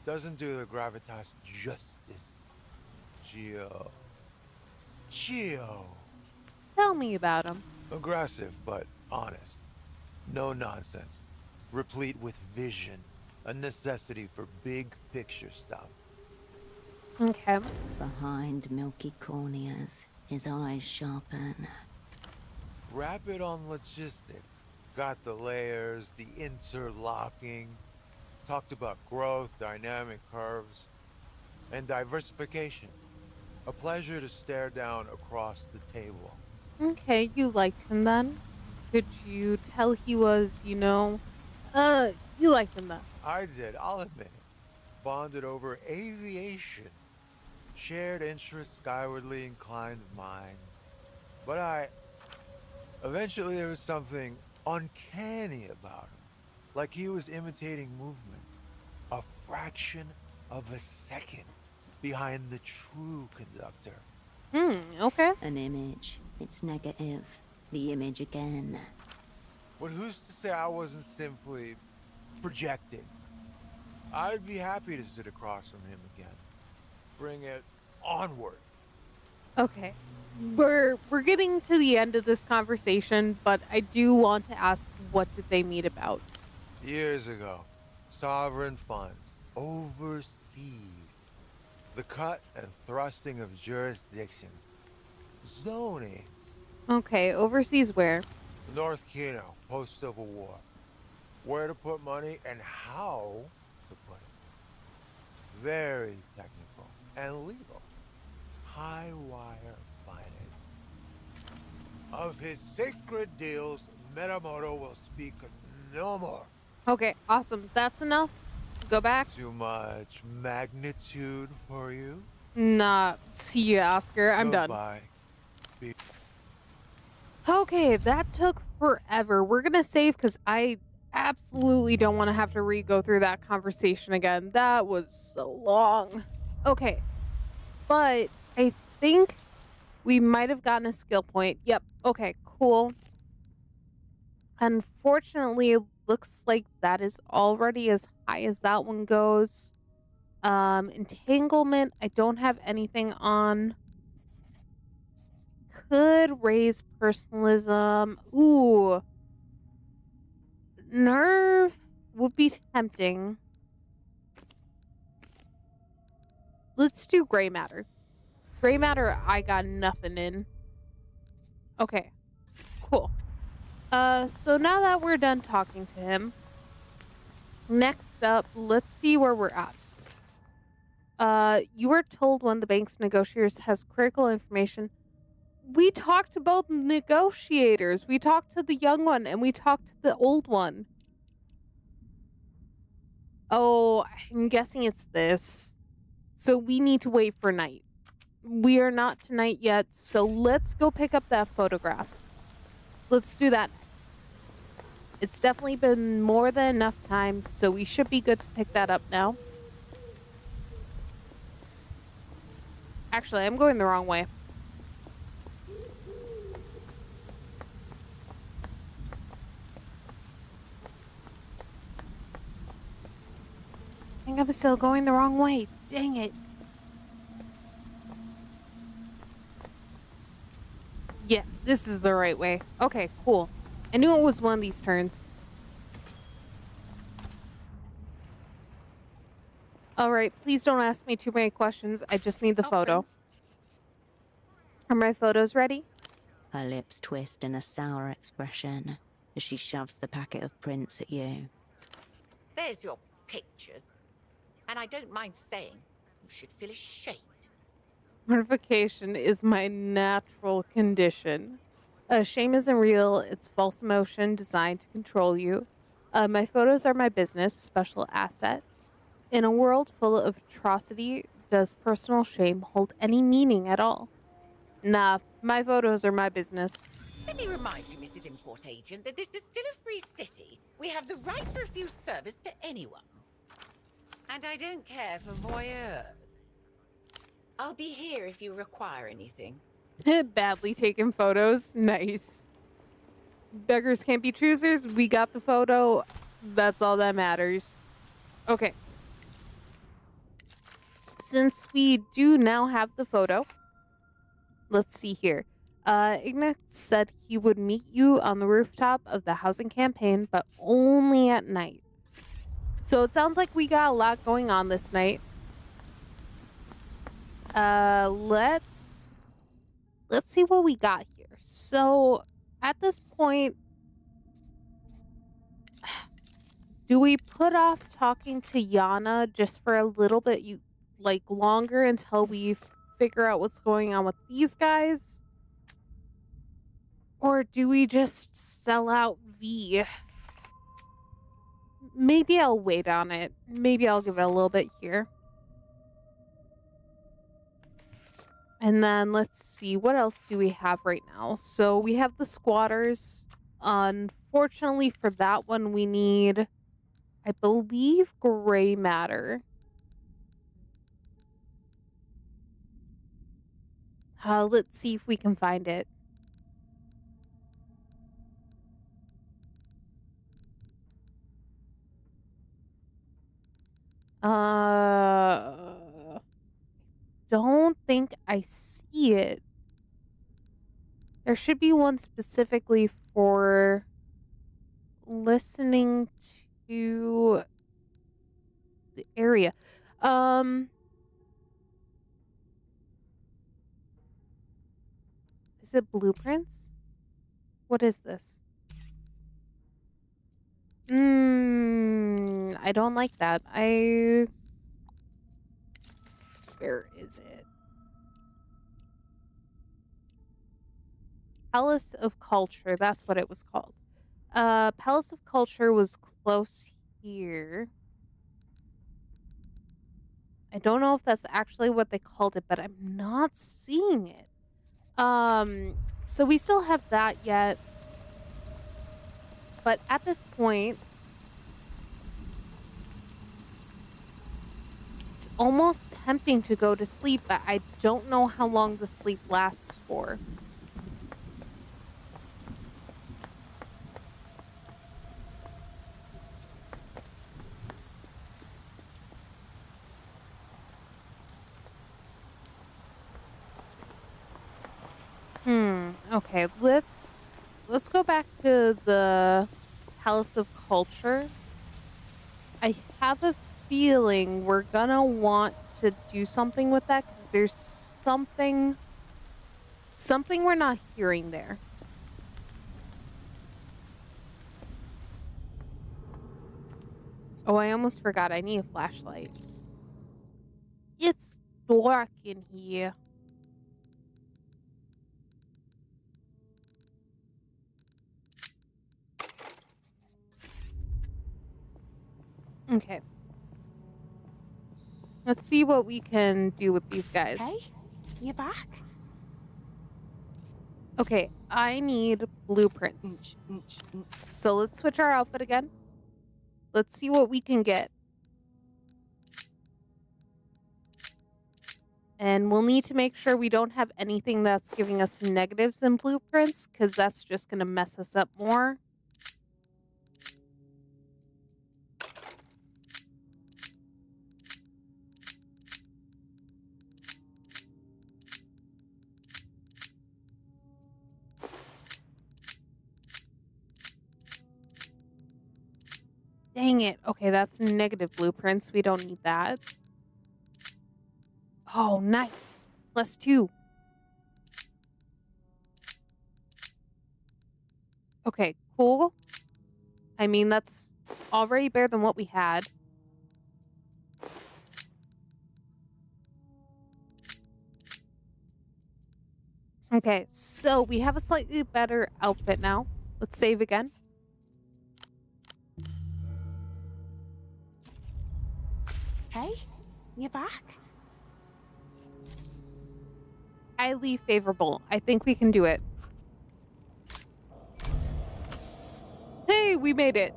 Doesn't do the gravitas justice. Geo. Tell me about him. Aggressive, but honest. No nonsense. Replete with vision. A necessity for big picture stuff. Okay. Behind milky corneas, his eyes sharpen. Rapid on logistics. Got the layers, the interlocking. Talked about growth, dynamic curves, and diversification. A pleasure to stare down across the table. Okay, you liked him then? Could you tell he was, you liked him then? I did, I'll admit it. Bonded over aviation. Shared interests, skywardly inclined minds. But eventually there was something uncanny about him. Like he was imitating movement. A fraction of a second behind the true conductor. Okay. An image. It's negative. The image again. But who's to say I wasn't simply projecting? I'd be happy to sit across from him again. Bring it onward. Okay. We're getting to the end of this conversation, but I do want to ask, what did they meet about? Years ago, sovereign funds, overseas. The cut and thrusting of jurisdictions. Zoning. Okay, overseas where? North Kino, post-Civil War. Where to put money and how to put it. Very technical and legal. High wire finance. Of his sacred deals, Metamoto will speak no more. Okay, awesome. That's enough. Go back. Too much magnitude for you? Nah, see ya, Oscar. I'm done. Goodbye. Okay, that took forever. We're gonna save because I absolutely don't want to have to re-go through that conversation again. That was so long. Okay, but I think we might have gotten a skill point. Yep. Okay, cool. Unfortunately, it looks like that is already as high as that one goes. Entanglement, I don't have anything on. Could raise personalism. Ooh. Nerve would be tempting. Let's do gray matter. Gray matter, I got nothing in. Okay, cool. So now that we're done talking to him, next up, let's see where we're at. You were told one of the bank's negotiators has critical information. We talked to both negotiators. We talked to the young one and we talked to the old one. Oh, I'm guessing it's this. So we need to wait for night. We are not tonight yet, so let's go pick up that photograph. Let's do that next. It's definitely been more than enough time, so we should be good to pick that up now. Actually, I'm going the wrong way. I think I'm still going the wrong way. Dang it. Yeah, this is the right way. Okay, cool. I knew it was one of these turns. Alright, please don't ask me too many questions. I just need the photo. Are my photos ready? Her lips twist in a sour expression as she shoves the packet of prints at you. There's your pictures. And I don't mind saying, you should feel ashamed. Mortification is my natural condition. Shame isn't real. It's false emotion designed to control you. My photos are my business, special asset. In a world full of atrocity, does personal shame hold any meaning at all? Nah, my photos are my business. Let me remind you, Mrs. Import Agent, that this is still a free city. We have the right to refuse service to anyone. And I don't care for voyeurs. I'll be here if you require anything. Badly taken photos. Nice. Beggars can't be choosers. We got the photo. That's all that matters. Okay. Since we do now have the photo, let's see here. Ignat said he would meet you on the rooftop of the housing campaign, but only at night. So it sounds like we got a lot going on this night. Let's see what we got here. So at this point, do we put off talking to Yana just for a little bit, longer until we figure out what's going on with these guys? Or do we just sell out V? Maybe I'll wait on it. Maybe I'll give it a little bit here. And then let's see, what else do we have right now? So we have the squatters. Unfortunately for that one, we need, I believe, gray matter. Let's see if we can find it. Don't think I see it. There should be one specifically for listening to the area. Is it blueprints? What is this? I don't like that. Where is it? Palace of Culture. That's what it was called. Palace of Culture was close here. I don't know if that's actually what they called it, but I'm not seeing it. So we still have that yet. But at this point, it's almost tempting to go to sleep, but I don't know how long the sleep lasts for. Okay, let's go back to the Palace of Culture. I have a feeling we're gonna want to do something with that because there's something we're not hearing there. Oh, I almost forgot. I need a flashlight. It's dark in here. Okay. Let's see what we can do with these guys. Hey, you back? Okay, I need blueprints. So let's switch our outfit again. Let's see what we can get. And we'll need to make sure we don't have anything that's giving us negatives in blueprints, because that's just going to mess us up more. Dang it. Okay, that's negative blueprints. We don't need that. Oh, nice. +2. Okay, cool. I mean, that's already better than what we had. Okay, so we have a slightly better outfit now. Let's save again. Hey, you back? Highly favorable. I think we can do it. Hey, we made it.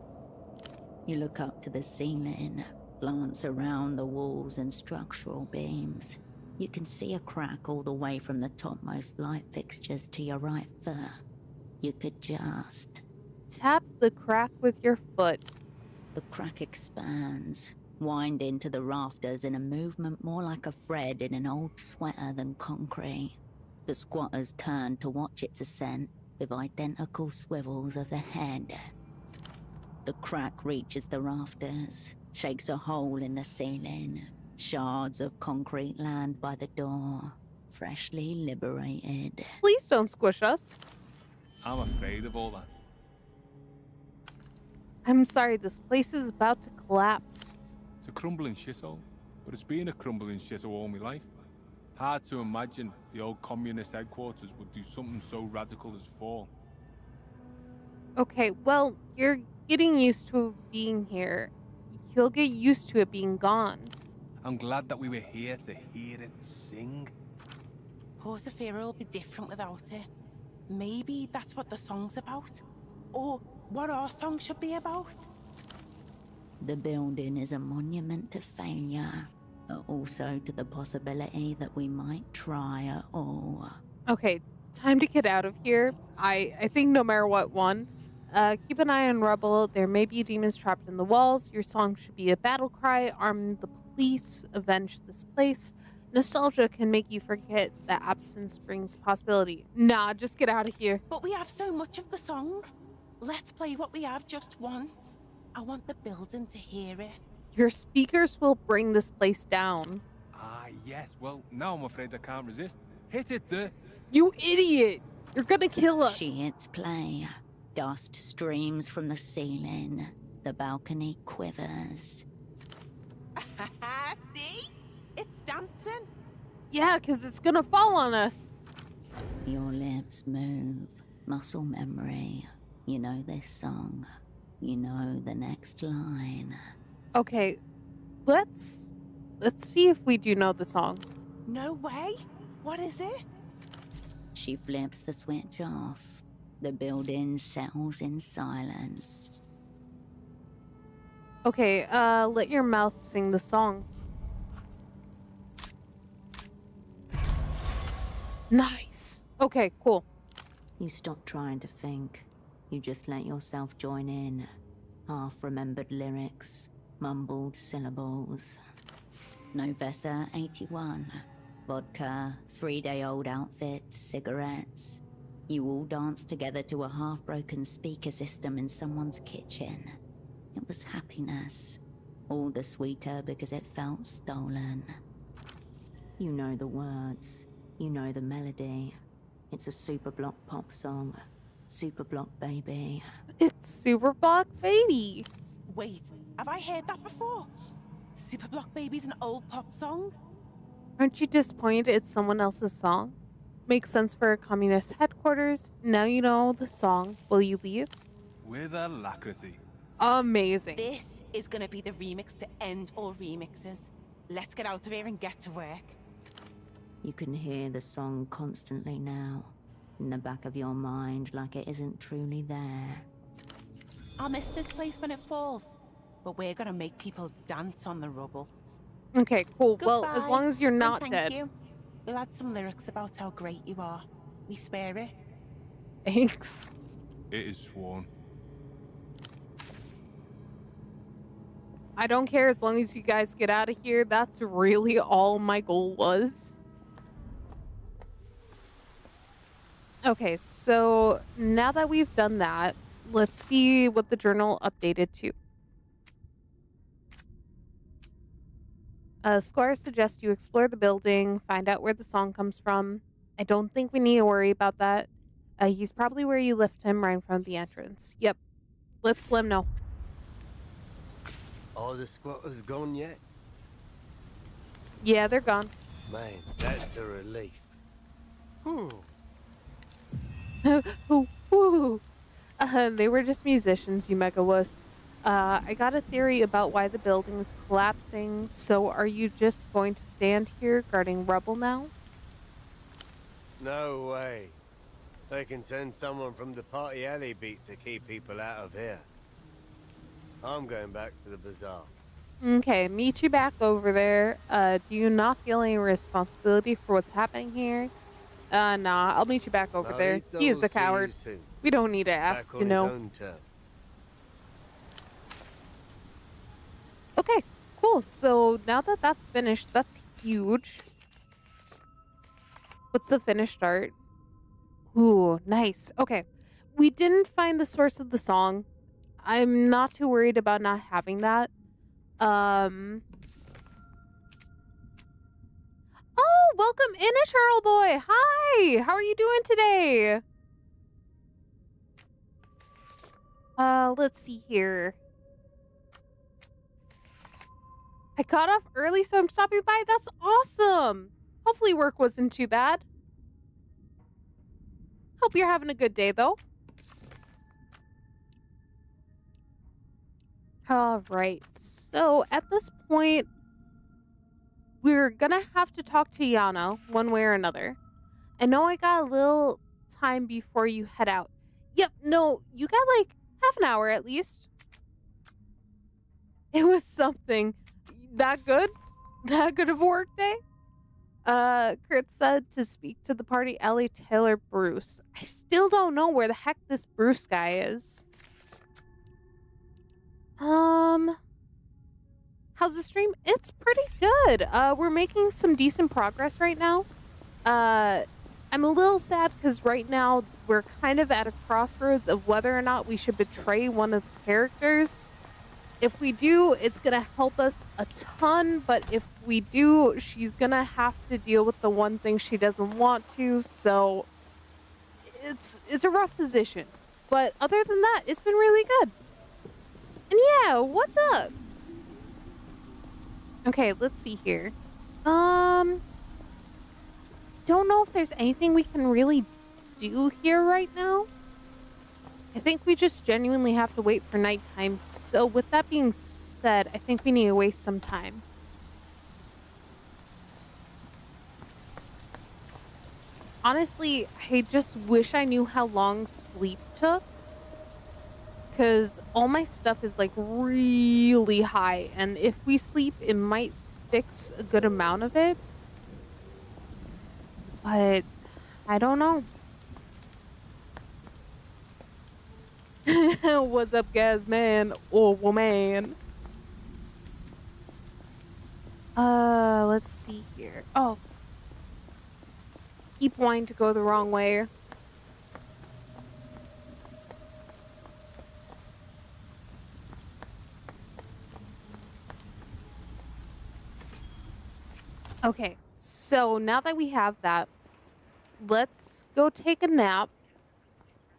You look up to the ceiling, glance around the walls and structural beams. You can see a crack all the way from the topmost light fixtures to your right foot. You could just tap the crack with your foot. The crack expands, wind into the rafters in a movement more like a thread in an old sweater than concrete. The squatters turn to watch its ascent with identical swivels of the head. The crack reaches the rafters, shakes a hole in the ceiling. Shards of concrete land by the door, freshly liberated. Please don't squish us. I'm afraid of all that. I'm sorry, this place is about to collapse. It's a crumbling shithole, but it's been a crumbling shithole all my life. Hard to imagine the old communist headquarters would do something so radical as fall. Okay, well, you're getting used to being here. You'll get used to it being gone. I'm glad that we were here to hear it sing. Portofino will be different without it. Maybe that's what the song's about. Or what our song should be about. The building is a monument to failure, but also to the possibility that we might try at all. Okay, time to get out of here. I think no matter what won. Keep an eye on Rubble. There may be demons trapped in the walls. Your song should be a battle cry. Arm the police. Avenge this place. Nostalgia can make you forget that absence brings possibility. Nah, just get out of here. But we have so much of the song. Let's play what we have just once. I want the building to hear it. Your speakers will bring this place down. Ah, yes. Well, now I'm afraid I can't resist. Hit it, You idiot! You're gonna kill us. She hits play. Dust streams from the ceiling. The balcony quivers. See? It's dancing. Yeah, because it's gonna fall on us. Your lips move. Muscle memory. You know this song. You know the next line. Okay, let's see if we do know the song. No way. What is it? She flips the switch off. The building settles in silence. Okay, let your mouth sing the song. Nice. Okay, cool. You stop trying to think. You just let yourself join in. Half-remembered lyrics, mumbled syllables. Novessa 81. Vodka, 3-day-old outfits, cigarettes. You all danced together to a half-broken speaker system in someone's kitchen. It was happiness. All the sweeter because it felt stolen. You know the words. You know the melody. It's a Superblock pop song. Superblock Baby. It's Superblock Baby. Wait, have I heard that before? Superblock Baby's an old pop song? Aren't you disappointed it's someone else's song? Makes sense for a communist headquarters. Now you know the song. Will you leave? With alacrity. Amazing. This is gonna be the remix to end all remixes. Let's get out of here and get to work. You can hear the song constantly now, in the back of your mind like it isn't truly there. I'll miss this place when it falls, but we're gonna make people dance on the rubble. Okay, cool. Goodbye, well, as long as you're and not thank dead. You. We'll add some lyrics about how great you are. We swear it. Thanks. It is sworn. I don't care as long as you guys get out of here. That's really all my goal was. Okay, so now that we've done that, let's see what the journal updated to. Squire suggests you explore the building, find out where the song comes from. I don't think we need to worry about that. He's probably where you left him right in front of the entrance. Yep. Let's let him know. Are the squatters gone yet? Yeah, they're gone. Man, that's a relief. Woo. They were just musicians, you mega wuss. I got a theory about why the building is collapsing, so are you just going to stand here guarding rubble now? No way. They can send someone from the party alley beat to keep people out of here. I'm going back to the bazaar. Okay, meet you back over there. Do you not feel any responsibility for what's happening here? Nah, I'll meet you back over there. He is a coward. We don't need to ask, you know. Okay, cool. So now that that's finished, that's huge. What's the finished art? Ooh, nice. Okay. We didn't find the source of the song. I'm not too worried about not having that. Oh, welcome in, Eternal Boy. Hi. How are you doing today? Let's see here. I got off early, so I'm stopping by. That's awesome. Hopefully work wasn't too bad. Hope you're having a good day, though. All right. So at this point, we're gonna have to talk to Yana one way or another. I know I got a little time before you head out. Yep, no, you got like half an hour at least. It was something. That good? That good of a work day? Kurt said to speak to the party alley Taylor Bruce. I still don't know where the heck this Bruce guy is. How's the stream? It's pretty good. We're making some decent progress right now. I'm a little sad because right now we're kind of at a crossroads of whether or not we should betray one of the characters. If we do, it's gonna help us a ton, but if we do, she's gonna have to deal with the one thing she doesn't want to, so it's a rough position. But other than that, it's been really good. And yeah, what's up? Okay, let's see here. Don't know if there's anything we can really do here right now. I think we just genuinely have to wait for nighttime. So with that being said, I think we need to waste some time. Honestly, I just wish I knew how long sleep took. Because all my stuff is like really high. And if we sleep, it might fix a good amount of it. But I don't know. What's up, guys, man or woman? Let's see here. Oh, keep wanting to go the wrong way. Okay, so now that we have that, let's go take a nap.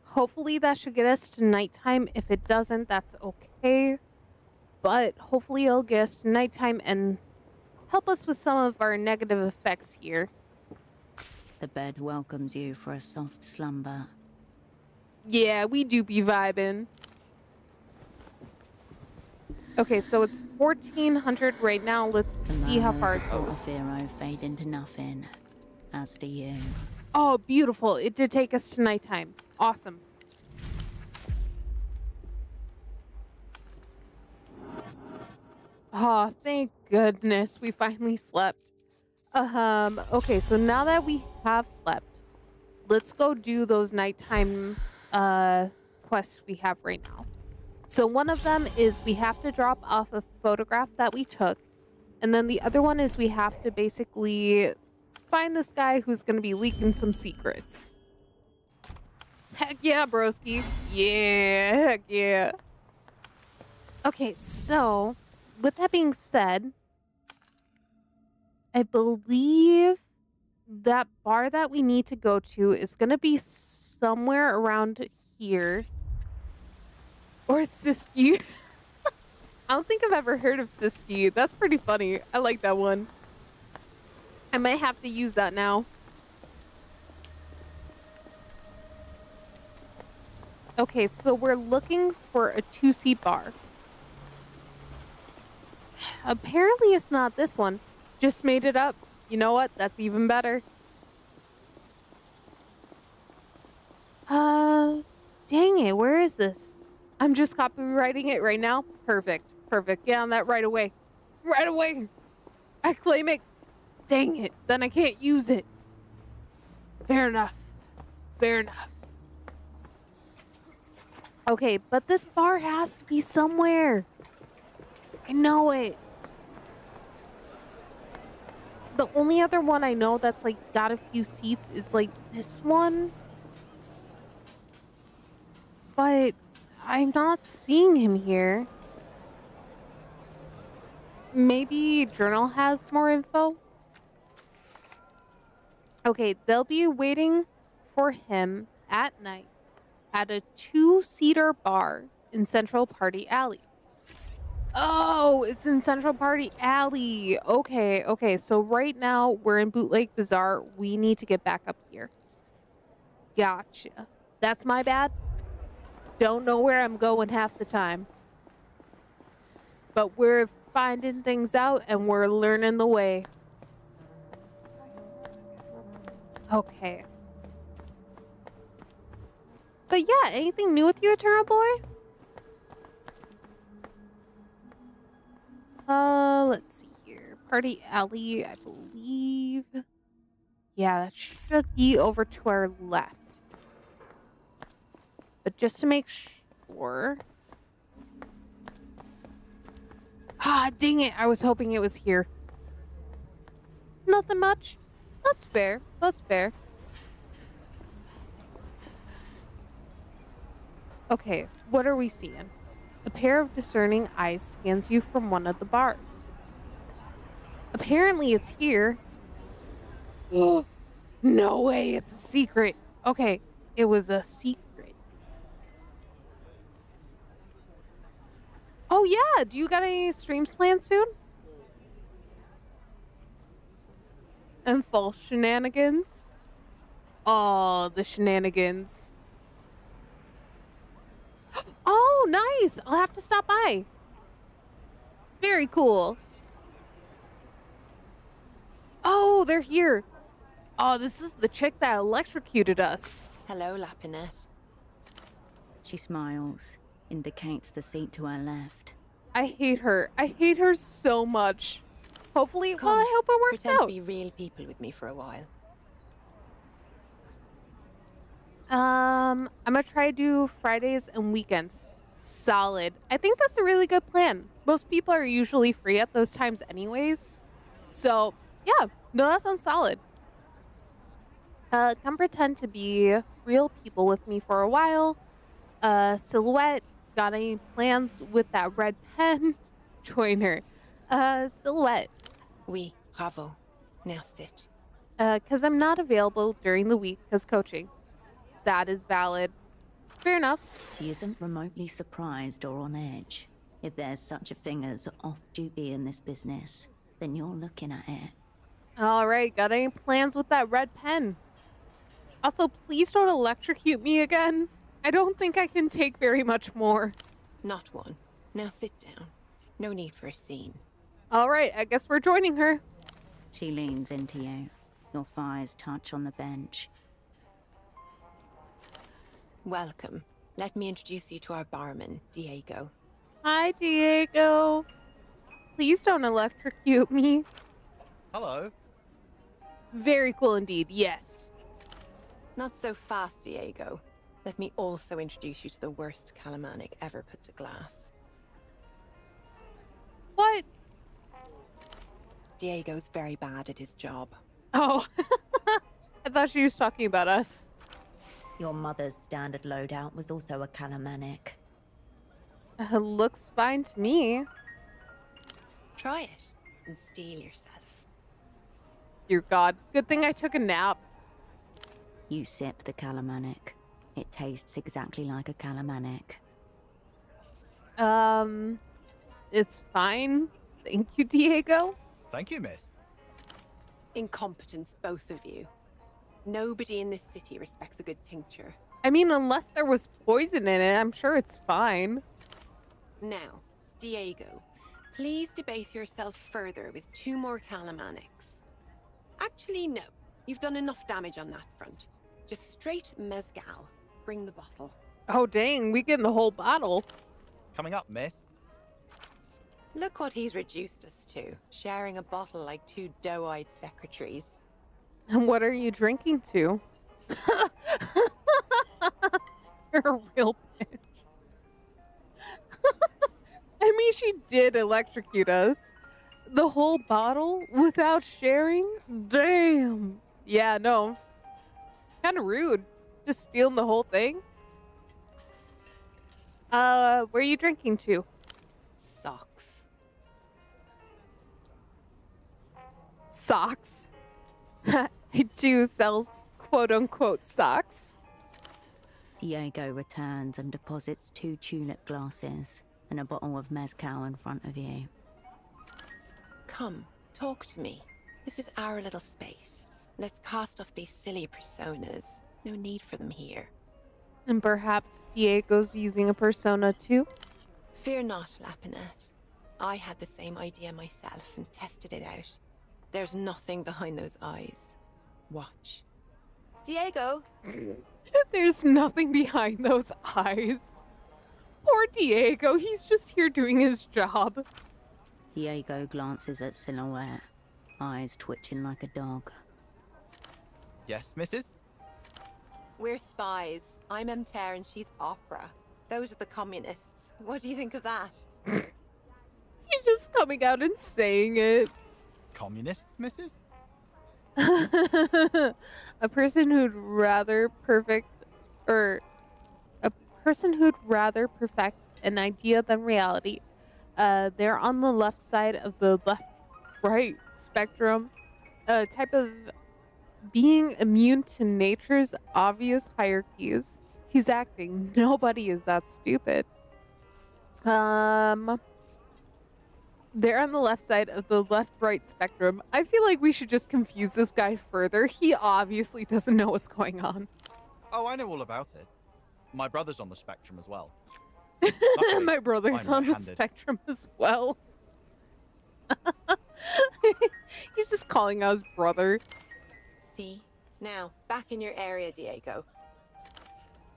Hopefully that should get us to nighttime. If it doesn't, that's okay. But hopefully it'll get us to nighttime and help us with some of our negative effects here. The bed welcomes you for a soft slumber. Yeah, we do be vibing. Okay, so it's 1400 right now. Let's see how far it goes. Zero fade into nothing. As do you. Oh, beautiful. It did take us to nighttime. Awesome. Oh, thank goodness we finally slept. Okay, so now that we have slept, let's go do those nighttime quests we have right now. So one of them is we have to drop off a photograph that we took, and then the other one is we have to basically find this guy who's going to be leaking some secrets. Heck yeah, broski. Yeah, heck yeah. Okay, so with that being said, I believe that bar that we need to go to is going to be somewhere around here. Or Siskiyou. I don't think I've ever heard of Siskiyou. That's pretty funny. I like that one. I might have to use that now. Okay, so we're looking for a 2-seat bar. Apparently it's not this one. Just made it up. You know what? That's even better. Dang it. Where is this? I'm just copywriting it right now. Perfect. Perfect. Get on that right away. Right away. I claim it. Dang it. Then I can't use it. Fair enough. Fair enough. Okay, but this bar has to be somewhere. I know it. The only other one I know that's like got a few seats is like this one. But I'm not seeing him here. Maybe Journal has more info? Okay, they'll be waiting for him at night at a 2-seater bar in Central Party Alley. Oh, it's in Central Party Alley. Okay, okay. So right now we're in Bootleg Bazaar. We need to get back up here. Gotcha. That's my bad. Don't know where I'm going half the time. But we're finding things out and we're learning the way. Okay. But yeah, anything new with you, Eternal Boy? Let's see here. Party Alley, I believe. Yeah, that should be over to our left. But just to make sure. Ah, dang it. I was hoping it was here. Nothing much. That's fair. That's fair. Okay, what are we seeing? A pair of discerning eyes scans you from one of the bars. Apparently it's here. Oh, no way, it's a secret. Okay, it was a secret. Oh yeah, do you got any streams planned soon? And fall shenanigans? Oh, the shenanigans. Oh, nice. I'll have to stop by. Very cool. Oh, they're here. Oh, this is the chick that electrocuted us. Hello, Lapinette. She smiles, indicates the seat to her left. I hate her. I hate her so much. Hopefully, Come, well, I hope it works pretend out. to be real people with me for a while. I'm gonna try to do Fridays and weekends. Solid. I think that's a really good plan. Most people are usually free at those times anyways. So, yeah. No, that sounds solid. Come pretend to be real people with me for a while. Silhouette, got any plans with that red pen? Join her. Silhouette. Oui, bravo. Now sit. Because I'm not available during the week because coaching. That is valid. Fair enough. She isn't remotely surprised or on edge. If there's such a thing as off duty in this business, then you're looking at it. All right, got any plans with that red pen? Also, please don't electrocute me again. I don't think I can take very much more. Not one. Now sit down. No need for a scene. All right, I guess we're joining her. She leans into you. Your thighs touch on the bench. Welcome. Let me introduce you to our barman, Diego. Hi, Diego. Please don't electrocute me. Hello. Very cool indeed, yes. Not so fast, Diego. Let me also introduce you to the worst calamanic ever put to glass. What? Diego's very bad at his job. Oh, I thought she was talking about us. Your mother's standard loadout was also a calamanic. Looks fine to me. Try it and steel yourself. Dear God, good thing I took a nap. You sip the calamanic. It tastes exactly like a calamanic. It's fine. Thank you, Diego. Thank you, miss. Incompetence, both of you. Nobody in this city respects a good tincture. I mean, unless there was poison in it, I'm sure it's fine. Now, Diego, please debase yourself further with 2 more calamanics. Actually, no. You've done enough damage on that front. Just straight mezcal. Bring the bottle. Oh, dang, we getting the whole bottle. Coming up, miss. Look what he's reduced us to, sharing a bottle like 2 doe-eyed secretaries. And what are you drinking to? You're a real bitch. I mean, she did electrocute us. The whole bottle without sharing? Damn. Yeah, no. Kind of rude. Just stealing the whole thing. Where are you drinking to? Socks. Socks. It too sells quote-unquote socks. Diego returns and deposits 2 tulip glasses and a bottle of mezcal in front of you. Come, talk to me. This is our little space. Let's cast off these silly personas. No need for them here. And perhaps Diego's using a persona too? Fear not, Lapinette. I had the same idea myself and tested it out. There's nothing behind those eyes. Watch. Diego! There's nothing behind those eyes. Poor Diego, he's just here doing his job. Diego glances at Silhouette, eyes twitching like a dog. Yes, missus? We're spies. I'm Emter and she's Opera. Those are the communists. What do you think of that? He's just coming out and saying it. Communists, missus? A person who'd rather perfect an idea than reality. They're on the left side of the left-right spectrum. A type of being immune to nature's obvious hierarchies. He's acting. Nobody is that stupid. They're on the left side of the left-right spectrum. I feel like we should just confuse this guy further. He obviously doesn't know what's going on. Oh, I know all about it. My brother's on the spectrum as well. My brother's I'm on the right-handed. spectrum as well. He's just calling out his brother. See? Now, back in your area, Diego.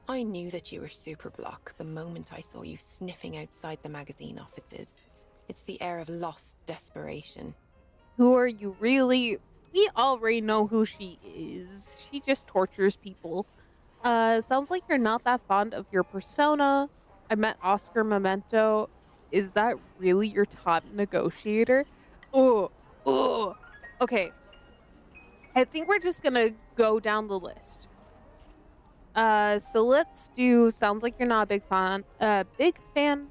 I knew that you were Superblock the moment I saw you sniffing outside the magazine offices. It's the air of lost desperation. Who are you really? We already know who she is. She just tortures people. Sounds like you're not that fond of your persona. I met Oscar Memento. Is that really your top negotiator? Oh, oh. Okay. I think we're just gonna go down the list. So let's do. Sounds like you're not a big fan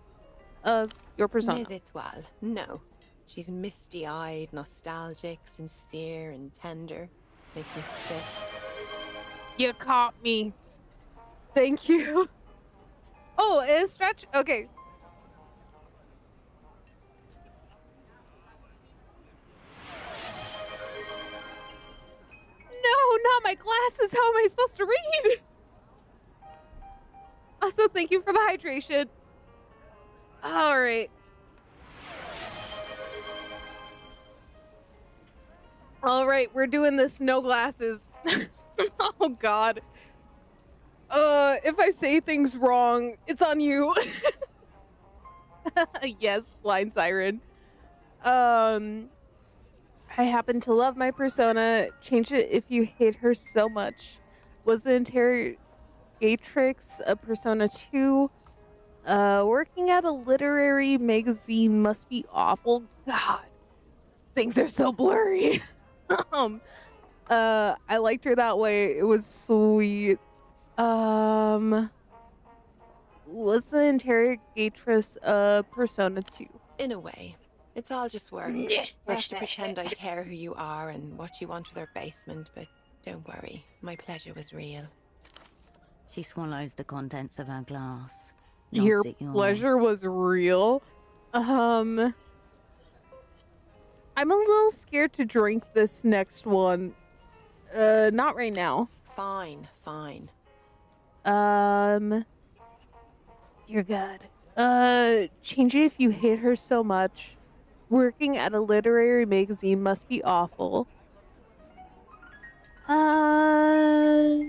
of your persona. Mes étoiles. No. She's misty-eyed, nostalgic, sincere, and tender. Makes me sick. You caught me. Thank you. Oh, and a stretch. Okay. No, not my glasses. How am I supposed to read? Also, thank you for the hydration. All right. All right, we're doing this no glasses. Oh God. If I say things wrong, it's on you. Yes, blind siren. I happen to love my persona. Change it if you hate her so much. Was the interrogatrix a persona 2? Working at a literary magazine must be awful. God, things are so blurry. I liked her that way. It was sweet. Was the interrogatrix persona 2? In a way. It's all just work. I have to pretend I care who you are and what you want with our basement, but don't worry. My pleasure was real. She swallows the contents of her glass. Your Nods at yours. pleasure was real. I'm a little scared to drink this next one. Not right now. Fine, fine. Dear God. Change it if you hate her so much. Working at a literary magazine must be awful. Yeah,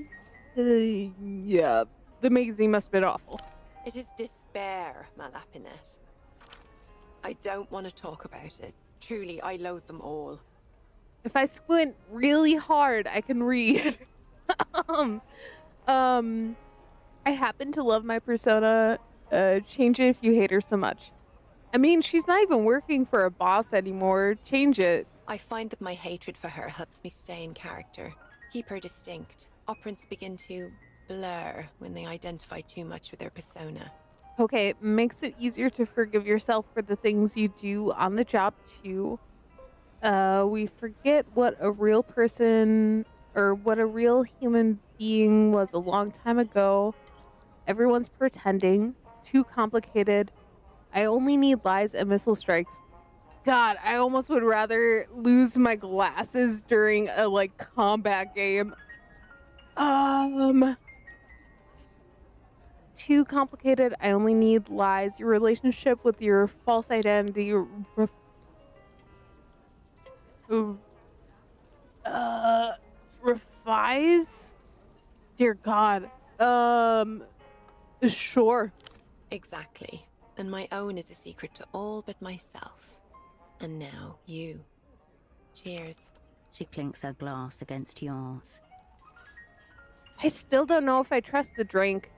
the magazine must have been awful. It is despair, Malapinette. I don't want to talk about it. Truly, I loathe them all. If I squint really hard, I can read. I happen to love my persona. Change it if you hate her so much. I mean, she's not even working for a boss anymore. Change it. I find that my hatred for her helps me stay in character. Keep her distinct. Operants begin to blur when they identify too much with their persona. Okay, it makes it easier to forgive yourself for the things you do on the job too. We forget what a real person or what a real human being was a long time ago. Everyone's pretending. Too complicated. I only need lies and missile strikes. God, I almost would rather lose my glasses during a combat game. Too complicated. I only need lies. Your relationship with your false identity revives? Dear God. Sure. Exactly. And my own is a secret to all but myself. And now, you. Cheers. She clinks her glass against yours. I still don't know if I trust the drink.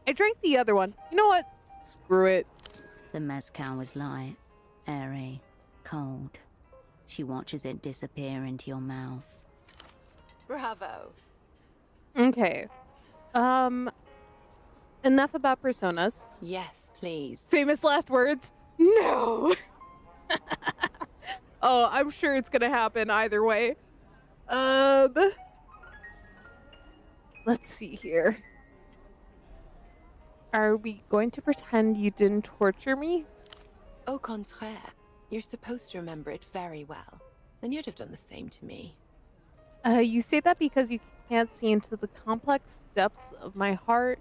I drank the other one. You know what? Screw it. The mezcal is light, airy, cold. She watches it disappear into your mouth. Bravo. Okay. Enough about personas. Yes, please. Famous last words? No. Oh, I'm sure it's gonna happen either way. Let's see here. Are we going to pretend you didn't torture me? Au contraire. You're supposed to remember it very well. And you'd have done the same to me. You say that because you can't see into the complex depths of my heart.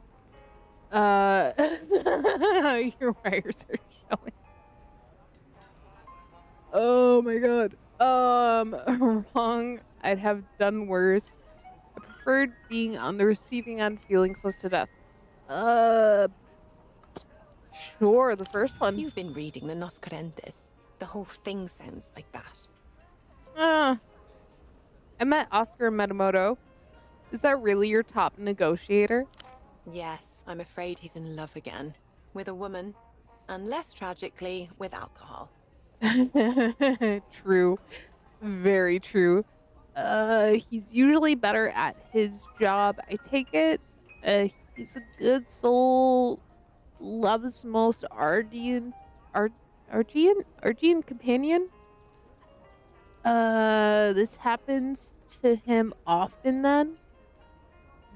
Your wires are showing. Oh my God. Wrong. I'd have done worse. I preferred being on the receiving end, feeling close to death. Uh, sure, the first one. You've been reading the Nos Correntes. The whole thing sounds like that. I met Oscar Metamoto. Is that really your top negotiator? Yes, I'm afraid he's in love again. With a woman. And less tragically, with alcohol. True. Very true. He's usually better at his job, I take it. He's a good soul. Loves most Argian companion. This happens to him often then.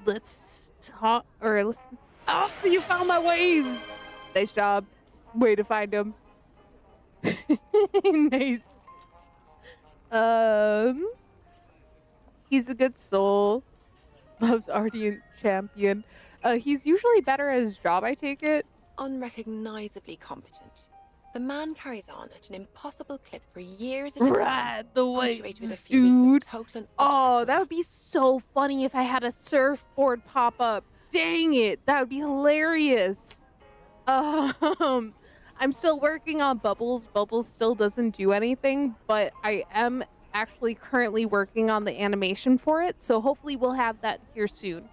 Let's talk, or listen. Oh, you found my waves! Nice job. Way to find them. Nice. He's a good soul. Loves Ardian champion. He's usually better at his job, I take it. Unrecognizably competent. The man carries on at an impossible clip for years at a time. Rad the punctuated with a waves, few weeks of dude. total and Oh, that would be so funny if I had a surfboard pop up. Dang it, that would be hilarious. I'm still working on Bubbles. Bubbles still doesn't do anything, but I am actually currently working on the animation for it, so hopefully we'll have that here soon.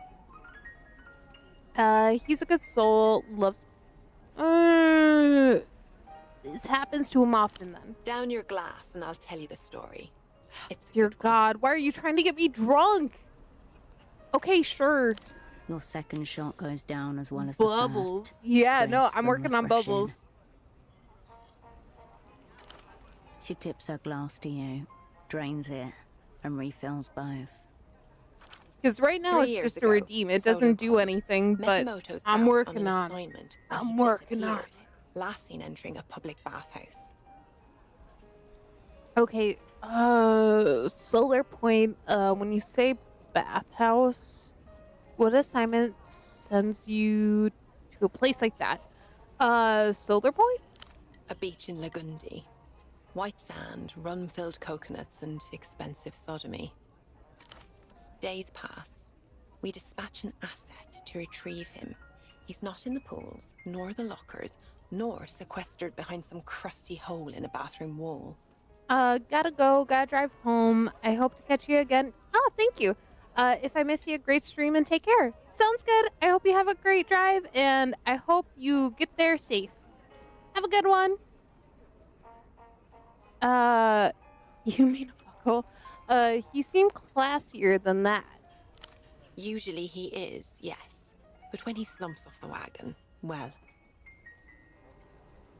He's a good soul, loves... this happens to him often then. Down your glass and I'll tell you the story. Dear God, why are you trying to get me drunk? Okay, sure. Your second shot goes down as well as Bubbles. the first. Yeah, no, Crisp I'm and working on refreshing. Bubbles. She tips her glass to you, drains it, and refills both. Because right now 3 it's years just ago, to redeem. It Solar doesn't do Point. anything, but Metamoto's I'm out working an on it. assignment when I'm he working on disappears. Last seen entering a public bathhouse. Okay, Solar Point, when you say bathhouse, what assignment sends you to a place like that? Solar Point? A beach in Lagundi. White sand, rum-filled coconuts, and expensive sodomy. Days pass. We dispatch an asset to retrieve him. He's not in the pools, nor the lockers, nor sequestered behind some crusty hole in a bathroom wall. Gotta go, gotta drive home. I hope to catch you again. Oh, thank you. If I miss you, a great stream and take care. Sounds good. I hope you have a great drive, and I hope you get there safe. Have a good one. You mean a fuckhole? He seemed classier than that. Usually he is, yes. But when he slumps off the wagon, well.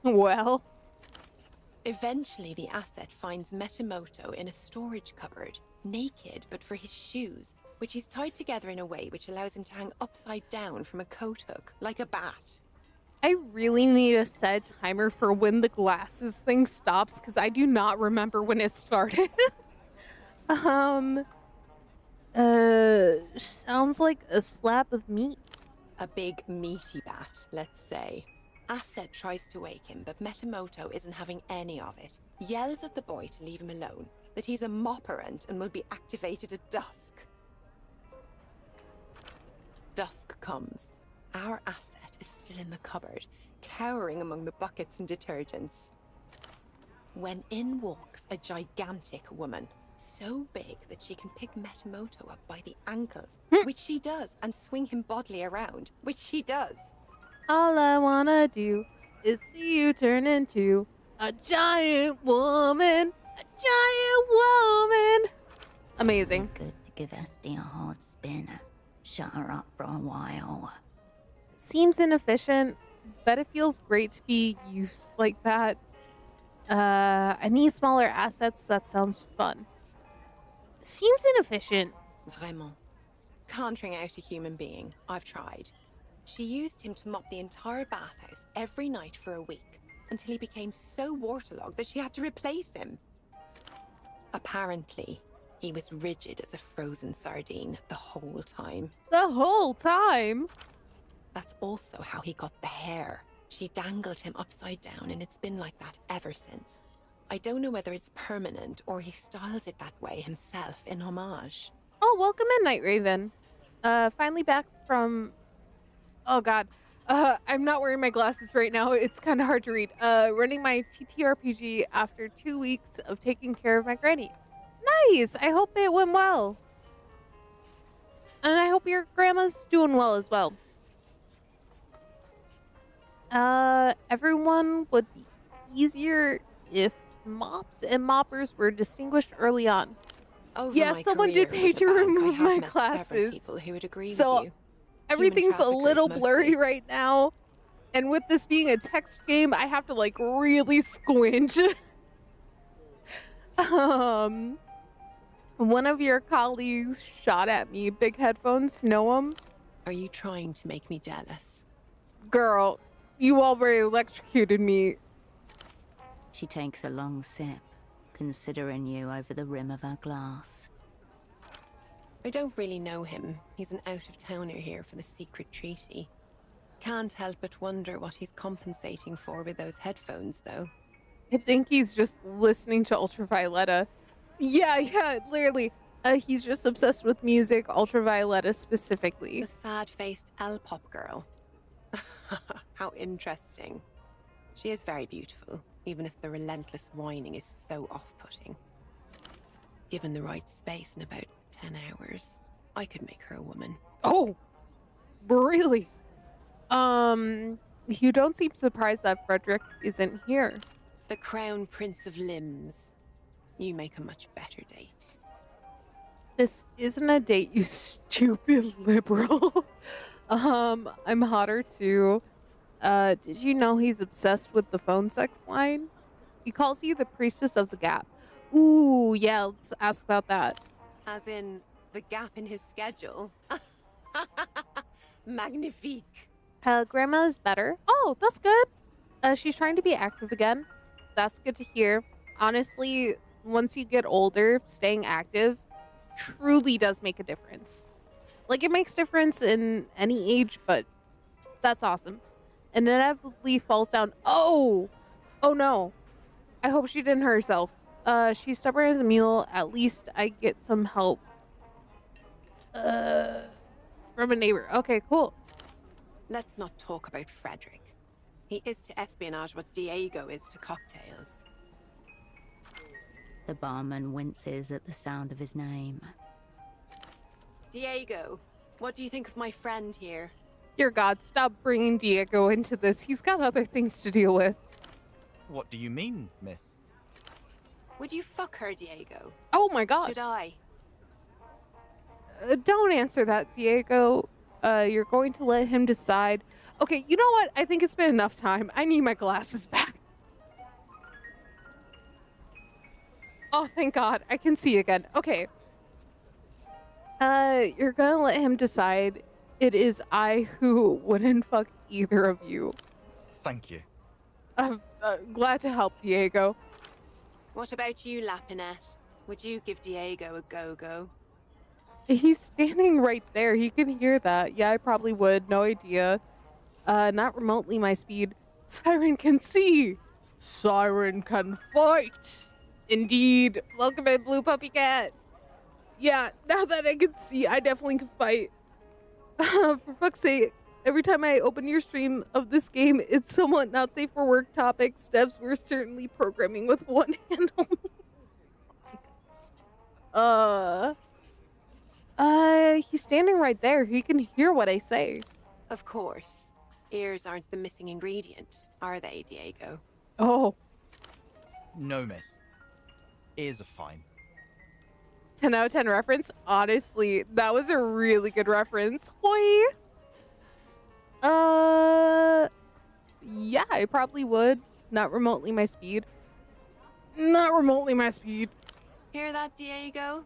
Well? Eventually the asset finds Metamoto in a storage cupboard, naked but for his shoes, which he's tied together in a way which allows him to hang upside down from a coat hook, like a bat. I really need a set timer for when the glasses thing stops, because I do not remember when it started. Sounds like a slab of meat. A big meaty bat, let's say. Asset tries to wake him, but Metamoto isn't having any of it. Yells at the boy to leave him alone, that he's a moperant and will be activated at dusk. Dusk comes. Our asset is still in the cupboard, cowering among the buckets and detergents. When in walks a gigantic woman, so big that she can pick Metamoto up by the ankles, which she does, and swing him bodily around, which she does. All I wanna do is see you turn into a giant woman. A giant woman. Amazing. Good to give Esty a hard spin. Shut her up for a while. Seems inefficient, but it feels great to be used like that. I need smaller assets. That sounds fun. Seems inefficient. Vraiment. Can't wring out a human being. I've tried. She used him to mop the entire bathhouse every night for a week, until he became so waterlogged that she had to replace him. Apparently, he was rigid as a frozen sardine the whole time. The whole time? That's also how he got the hair. She dangled him upside down, and it's been like that ever since. I don't know whether it's permanent or he styles it that way himself in homage. Oh, welcome in, Night Raven. Finally back from... Oh, God. I'm not wearing my glasses right now. It's kind of hard to read. Running my TTRPG after 2 weeks of taking care of my granny. Nice! I hope it went well. And I hope your grandma's doing well as well. Everyone would be easier if mops and moppers were distinguished early on. Over Yeah, my someone did career pay with to the bank, I remove have my met several glasses. people who would agree So with you. everything's a traffickers little blurry mostly. right now. And with this being a text game, I have to like really squint. One of your colleagues shot at me. Big headphones, know him? Are you trying to make me jealous? Girl, you already electrocuted me. She takes a long sip, considering you over the rim of her glass. I don't really know him. He's an out-of-towner here for the secret treaty. Can't help but wonder what he's compensating for with those headphones, though. I think he's just listening to Ultravioletta. Yeah, literally. He's just obsessed with music, Ultravioletta specifically. The sad-faced L-pop girl. How interesting. She is very beautiful, even if the relentless whining is so off-putting. Given the right space in about 10 hours, I could make her a woman. Oh, really? You don't seem surprised that Frederick isn't here. The Crown Prince of Limbs. You make a much better date. This isn't a date, you stupid liberal. I'm hotter too. Did you know he's obsessed with the phone sex line? He calls you the priestess of the gap. Ooh, yeah, let's ask about that. As in, the gap in his schedule. Magnifique. Grandma is better. Oh, that's good. She's trying to be active again. That's good to hear. Honestly, once you get older, staying active truly does make a difference. Like, it makes difference in any age, but that's awesome. And inevitably falls down. Oh no. I hope she didn't hurt herself. She's stubborn as a mule. At least I get some help. From a neighbor. Okay, cool. Let's not talk about Frederick. He is to espionage what Diego is to cocktails. The barman winces at the sound of his name. Diego, what do you think of my friend here? Dear God, stop bringing Diego into this. He's got other things to deal with. What do you mean, miss? Would you fuck her, Diego? Oh my God. Should I? Don't answer that, Diego. You're going to let him decide. Okay, you know what? I think it's been enough time. I need my glasses back. Oh, thank God. I can see again. Okay. You're gonna let him decide. It is I who wouldn't fuck either of you. Thank you. Glad to help, Diego. What about you, Lapinette? Would you give Diego a go-go? He's standing right there. He can hear that. Yeah, I probably would. No idea. Not remotely my speed. Siren can see. Siren can fight. Indeed. Welcome in, Blue Puppy Cat. Yeah, now that I can see, I definitely can fight. For fuck's sake, every time I open your stream of this game, it's somewhat not safe for work topics. Steps we're certainly programming with one hand only. He's standing right there. He can hear what I say. Of course. Ears aren't the missing ingredient, are they, Diego? Oh. No, miss. Ears are fine. 10 out of 10 reference? Honestly, that was a really good reference. Hoi! Yeah, I probably would. Not remotely my speed. Not remotely my speed. Hear that, Diego?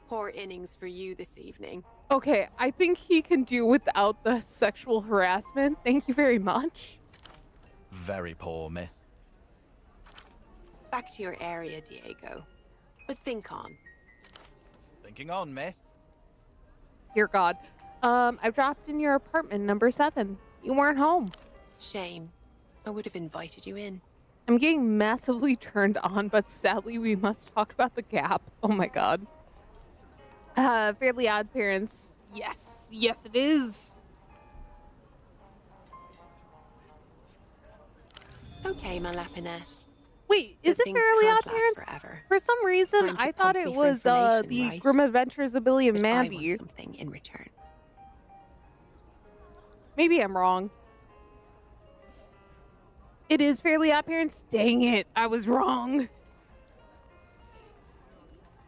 Poor innings for you this evening. Okay, I think he can do without the sexual harassment. Thank you very much. Very poor, miss. Back to your area, Diego. But think on. Thinking on, miss. Dear God. I've dropped in your apartment number 7. You weren't home. Shame. I would have invited you in. I'm getting massively turned on, but sadly we must talk about the gap. Oh my god. Fairly Odd Parents. Yes, yes it is. Okay, my Lapinette. Wait, is Good it things Fairly can't Odd last Parents? forever. For some reason, Time to I thought pump it me for was information, the right? Grim Adventures of Billy and But I want Mandy. something in return. Maybe I'm wrong. It is Fairly Odd Parents. Dang it, I was wrong.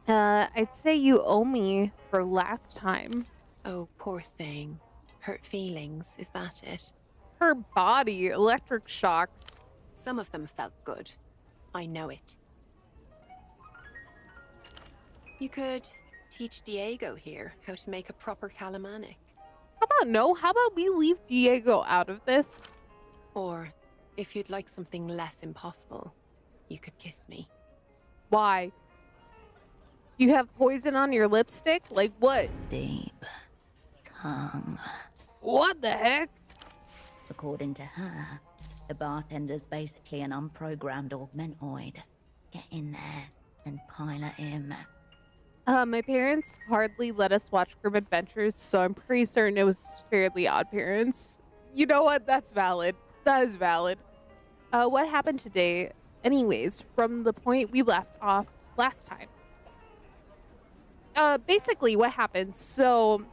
I'd say you owe me for last time. Oh, poor thing. Hurt feelings, is that it? Her body, electric shocks. Some of them felt good. I know it. You could teach Diego here how to make a proper calamanic. How about no? How about we leave Diego out of this? Or, if you'd like something less impossible, you could kiss me. Why? You have poison on your lipstick? Like what? Deep tongue. What the heck? According to her, the bartender's basically an unprogrammed augmentoid. Get in there and pilot him. My parents hardly let us watch Grim Adventures, so I'm pretty certain it was Fairly Odd Parents. You know what? That's valid. That is valid. What happened today? Anyways, from the point we left off last time. Basically what happened. So,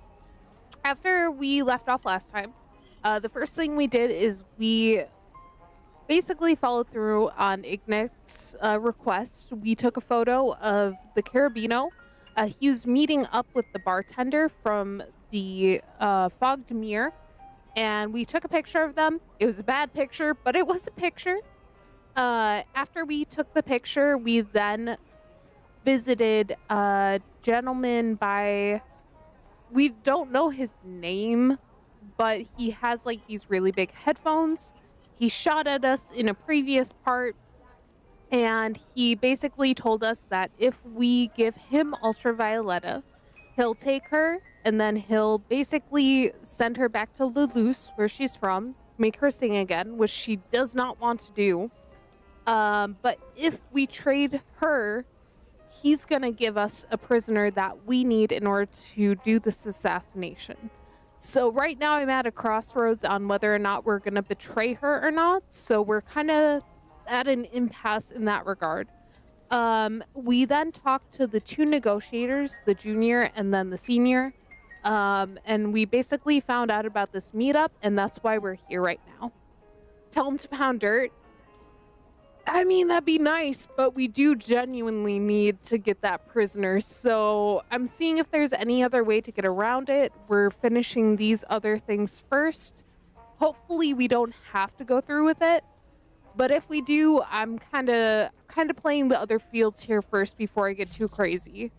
after we left off last time, the first thing we did is we basically followed through on Ignac's request. We took a photo of the Carabinero. He was meeting up with the bartender from the Fogged Mirror, and we took a picture of them. It was a bad picture, but it was a picture. After we took the picture, we then visited a gentleman by... We don't know his name, but he has like these really big headphones. He shot at us in a previous part, and he basically told us that if we give him Ultravioletta, he'll take her, and then he'll basically send her back to Lelouch, where she's from, make her sing again, which she does not want to do. But if we trade her, he's gonna give us a prisoner that we need in order to do this assassination. So right now I'm at a crossroads on whether or not we're gonna betray her or not. So we're kind of at an impasse in that regard. We then talked to the two negotiators, the junior and then the senior. And we basically found out about this meetup, and that's why we're here right now. Tell them to pound dirt. I mean, that'd be nice, but we do genuinely need to get that prisoner. So I'm seeing if there's any other way to get around it. We're finishing these other things first. Hopefully we don't have to go through with it. But if we do, I'm kind of playing the other fields here first before I get too crazy.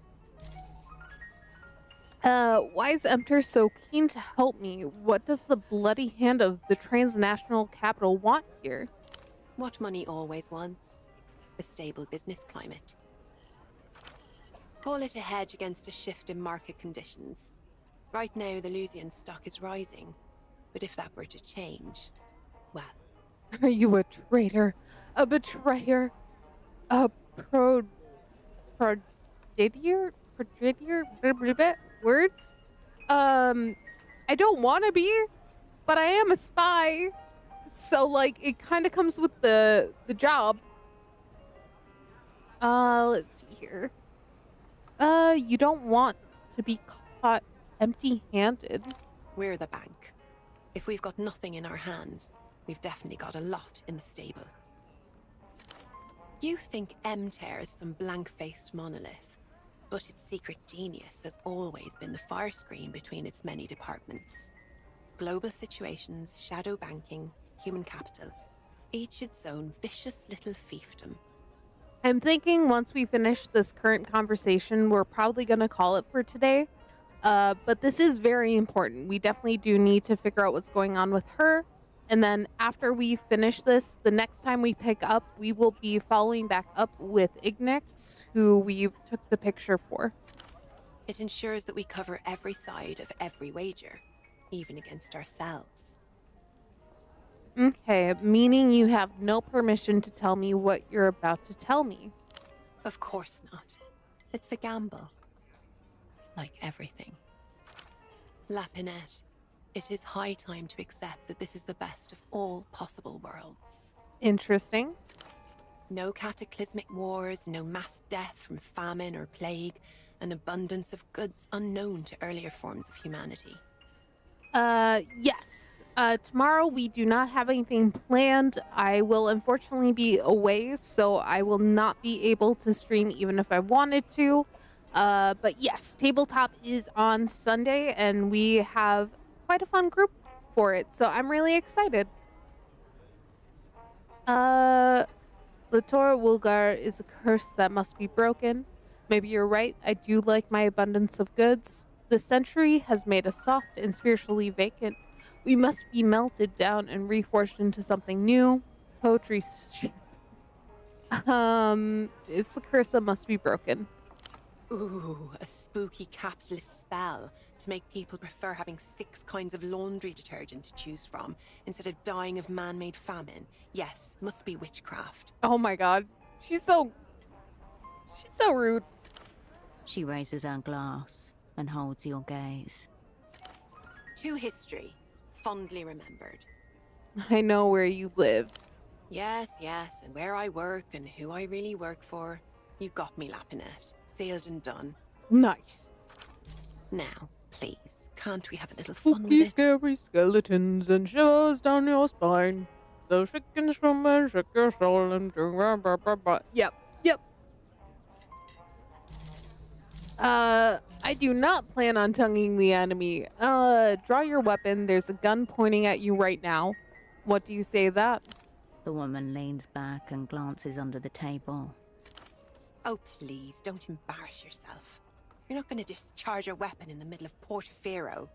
Why is Emter so keen to help me? What does the bloody hand of the transnational capital want here? What money always wants. A stable business climate. Call it a hedge against a shift in market conditions. Right now, the Lusian stock is rising. But if that were to change, well... Are you a traitor? A betrayer? A prodigier? Words? I don't want to be, but I am a spy. So, like, it kind of comes with the job. Let's see here. You don't want to be caught empty-handed. We're the bank. If we've got nothing in our hands, we've definitely got a lot in the stable. You think Emter is some blank-faced monolith, but its secret genius has always been the fire screen between its many departments. Global situations, shadow banking, human capital, each its own vicious little fiefdom. I'm thinking once we finish this current conversation, we're probably going to call it for today. But this is very important. We definitely do need to figure out what's going on with her. And then after we finish this, the next time we pick up, we will be following back up with Ignex, who we took the picture for. It ensures that we cover every side of every wager, even against ourselves. Okay, meaning you have no permission to tell me what you're about to tell me. Of course not. It's a gamble. Like everything. Lapinette, it is high time to accept that this is the best of all possible worlds. Interesting. No cataclysmic wars, no mass death from famine or plague, an abundance of goods unknown to earlier forms of humanity. Yes. Tomorrow we do not have anything planned. I will unfortunately be away, so I will not be able to stream even if I wanted to. But yes, tabletop is on Sunday, and we have quite a fun group for it, so I'm really excited. Latora Wulgar is a curse that must be broken. Maybe you're right. I do like my abundance of goods. The century has made us soft and spiritually vacant. We must be melted down and reforged into something new. Poetry. It's the curse that must be broken. Ooh, a spooky capitalist spell to make people prefer having 6 kinds of laundry detergent to choose from instead of dying of man-made famine. Yes, must be witchcraft. Oh my god. She's so rude. She raises her glass and holds your gaze. To history, fondly remembered. I know where you live. Yes, and where I work and who I really work for. You got me, Lapinette. Sealed and done. Nice. Now, please, can't we have a little fun with it? Scary skeletons and shivers down your spine. Those chickens from and shake your soul and Yep. I do not plan on tonguing the enemy. Draw your weapon. There's a gun pointing at you right now. What do you say to that? The woman leans back and glances under the table. Oh, please, don't embarrass yourself. You're not going to discharge your weapon in the middle of Portofino.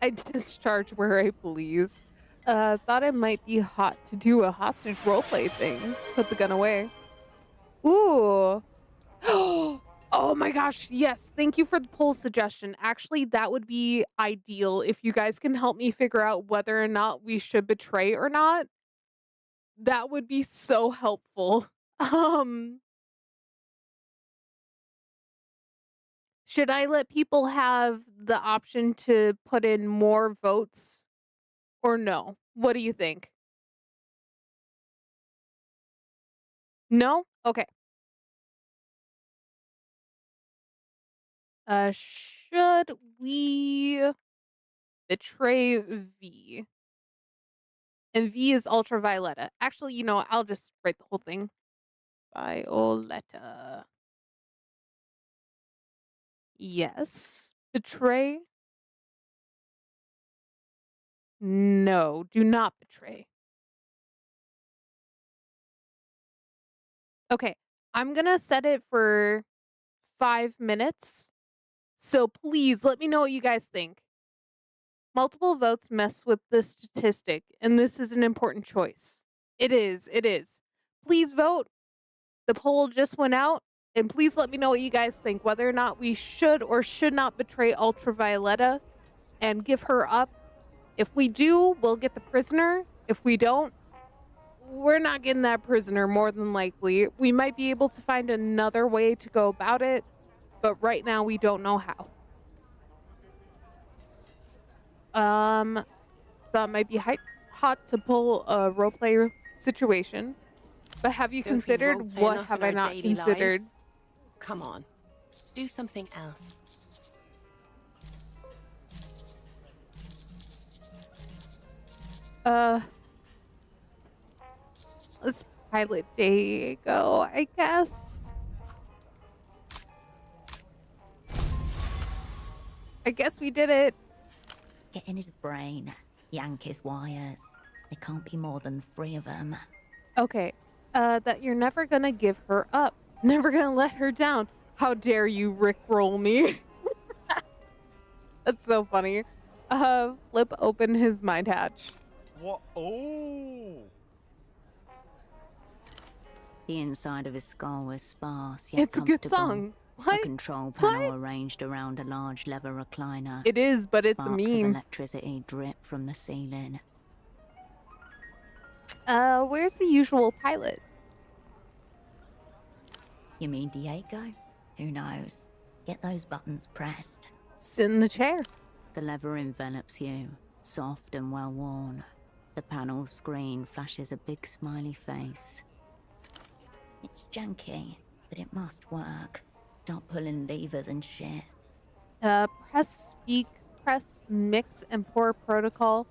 I discharge where I please. Thought it might be hot to do a hostage roleplay thing. Put the gun away. Ooh. Oh my gosh, yes. Thank you for the poll suggestion. Actually, that would be ideal if you guys can help me figure out whether or not we should betray or not. That would be so helpful. Should I let people have the option to put in more votes or no? What do you think? No? Okay. Should we betray V? And V is Ultravioletta. Actually, you know, I'll just write the whole thing. Violetta. Yes. Betray? No, do not betray. Okay, I'm gonna set it for 5 minutes. So please let me know what you guys think. Multiple votes mess with the statistic, and this is an important choice. It is. Please vote. The poll just went out, and please let me know what you guys think, whether or not we should or should not betray Ultravioletta and give her up. If we do, we'll get the prisoner. If we don't, we're not getting that prisoner, more than likely. We might be able to find another way to go about it, but right now we don't know how. That might be hot to pull a roleplay situation, but have you considered what have I not considered? Lives? Come on, do something else. Let's pilot Diego, I guess. I guess we did it. Get in his brain, yank his wires. There can't be more than 3 of them. Okay, that you're never gonna give her up. Never gonna let her down. How dare you rickroll me? That's so funny. Flip open his mind hatch. What? Oh! The inside of his skull is sparse yet It's a good song. What? A control panel arranged around a large leather recliner. It is, but it's a Sparks of meme. electricity drip from the ceiling. Where's the usual pilot? You mean Diego? Who knows? Get those buttons pressed. Sit in the chair. The lever envelops you, soft and well worn. The panel screen flashes a big smiley face. It's janky, but it must work. Start pulling levers and shit. Press speak, press mix and pour protocol,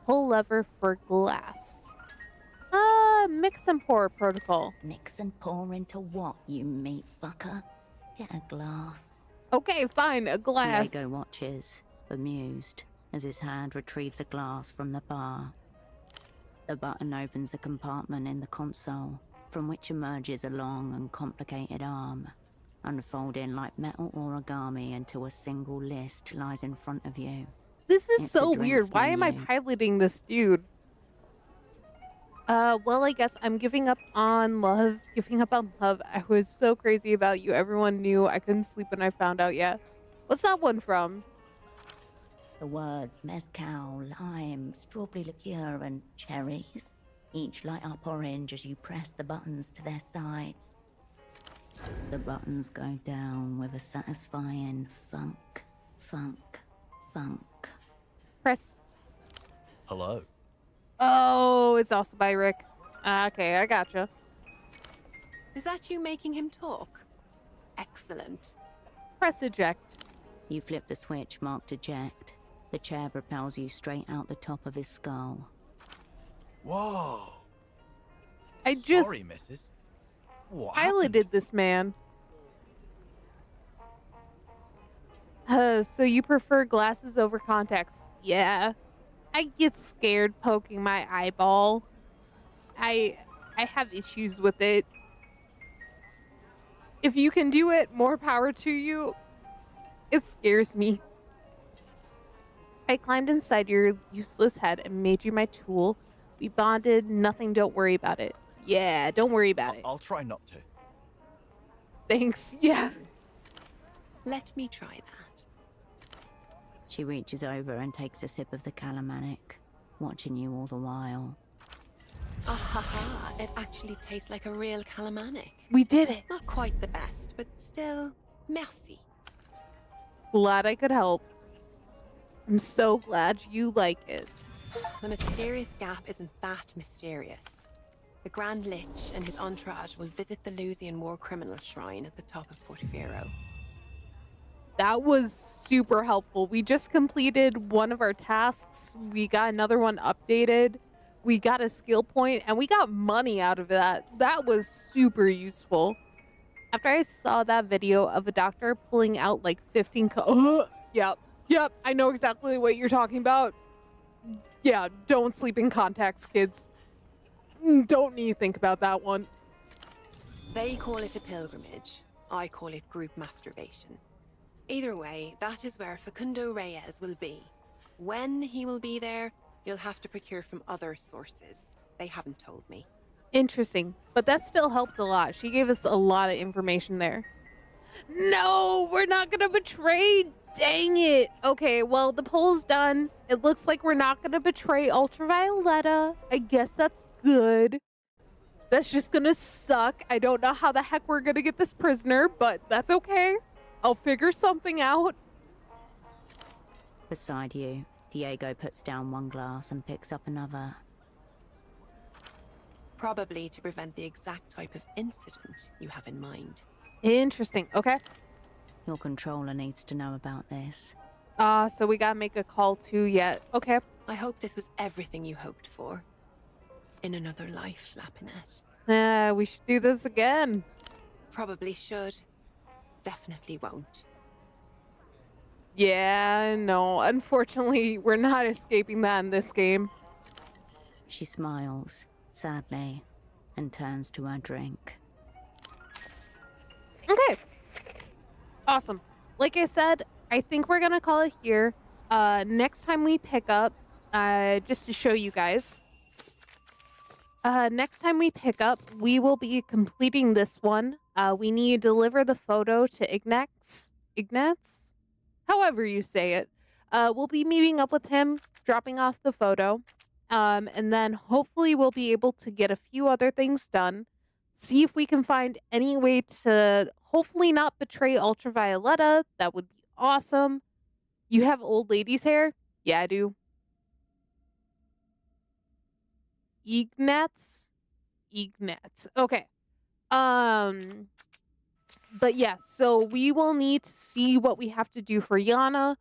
pull lever for glass. Mix and pour protocol. Mix and pour into what, you meat fucker? Get a glass. Okay, fine, a glass. Diego watches, bemused, as his hand retrieves a glass from the bar. The button opens a compartment in the console, from which emerges a long and complicated arm, unfolding like metal origami until a single list lies in front of you. This is It's so a weird. drinks Why am I menu. piloting this dude? Well, I guess I'm giving up on love. Giving up on love. I was so crazy about you. Everyone knew I couldn't sleep when I found out. Yeah. What's that one from? The words mezcal, lime, strawberry liqueur, and cherries each light up orange as you press the buttons to their sides. The buttons go down with a satisfying funk, funk, funk. Press. Hello. Oh, it's also by Rick. Okay, I gotcha. Is that you making him talk? Excellent. Press eject. You flip the switch marked eject. The chair propels you straight out the top of his skull. Whoa. I just Sorry, missus. What piloted this man. So you prefer glasses over contacts? Yeah. I get scared poking my eyeball. I have issues with it. If you can do it, more power to you. It scares me. I climbed inside your useless head and made you my tool. We bonded, nothing, don't worry about it. Yeah, don't worry about it. I'll try not to. Thanks, yeah. Let me try that. She reaches over and takes a sip of the calamanic, watching you all the while. Ah, it actually tastes like a real calamanic. We did it. Not quite the best, but still, merci. Glad I could help. I'm so glad you like it. The mysterious gap isn't that mysterious. The Grand Lich and his entourage will visit the Lusian war criminal shrine at the top of Portofero. That was super helpful. We just completed one of our tasks. We got another one updated. We got a skill point and we got money out of that. That was super useful. After I saw that video of a doctor pulling out like 15 Yep, I know exactly what you're talking about. Yeah, don't sleep in contacts, kids. Don't need to think about that one. They call it a pilgrimage. I call it group masturbation. Either way, that is where Facundo Reyes will be. When he will be there, you'll have to procure from other sources. They haven't told me. Interesting, but that still helped a lot. She gave us a lot of information there. No, we're not gonna betray. Dang it. Okay, well, the poll's done. It looks like we're not gonna betray Ultravioletta. I guess that's good. That's just gonna suck. I don't know how the heck we're gonna get this prisoner, but that's okay. I'll figure something out. Beside you, Diego puts down one glass and picks up another. Probably to prevent the exact type of incident you have in mind. Interesting. Okay. Your controller needs to know about this. So we gotta make a call too yet. Okay. I hope this was everything you hoped for. In another life, Lapinette. We should do this again. Probably should. Definitely won't. Yeah, no. Unfortunately, we're not escaping that in this game. She smiles, sadly, and turns to her drink. Okay. Awesome. Like I said, I think we're gonna call it here. Next time we pick up, just to show you guys. Next time we pick up, we will be completing this one. We need to deliver the photo to Ignatz? However you say it. We'll be meeting up with him, dropping off the photo. And then hopefully we'll be able to get a few other things done. See if we can find any way to hopefully not betray Ultravioletta. That would be awesome. You have old lady's hair? Yeah, I do. Ignatz? Ignatz. Okay. But yes, so we will need to see what we have to do for Yana.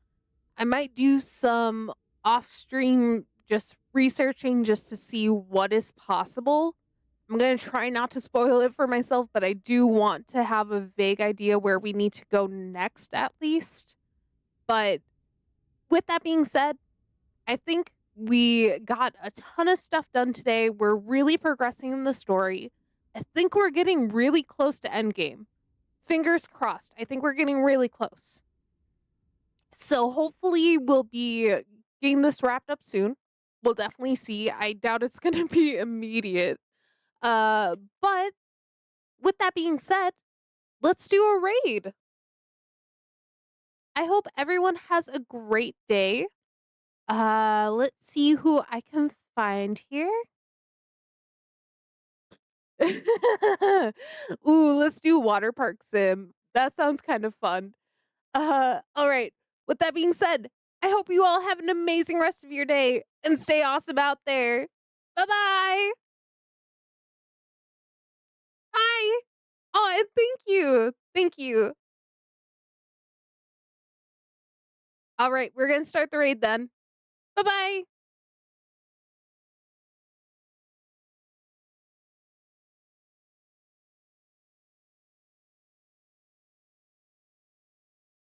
I might do some off stream just researching just to see what is possible. I'm going to try not to spoil it for myself, but I do want to have a vague idea where we need to go next, at least. But with that being said, I think we got a ton of stuff done today. We're really progressing in the story. I think we're getting really close to endgame. Fingers crossed. I think we're getting really close. So hopefully we'll be getting this wrapped up soon. We'll definitely see. I doubt it's going to be immediate. But with that being said, let's do a raid. I hope everyone has a great day. Let's see who I can find here. Ooh, let's do water park sim. That sounds kind of fun. All right. With that being said, I hope you all have an amazing rest of your day and stay awesome out there. Bye-bye. Bye. Oh, and thank you. Thank you. All right, we're going to start the raid then. Bye-bye.